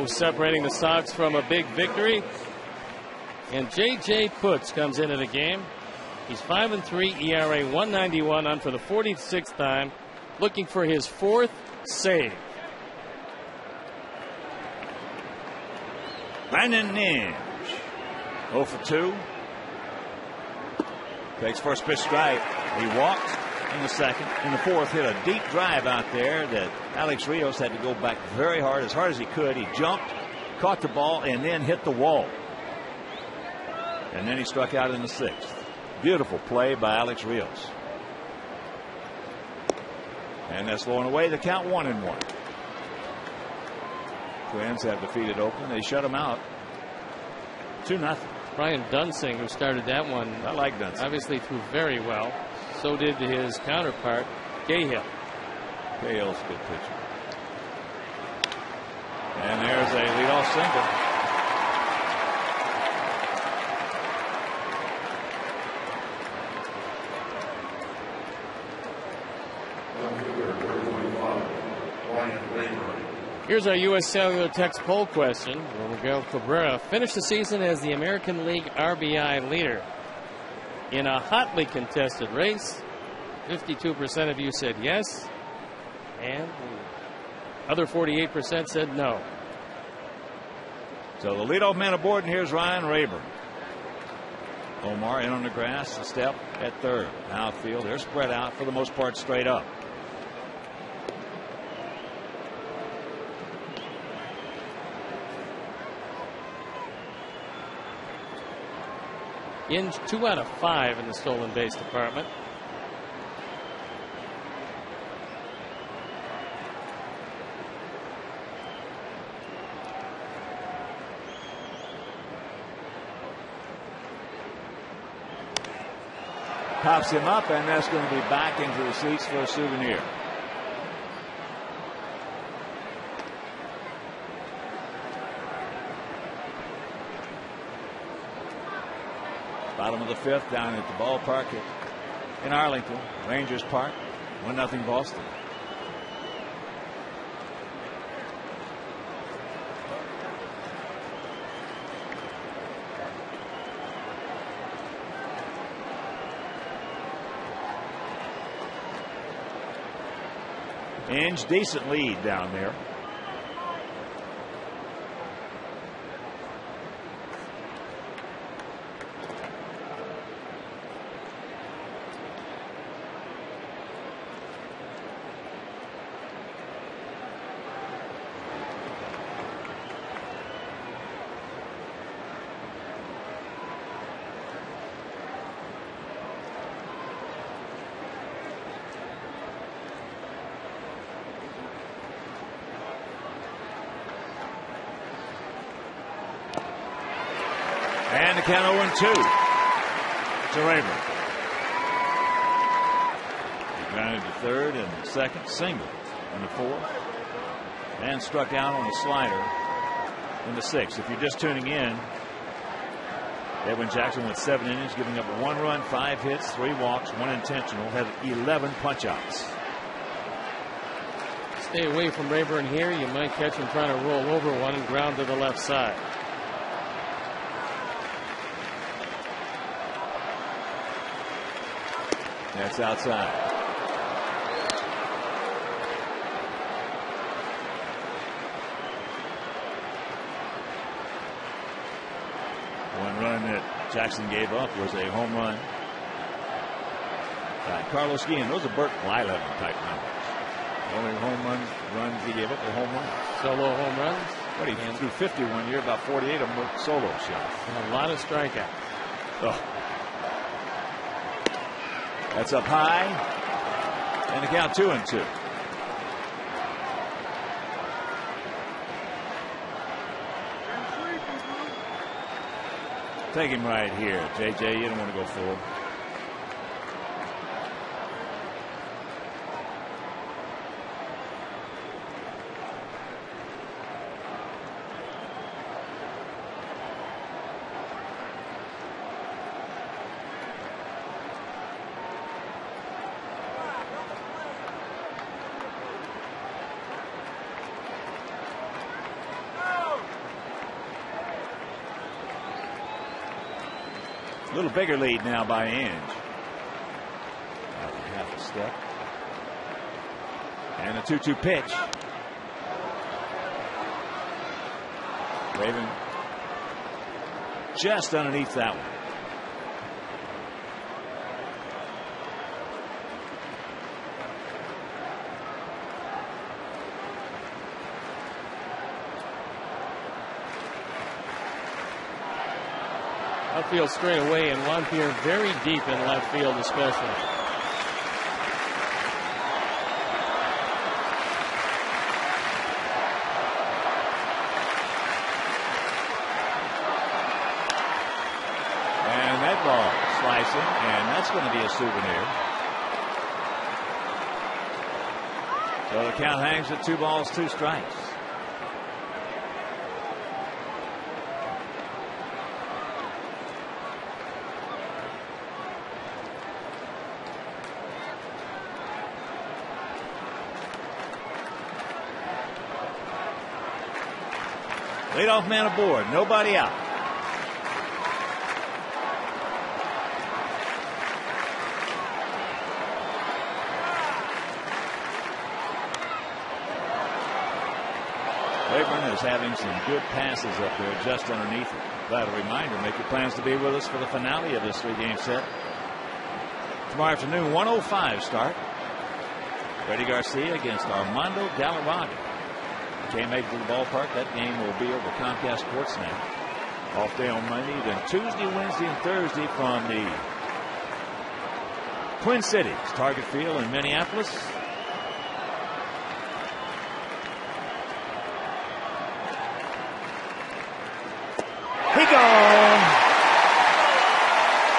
Separating the Sox from a big victory. And J.J. Putz comes into the game. He's 5-3, ERA 191 on for the 46th time, looking for his 4th save. Brandon Ninge, 0 for 2. Takes first pitch strike. He walked in the second. In the fourth, hit a deep drive out there that Alex Rios had to go back very hard as he could. He jumped, caught the ball, and then hit the wall. And then he struck out in the sixth. Beautiful play by Alex Rios. And that's throwing away the count 1-1. Twins have defeated Oakland. They shut them out 2-0. Brian Dunsing, who started that one, I like Dunsing. Obviously threw very well. So did his counterpart, Cahill. Cahill's a good pitcher. And there's a leadoff single. Here's our U.S. Cellular Text poll question. Will Miguel Cabrera finish the season as the American League RBI leader? In a hotly contested race, 52% of you said yes, and the other 48% said no. So the leadoff man aboard, and here's Ryan Rayburn. Omar in on the grass, a step at third. Outfield, they're spread out for the most part straight up. In 2 out of 5 in the stolen base department. Pops him up, and that's going to be back into the seats for a souvenir. Bottom of the fifth, down at the ballpark in Arlington, Rangers Park, 1-0 Boston. Inge, decent lead down there. And the count 0-2 to Rayburn. He grounded to third and second, single in the fourth, and struck out on a slider in the sixth. If you're just tuning in, Edwin Jackson went 7 innings, giving up 1 run, 5 hits, 3 walks, 1 intentional, had 11 punch-outs. Stay away from Rayburn here. You might catch him trying to roll over one and ground to the left side. That's outside. One run that Jackson gave up was a home run by Carlos Guillen. Those are Burt Blyleven type numbers. The only runs he gave up were home runs. Solo home runs. What, he threw 50 1 year, about 48 of them were solo shots. And a lot of strikeouts. Oh. That's up high, and the count 2-2. Take him right here, JJ. You don't want to go forward. A little bigger lead now by Inge. Half a step. And a 2-2 pitch. Raven just underneath that one. Outfield straight away, and Lamphere very deep in left field especially. And that ball slicing, and that's going to be a souvenir. So the count hangs at 2 balls, 2 strikes. Leadoff man aboard, nobody out. Rayburn is having some good passes up there just underneath it. But a reminder, make your plans to be with us for the finale of this 3-game set. Tomorrow afternoon, 1:05 start. Freddie Garcia against Armando Galarraga. Can't make it to the ballpark. That game will be over Comcast Sportsnet. Off day on Monday, then Tuesday, Wednesday, and Thursday from the Twin Cities, Target Field in Minneapolis. He gone.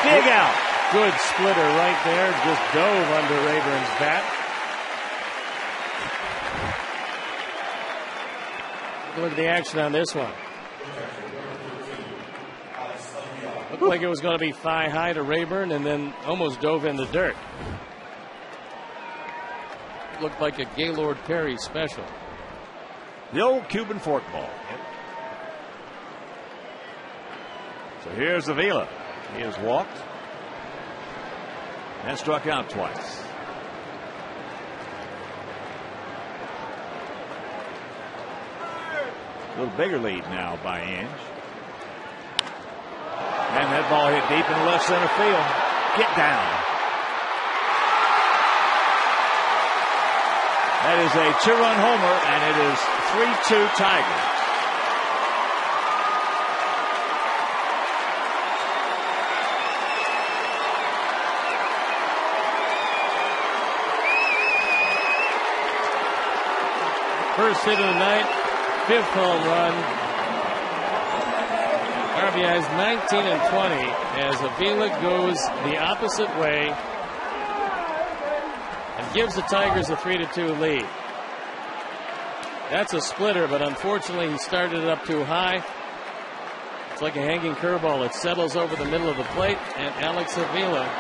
Big out. Good splitter right there. Just dove under Rayburn's bat. Look at the action on this one. Looked like it was going to be thigh high to Rayburn and then almost dove in the dirt. Looked like a Gaylord Perry special. The old Cuban forkball. So here's Avila. He has walked and struck out twice. A little bigger lead now by Inge. And that ball hit deep in left center field. Get down. That is a 2-run homer, and it is 3-2 Tigers. First hit of the night, 5th home run. RBI's 19 and 20 as Avila goes the opposite way and gives the Tigers a 3-2 lead. That's a splitter, but unfortunately he started it up too high. It's like a hanging curveball. It settles over the middle of the plate, and Alex Avila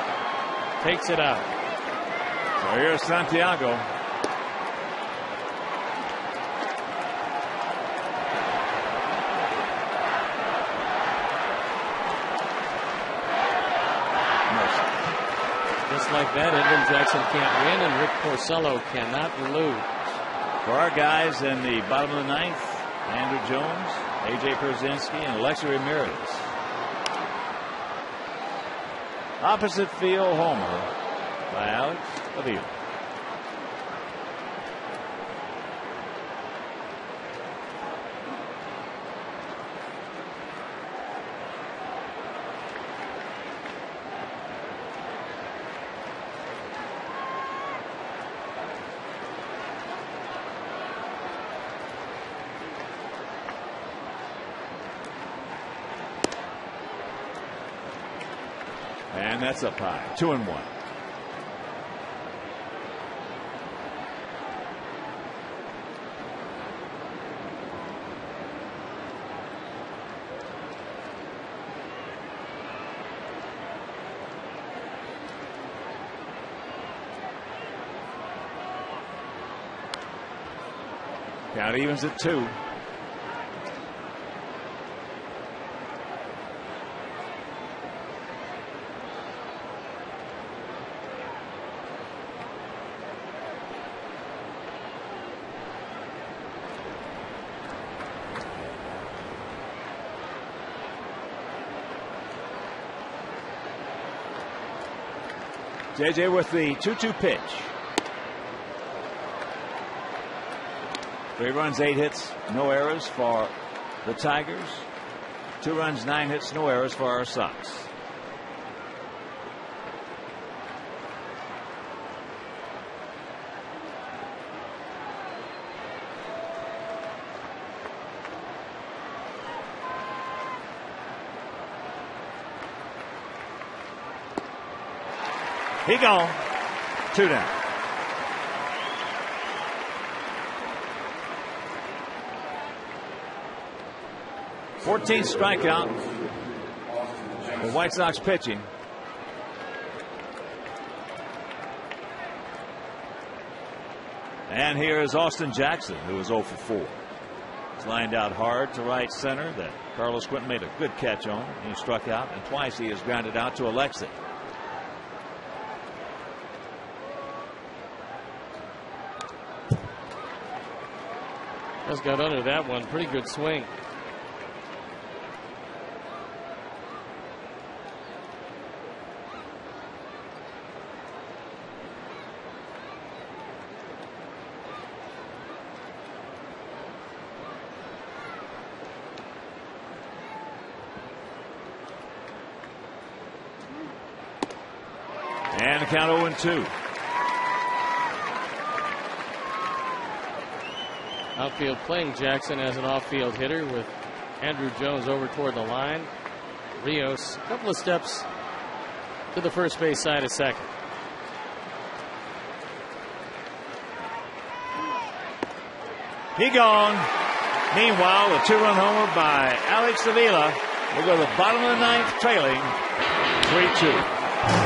takes it out. So here's Santiago. Like that, Edwin Jackson can't win, and Rick Porcello cannot lose. For our guys in the bottom of the 9th, Andrew Jones, A.J. Pierzynski, and Alexi Ramirez. Opposite field homer by Alex Avila. And that's up high. 2-1. Count evens at 2. JJ with the 2-2 pitch. 3 runs, 8 hits, no errors for the Tigers. 2 runs, 9 hits, no errors for our Sox. He gone. 2 down. Fourteenth strikeout. The White Sox pitching. And here is Austin Jackson, who is 0 for 4. He's lined out hard to right center that Carlos Quinton made a good catch on. He struck out, and twice he has grounded out to Alexi. Just got under that one. Pretty good swing. And the count 0-2. Outfield playing Jackson as an off-field hitter with Andrew Jones over toward the line. Rios a couple of steps to the first base side of second. He gone. Meanwhile, a 2-run homer by Alex Avila. We'll go to the bottom of the ninth, trailing 3-2.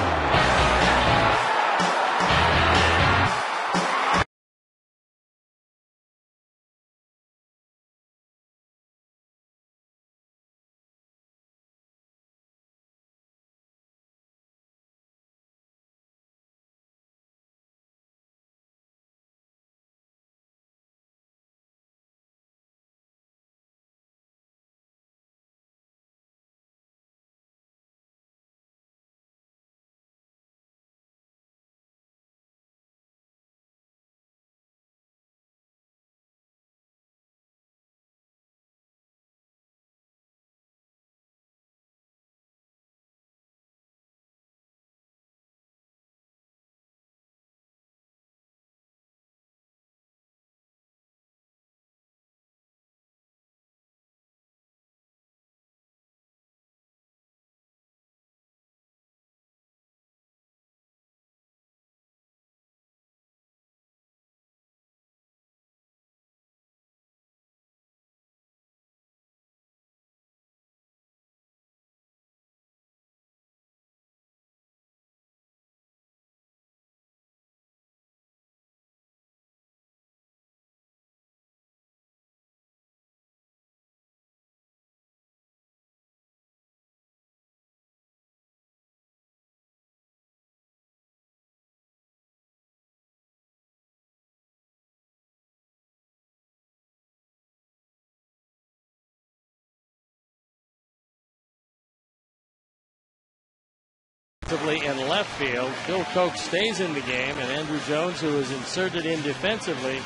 In left field, Phil Koch stays in the game, and Andrew Jones, who is inserted in defensively,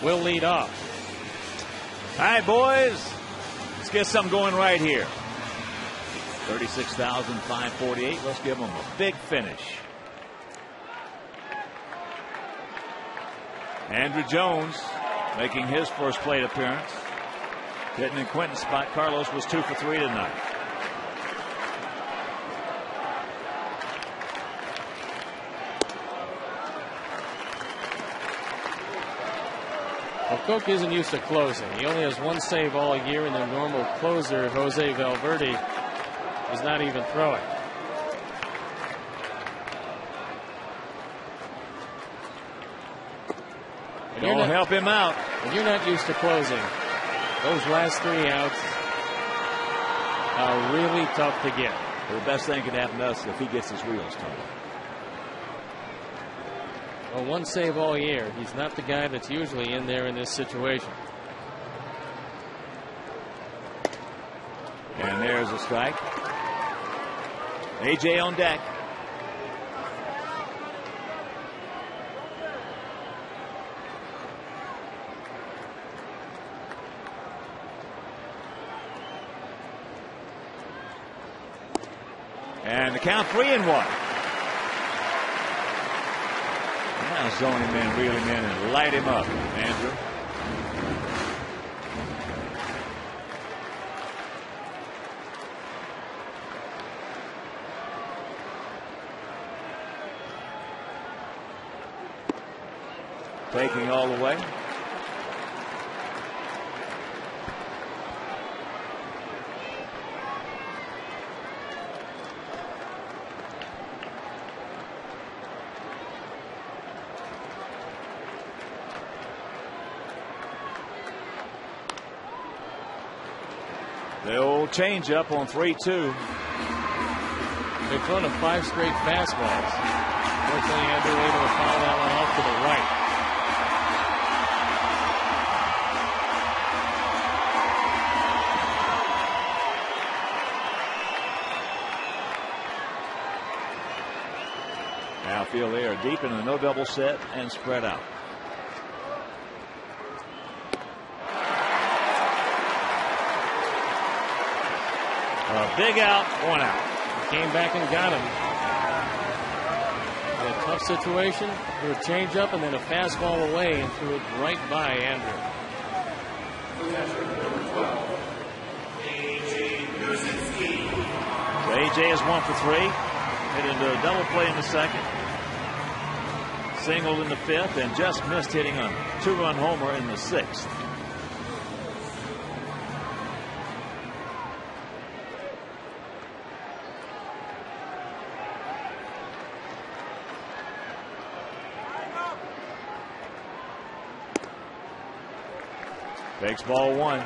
will lead off. All right, boys, let's get something going right here. 36,548. Let's give them a big finish. Andrew Jones making his first plate appearance. Hitting in Quentin's spot. Carlos was 2 for 3 tonight. Well, Koch isn't used to closing. He only has one save all year, and their normal closer, Jose Valverde, is not even throwing. Don't help him out. If you're not used to closing, those last 3 outs are really tough to get. Well, the best thing could happen to us if he gets his wheels turned. Well, one save all year. He's not the guy that's usually in there in this situation. And there's a strike. AJ on deck. And the count 3-1. Now zone him in, reel him in, and light him up, Andrew. Taking all the way. The old changeup on 3-2. They've thrown him 5 straight fastballs. Fortunately, Andrew able to foul that one off to the right. Now feel they are deep in the no double set and spread out. A big out, 1 out. He came back and got him. In a tough situation, threw a changeup and then a fastball away and threw it right by Andrew. So AJ is 1 for 3. Hit into a double play in the second. Singled in the fifth and just missed hitting a 2-run homer in the sixth. Takes ball one.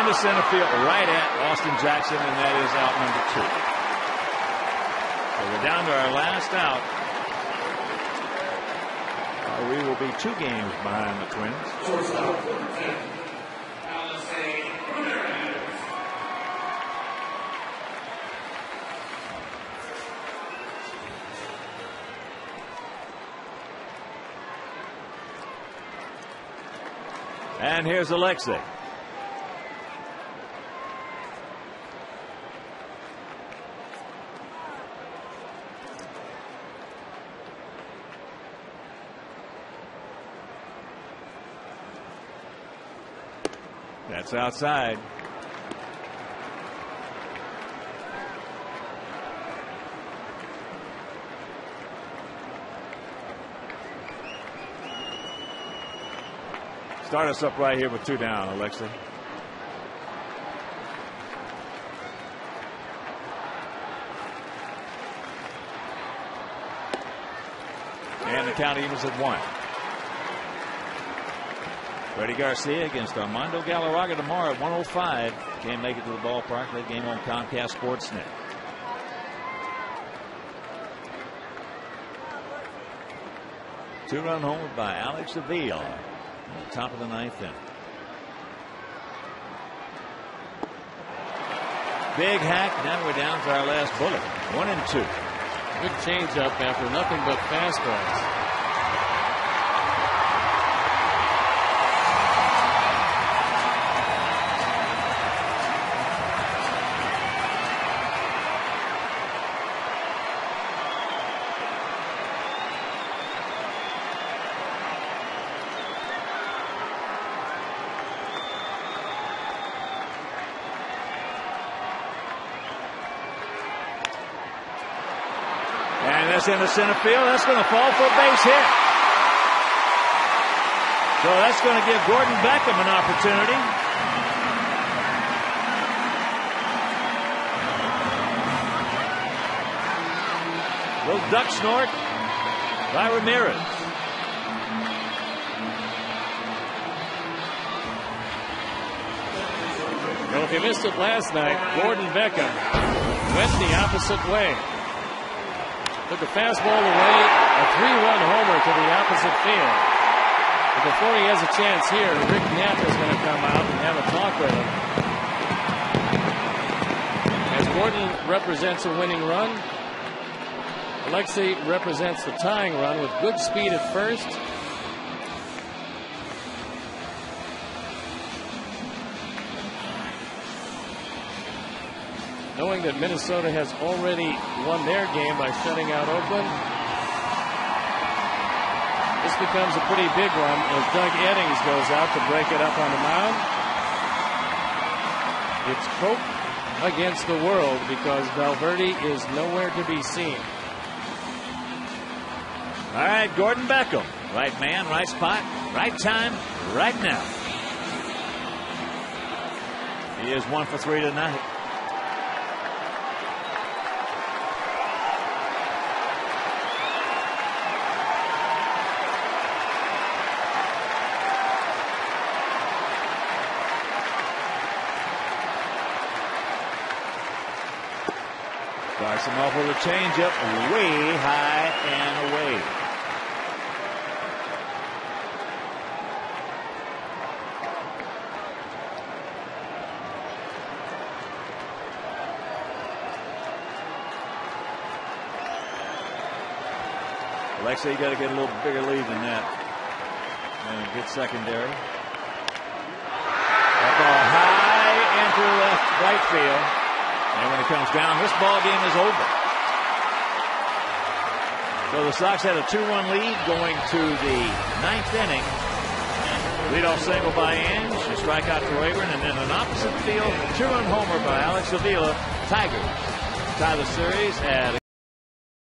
Center field right at Austin Jackson, and that is out number 2. So we're down to our last out. We will be 2 games behind the Twins. And here's Alexei. That's outside. Start us up right here with 2 down, Alexei. And the count evens at 1. Freddie Garcia against Armando Galarraga tomorrow at 1:05. Can't make it to the ballpark. That game on Comcast Sportsnet. Two-run homer by Alex Avila at the top of the 9th inning. Big hack. Now we're down to our last bullet. 1-2. Good changeup after nothing but fastballs. Into center field. That's going to fall for a base hit. So that's going to give Gordon Beckham an opportunity. Little duck snort by Ramirez. Well, if you missed it last night, Gordon Beckham went the opposite way. Took a fastball away, a 3-run homer to the opposite field. But before he has a chance here, Rick Knapp is going to come out and have a talk with him. As Gordon represents a winning run, Alexei represents the tying run with good speed at first. Knowing that Minnesota has already won their game by shutting out Oakland, this becomes a pretty big one as Doug Eddings goes out to break it up on the mound. It's Coke against the world because Valverde is nowhere to be seen. All right, Gordon Beckham. Right man, right spot, right time, right now. He is 1 for 3 tonight. Starts him off with a changeup way high and away. Alexei, you got to get a little bigger lead than that. And get secondary. That ball high and down through left right field. And when it comes down, this ball game is over. So the Sox had a 2-1 lead going to the ninth inning. Leadoff single by Inge, a strikeout for Rayburn, and then an opposite field 2-run homer by Alex Avila. Tigers tie the series at